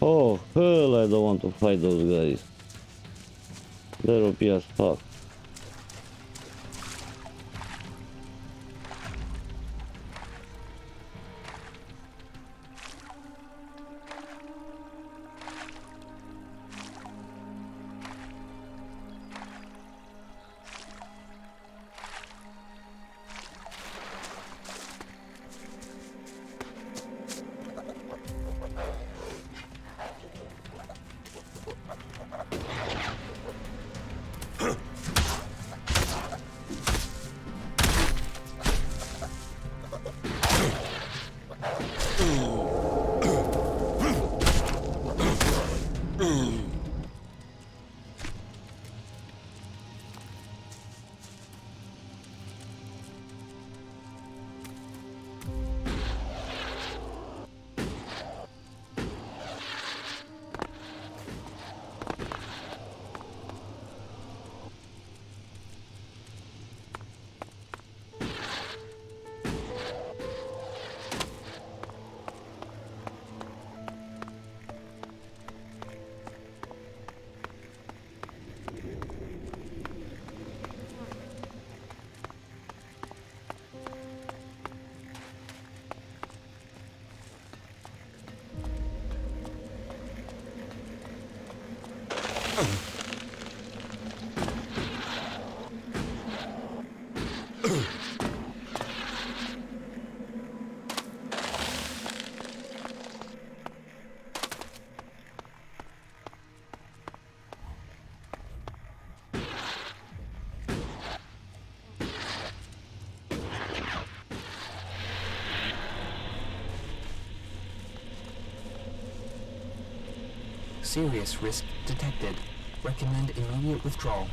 Oh hell, I don't want to fight those guys. They're OP as fuck. Serious risk detected. Recommend immediate withdrawal.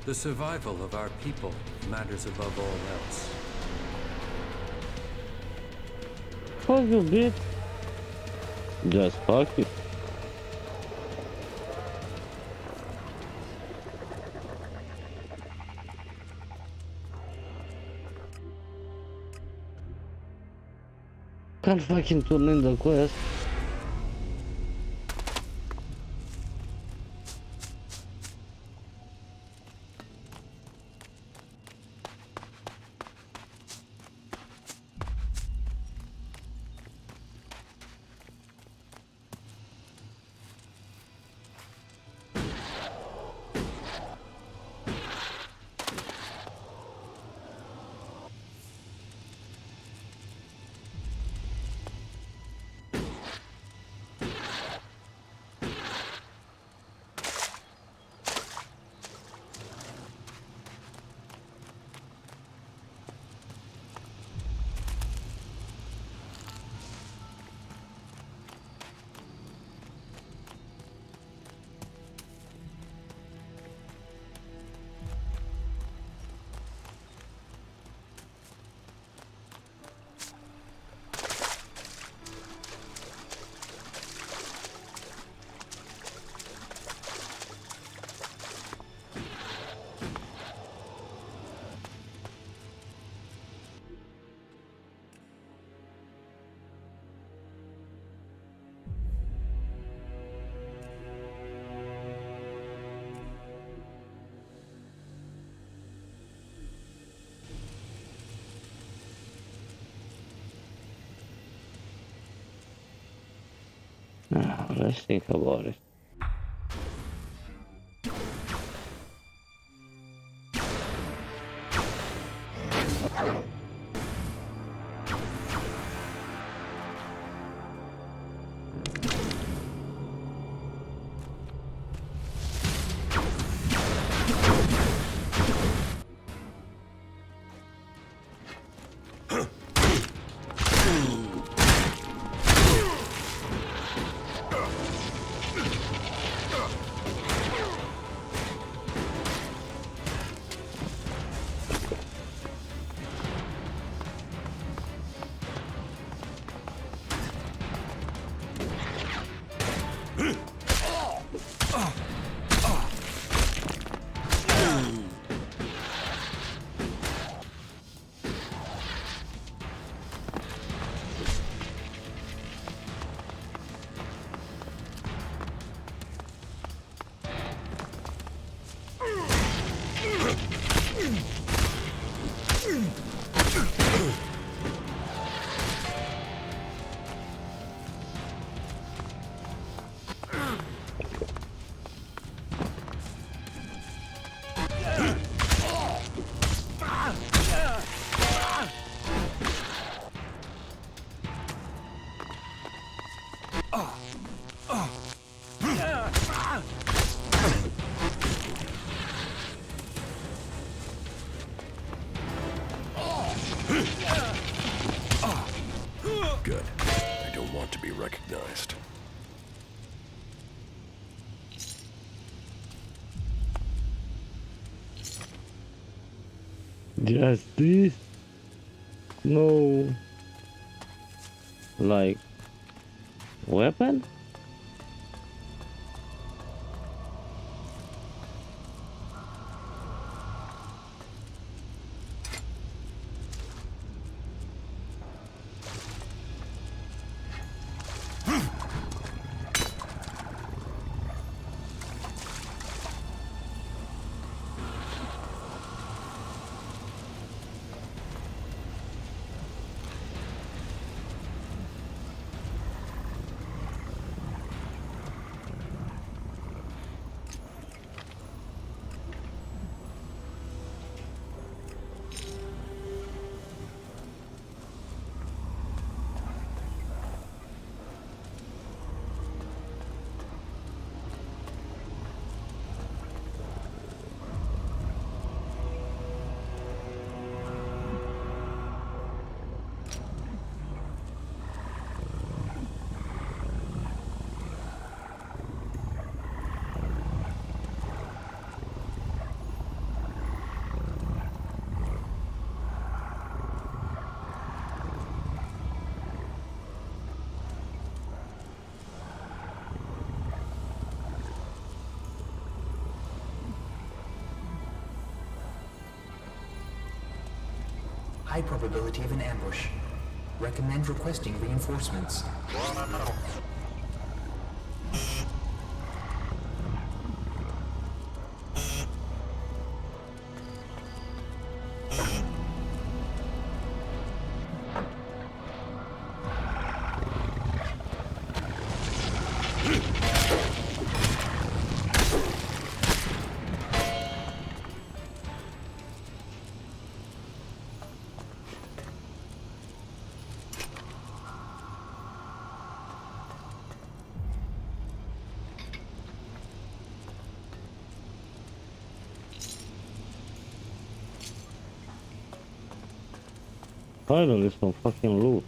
The survival of our people matters above all else. Fuck you, bitch. Just fuck you. Can't fucking turn in the quest. Let's think about it. Good. I don't want to be recognized. Just this? No. Like weapon? high probability of an ambush. Recommend requesting reinforcements. Finally some fucking loot.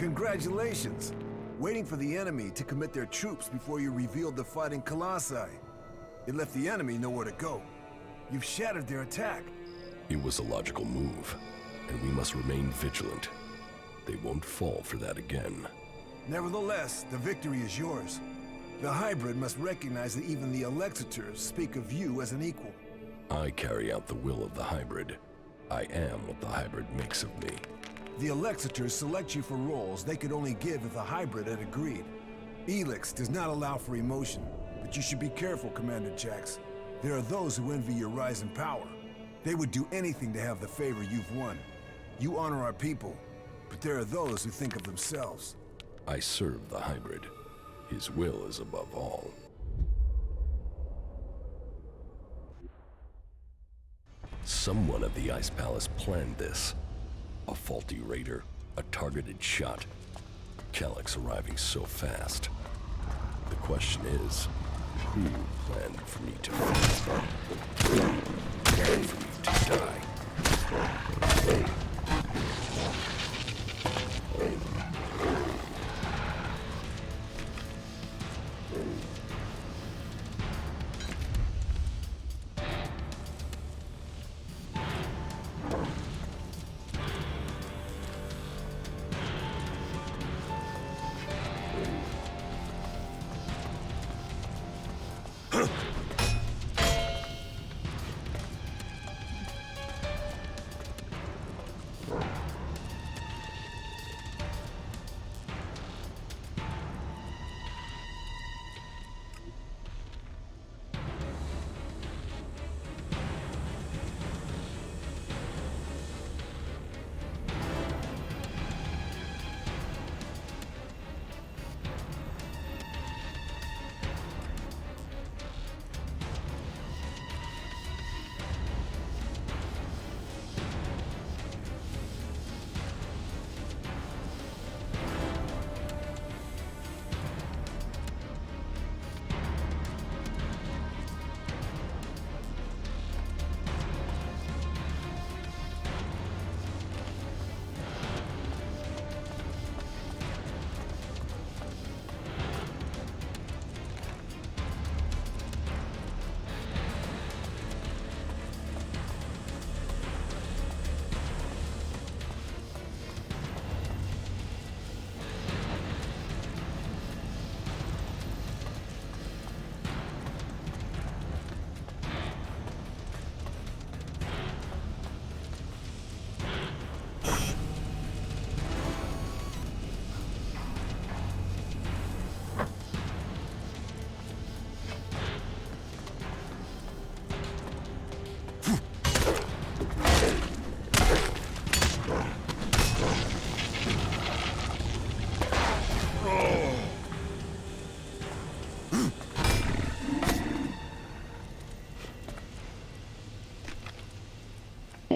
Congratulations! Waiting for the enemy to commit their troops before you revealed the fighting Colossi. It left the enemy nowhere to go. You've shattered their attack. It was a logical move, and we must remain vigilant. They won't fall for that again. Nevertheless, the victory is yours. The hybrid must recognize that even the Alexiters speak of you as an equal. I carry out the will of the hybrid. I am what the hybrid makes of me. The Alexiters select you for roles they could only give if the hybrid had agreed. Elex does not allow for emotion, but you should be careful, Commander Jax. There are those who envy your Ryzen power. They would do anything to have the favor you've won. You honor our people, but there are those who think of themselves. I serve the hybrid. His will is above all. Someone at the Ice Palace planned this. A faulty raider, a targeted shot. Calyx arriving so fast. The question is, who planned for me to fall? Who planned for me to die?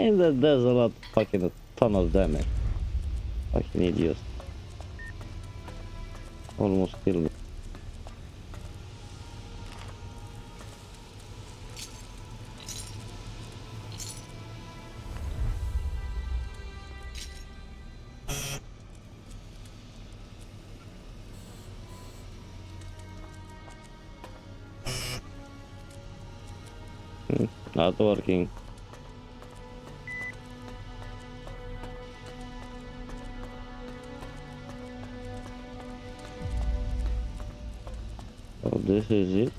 And that does a lot, fucking a ton of damage. Fucking idiot. Almost killed me. Not working. So this is it.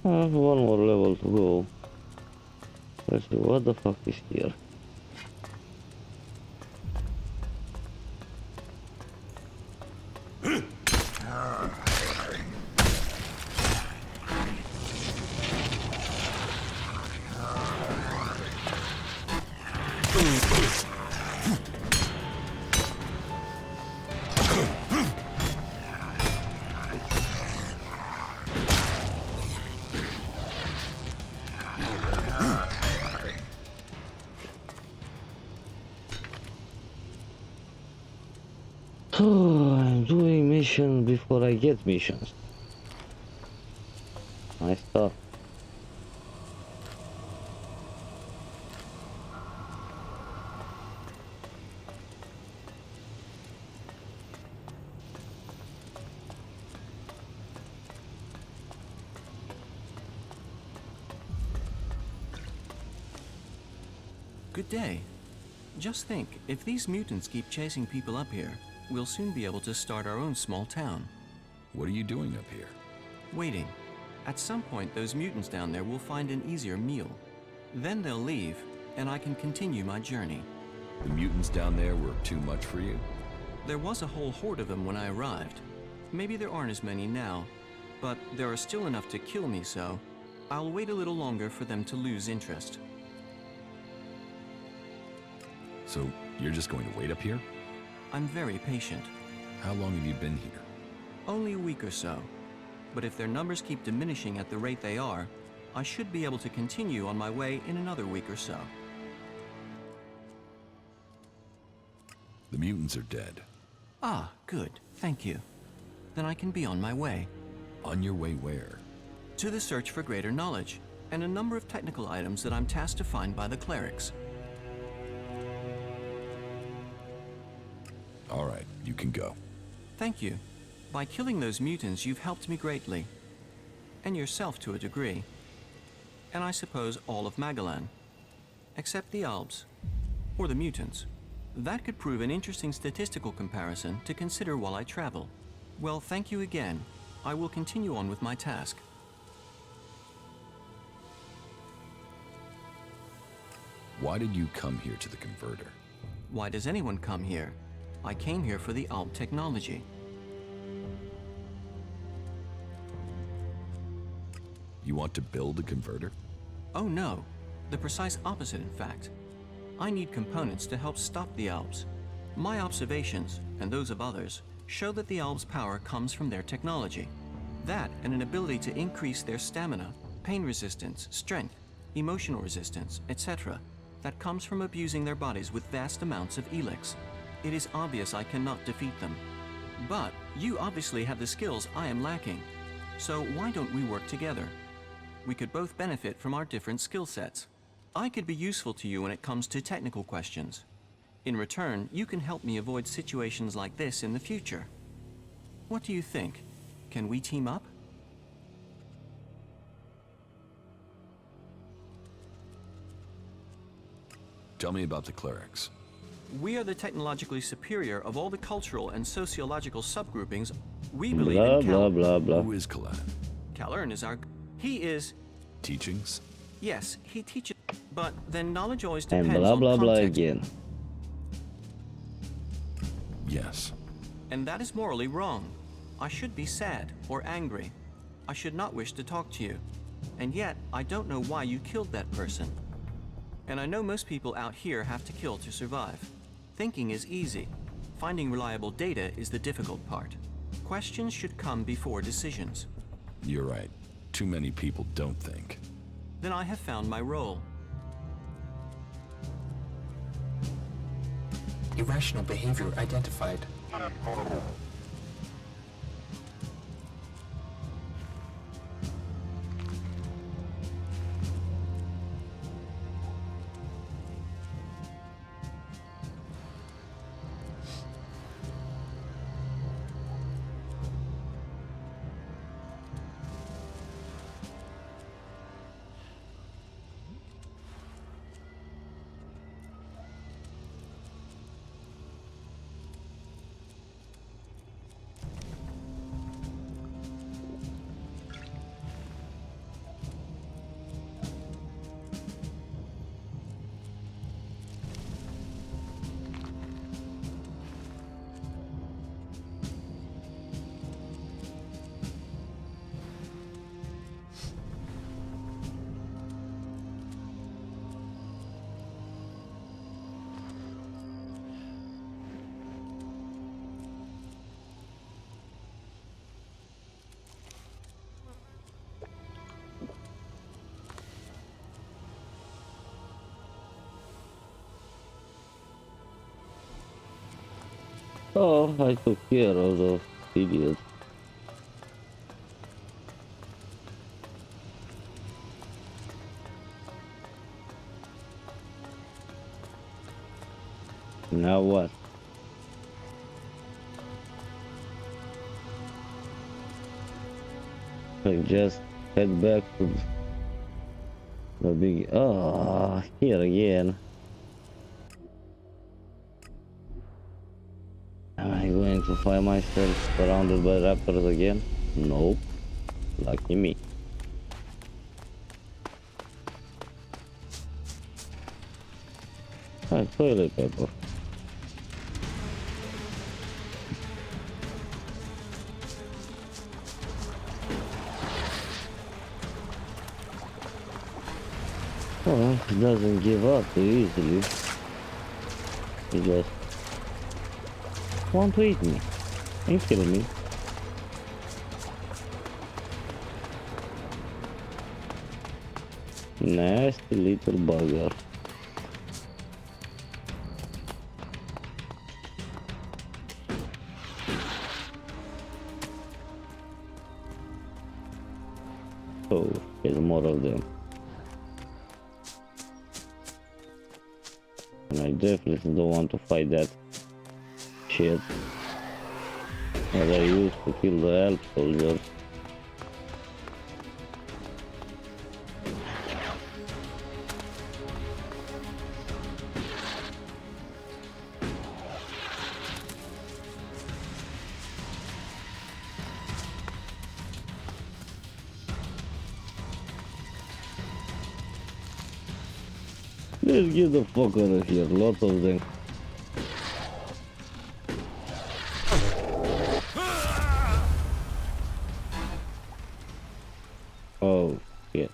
One more level to go. Let's see what the fuck is here. So I'm doing missions before I get missions. Nice stuff. Good day. Just think, if these mutants keep chasing people up here, we'll soon be able to start our own small town. What are you doing up here? Waiting. At some point, those mutants down there will find an easier meal. Then they'll leave, and I can continue my journey. The mutants down there were too much for you? There was a whole horde of them when I arrived. Maybe there aren't as many now, but there are still enough to kill me, so I'll wait a little longer for them to lose interest. So, you're just going to wait up here? I'm very patient. How long have you been here? Only a week or so. But if their numbers keep diminishing at the rate they are, I should be able to continue on my way in another week or so. The mutants are dead. Ah, good. Thank you. Then I can be on my way. On your way where? To the search for greater knowledge, and a number of technical items that I'm tasked to find by the clerics. All right, you can go. Thank you. By killing those mutants, you've helped me greatly. And yourself to a degree. And I suppose all of Magalan. Except the Albs. Or the mutants. That could prove an interesting statistical comparison to consider while I travel. Well, thank you again. I will continue on with my task. Why did you come here to the converter? Why does anyone come here? I came here for the Alb technology. You want to build a converter? Oh no, the precise opposite in fact. I need components to help stop the Albs. My observations, and those of others, show that the Albs' power comes from their technology. That and an ability to increase their stamina, pain resistance, strength, emotional resistance, etc. that comes from abusing their bodies with vast amounts of elex. It is obvious I cannot defeat them. But you obviously have the skills I am lacking. So why don't we work together? We could both benefit from our different skill sets. I could be useful to you when it comes to technical questions. In return, you can help me avoid situations like this in the future. What do you think? Can we team up? Tell me about the clerics. We are the technologically superior of all the cultural and sociological subgroupings. We believe Blah, in blah, blah, blah. Who is Kalan? Kalern is our... He is... Teachings? Yes, he teaches... But then knowledge always And depends blah, on blah, blah context. again. Yes. And that is morally wrong. I should be sad or angry. I should not wish to talk to you. And yet, I don't know why you killed that person. And I know most people out here have to kill to survive. Thinking is easy. Finding reliable data is the difficult part. questions should come before decisions. You're right. Too many people don't think. Then I have found my role. Irrational behavior identified. Oh, I took care of those idiots. Now what? I just head back to the big... Oh, here again. Am I going to find myself surrounded by raptors again? Nope. Lucky me. Ah, toilet paper. Oh, he doesn't give up too easily. He just want to eat me and kill me. Nasty little bugger. Oh, there's more of them. And I definitely don't want to fight that shit that I used to kill the elf soldiers. Let's get the fuck out of here, lots of them. Oh shit.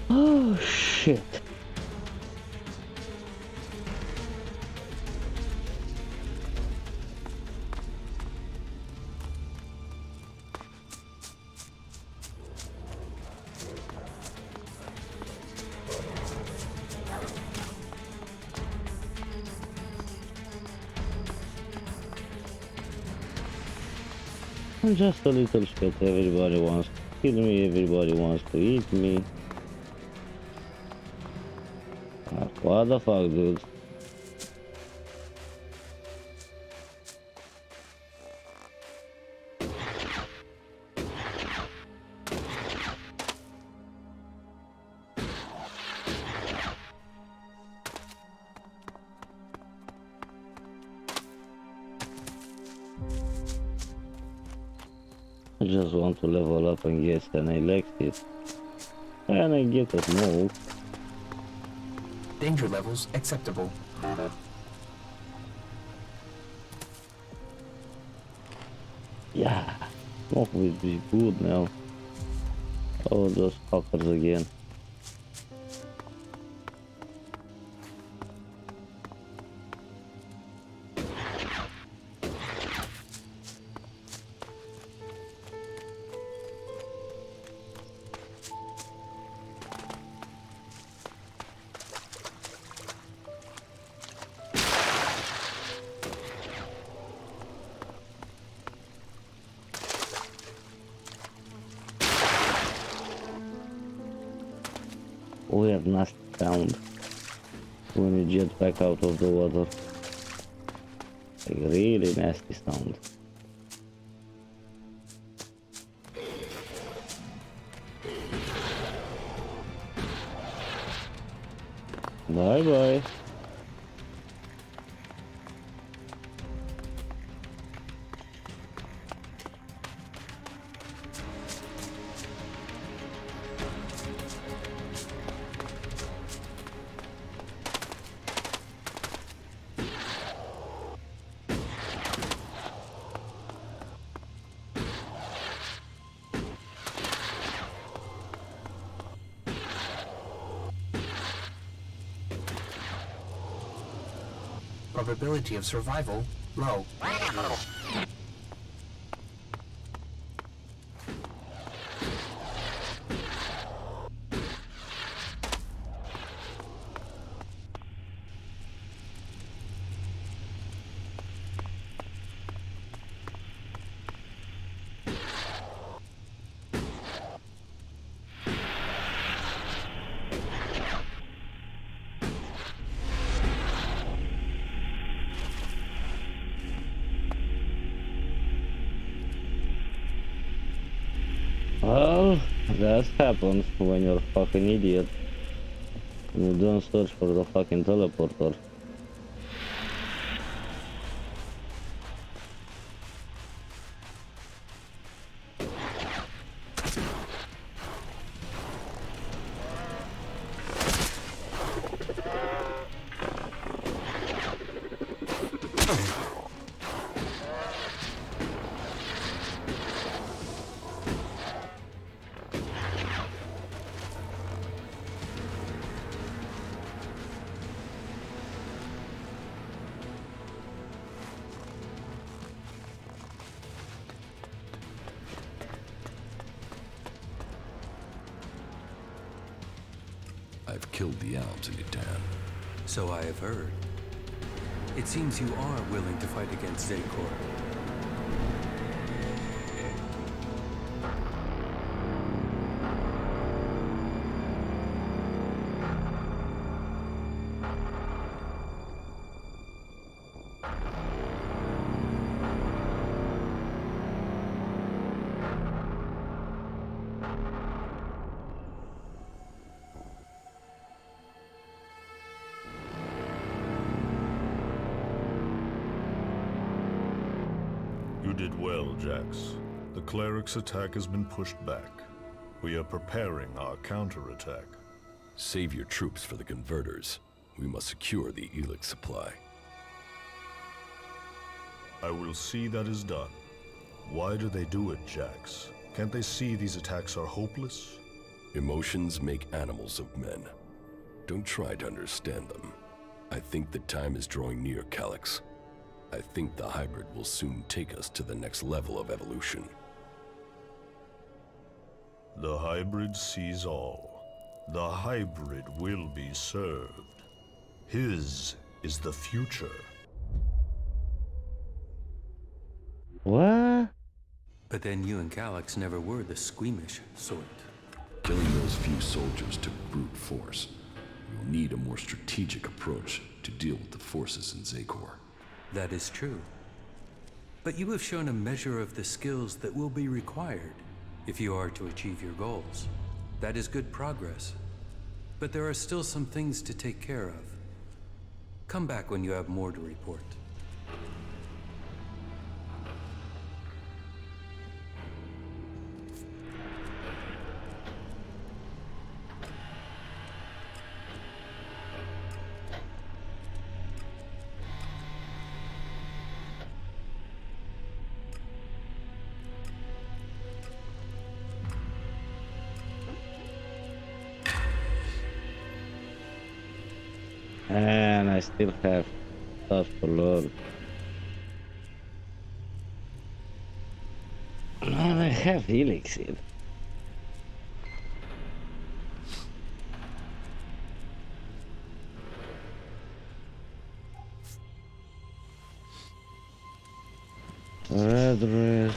Oh shit. I'm just a little shit. Everybody wants to kill me, everybody wants to eat me. What the fuck, dude? I just want to level up and get an elex, and I get a smoke. Danger levels acceptable. Yeah, smoke will be good now. Oh, those fuckers again. that nasty sound when you jet back out of the water. Like really nasty sound. Bye bye. Probability of survival low. Well, that happens when you're a fucking idiot. You don't search for the fucking teleporter. I've killed the Alps in Yutan. So I have heard. It seems you are willing to fight against Zakor. You did well, Jax. The cleric's attack has been pushed back. We are preparing our counterattack. Save your troops for the converters. We must secure the elex supply. I will see that is done. Why do they do it, Jax? Can't they see these attacks are hopeless? Emotions make animals of men. Don't try to understand them. I think the time is drawing near, Calyx. I think the hybrid will soon take us to the next level of evolution. The hybrid sees all. The hybrid will be served. His is the future. What? But then you and Calyx never were the squeamish sort. Killing those few soldiers took brute force. We'll need a more strategic approach to deal with the forces in Zakor. That is true. But you have shown a measure of the skills that will be required if you are to achieve your goals. That is good progress. But there are still some things to take care of. Come back when you have more to report. And I still have stuff to learn. And I have elixir. Red.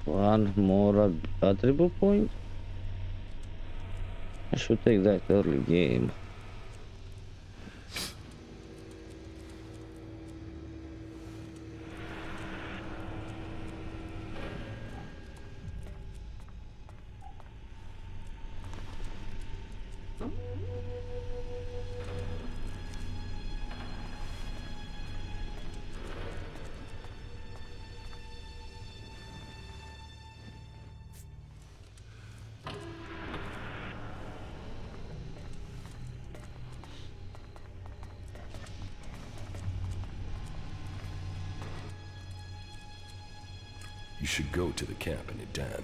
One more attribute point. I should take that early game. You should go to the camp in Idan.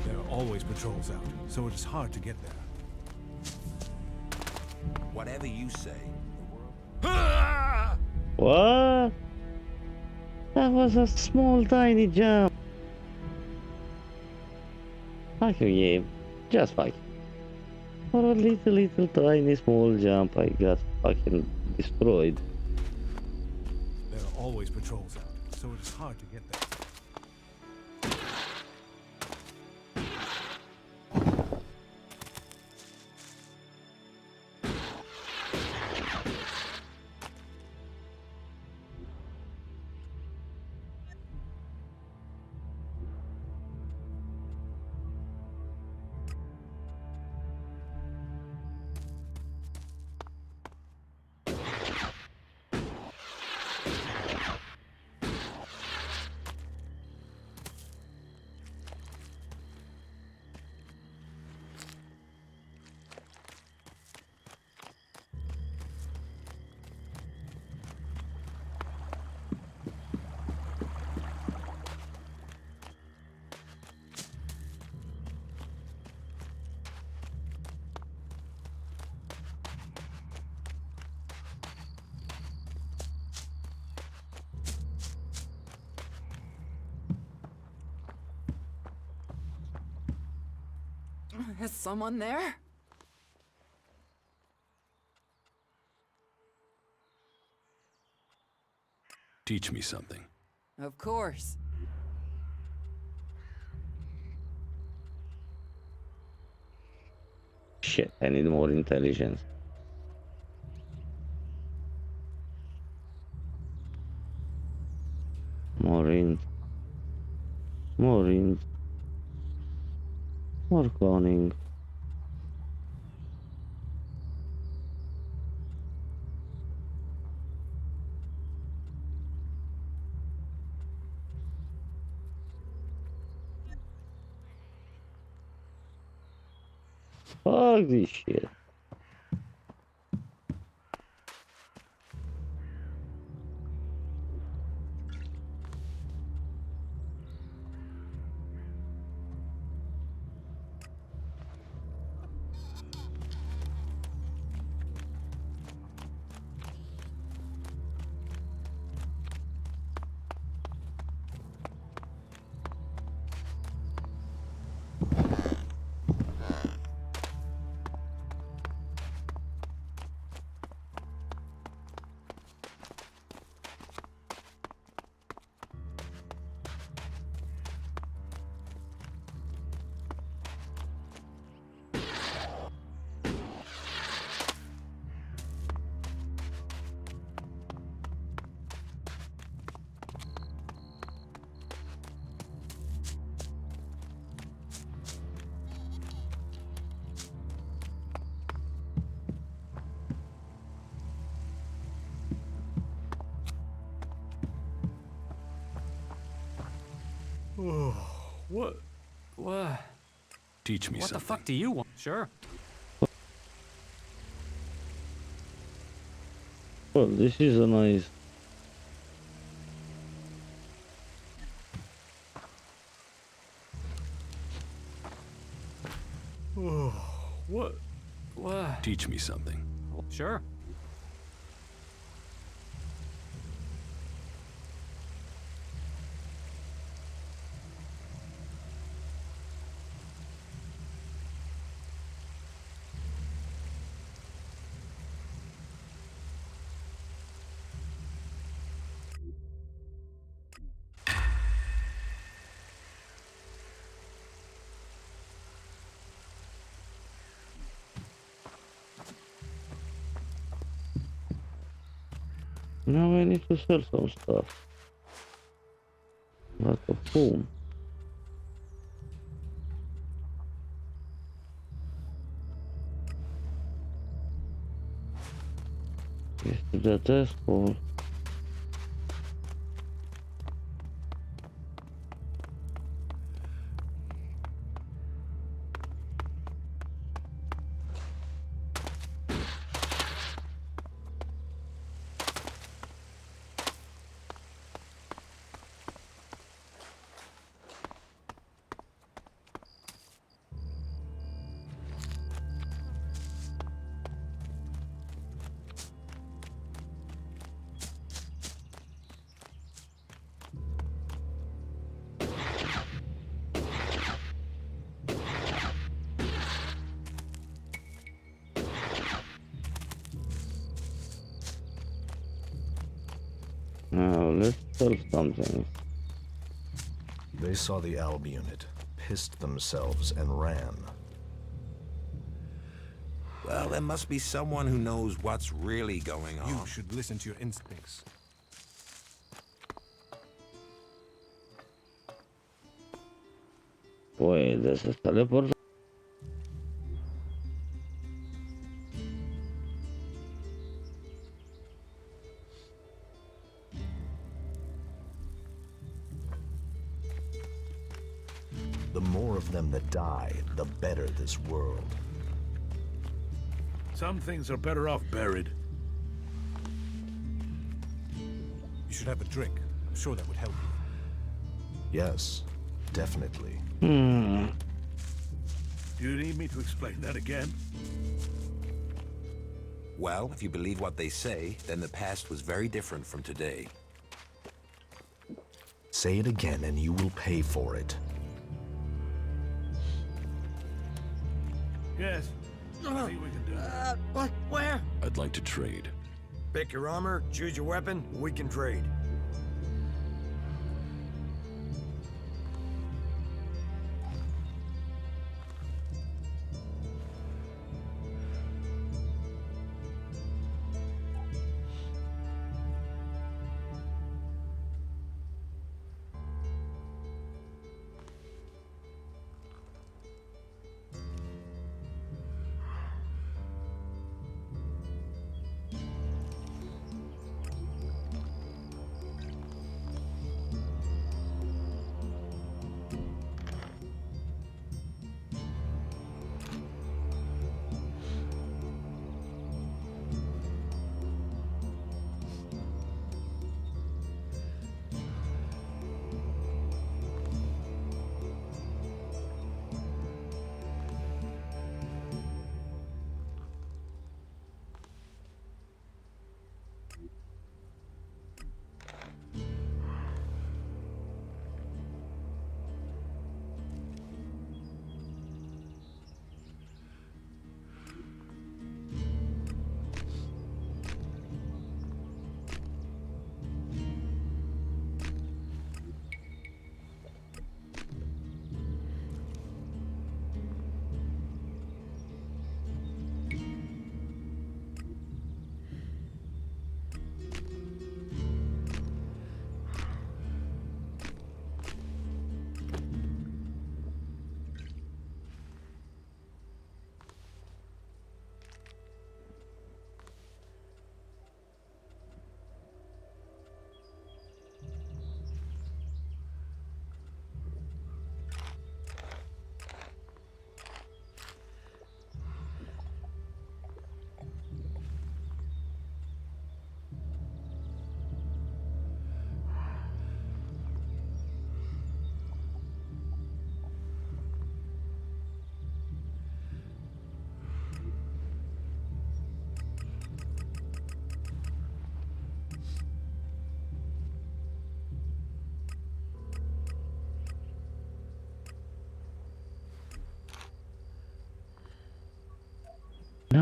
There are always patrols out, so it is hard to get there. Whatever you say. What? That was a small tiny jump. Fuck you, game. Just fuck. For a little tiny small jump, I got fucking destroyed. There are always patrols out, so it is hard to get there. Is someone there? Teach me something. Of course. Shit, I need more intelligence. More int. More int. More cloning. Fuck this shit. What? Teach me What the something. fuck do you want? Sure. Well, this is a nice. What? Teach me something. Sure. Now I need to sell some stuff. Like a phone. Get to the test hole. Now let's sell something. They saw the ALB unit, pissed themselves, and ran. Well, there must be someone who knows what's really going on. You should listen to your instincts. Wait, this is teleport. The more of them that die, the better this world. Some things are better off buried. You should have a drink. I'm sure that would help you. Yes, definitely. Do you need me to explain that again? Well, if you believe what they say, then the past was very different from today. Say it again and you will pay for it. Yes. See what we can do. What? Where? I'd like to trade. Pick your armor, choose your weapon, we can trade.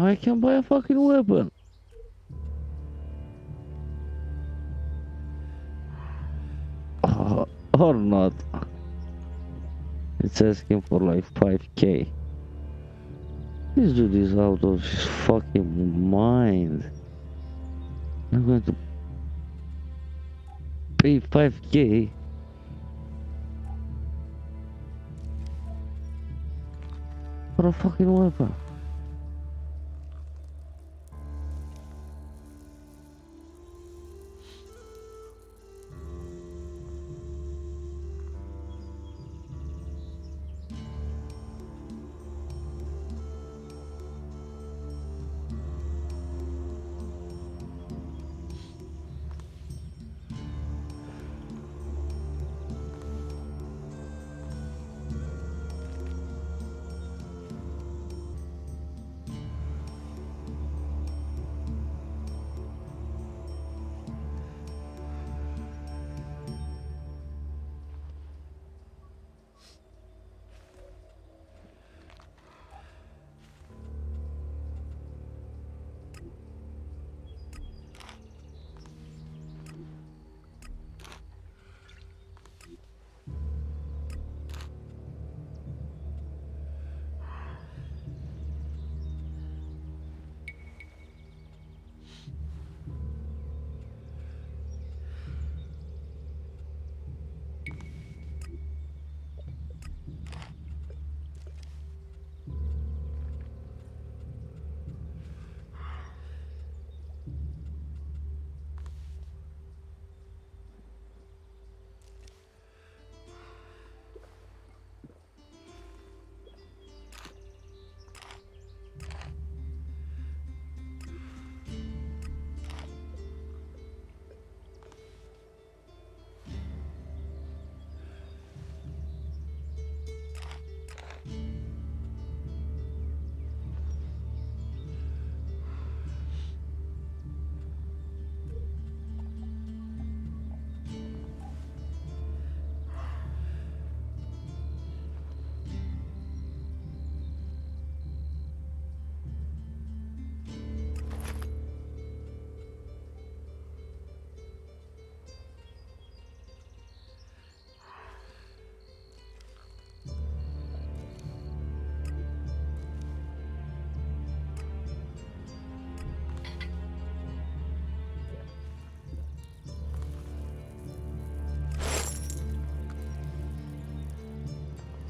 Now I can buy a fucking weapon. Or not. It's asking for like 5k. This dude is out of his fucking mind. I'm going to pay 5k for a fucking weapon.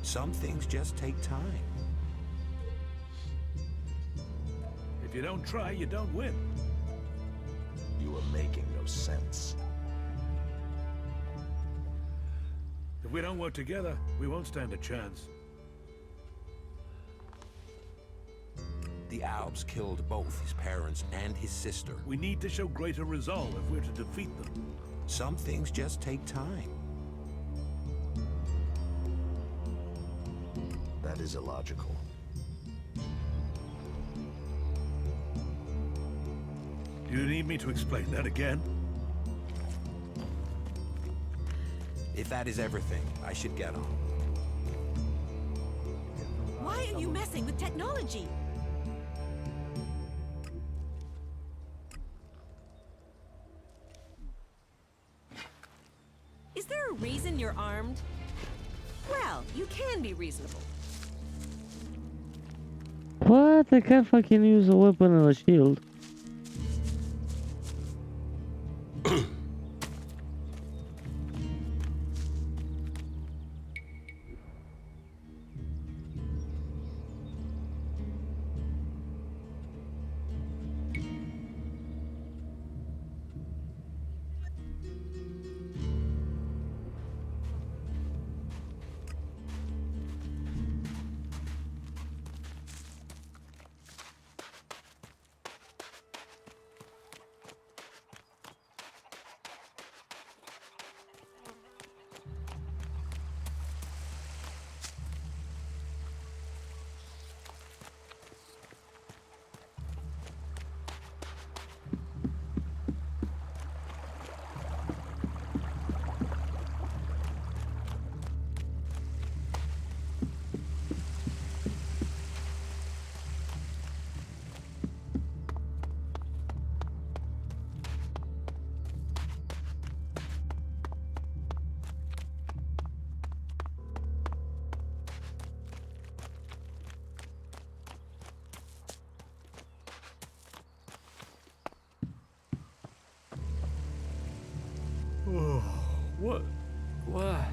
Some things just take time. If you don't try, you don't win. You are making no sense. If we don't work together, we won't stand a chance. The Albs killed both his parents and his sister. We need to show greater resolve if we're to defeat them. Some things just take time. That is illogical. Do you need me to explain that again? If that is everything, I should get on. Why are you messing with technology? Is there a reason you're armed? Well, you can be reasonable. What? I can't fucking use a weapon and a shield.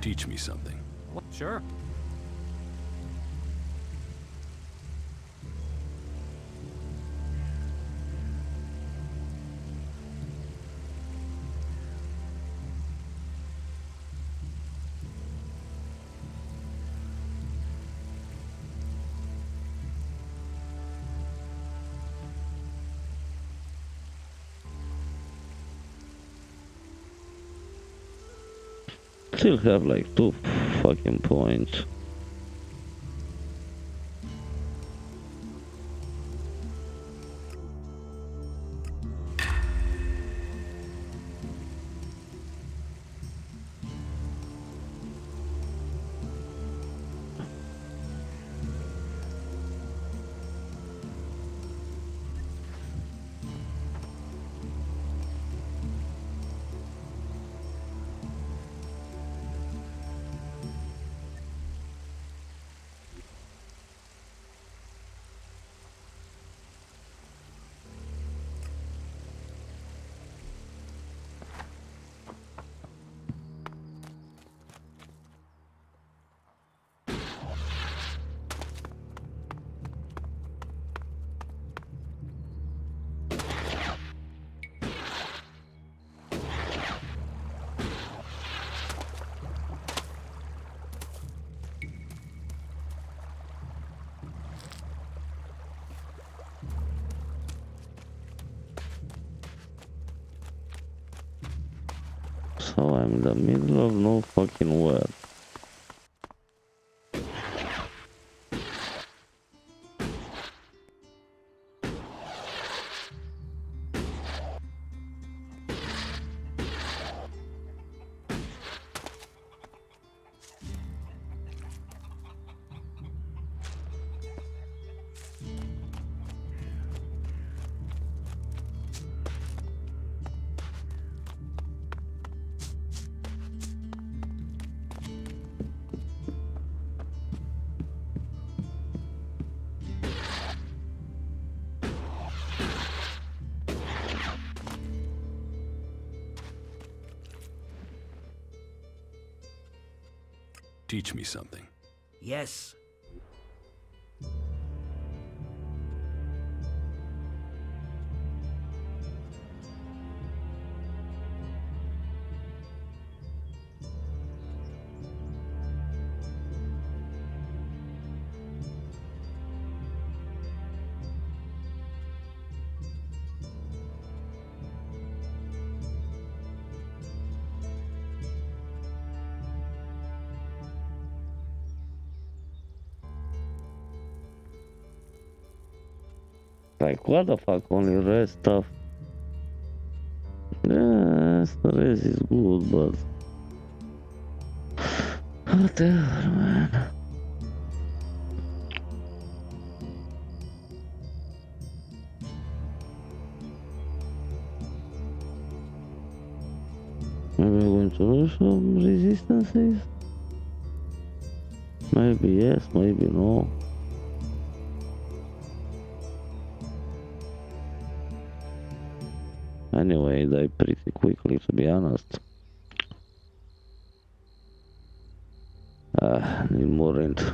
Teach me something. Sure. Still have like 2 fucking points. So I'm in the middle of no fucking where. Teach me something. Yes. Like, what the fuck, only red stuff? Yes, the res is good, but... Whatever, man. Maybe I'm going to do some resistances? Maybe yes, maybe no. Anyway, die pretty quickly, to be honest. Need more rent.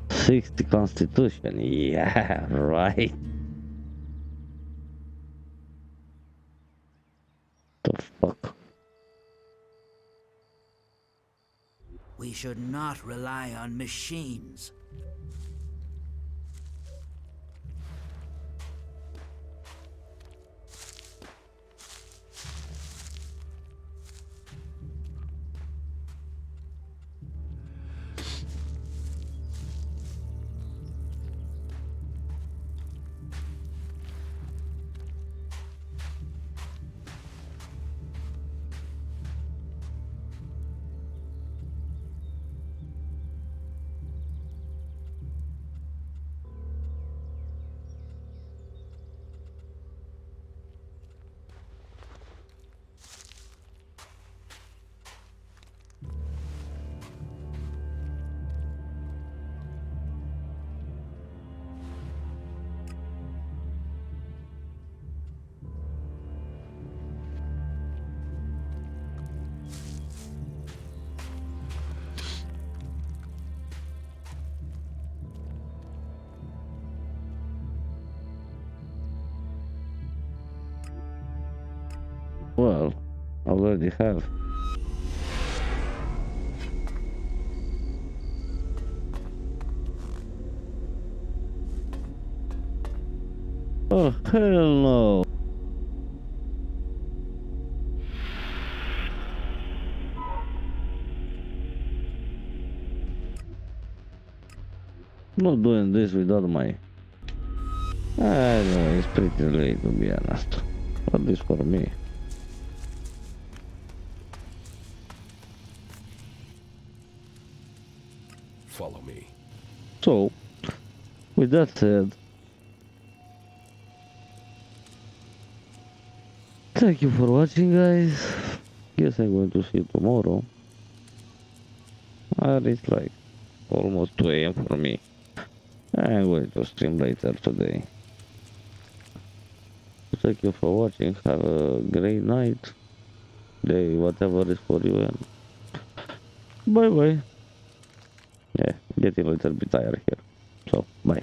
'60 Constitution, yeah, right. The fuck? We should not rely on machines. Well, I already have. Oh, hell no. Not doing this without my... Anyway, it's pretty late to be honest. At least for me. Follow me. So, with that said, thank you for watching, guys. Guess I'm going to see you tomorrow. It's like almost 2 AM for me. I'm going to stream later today. Thank you for watching. Have a great night, day, whatever is for you, and bye bye. Yeah, getting a little bit tired here. So, bye.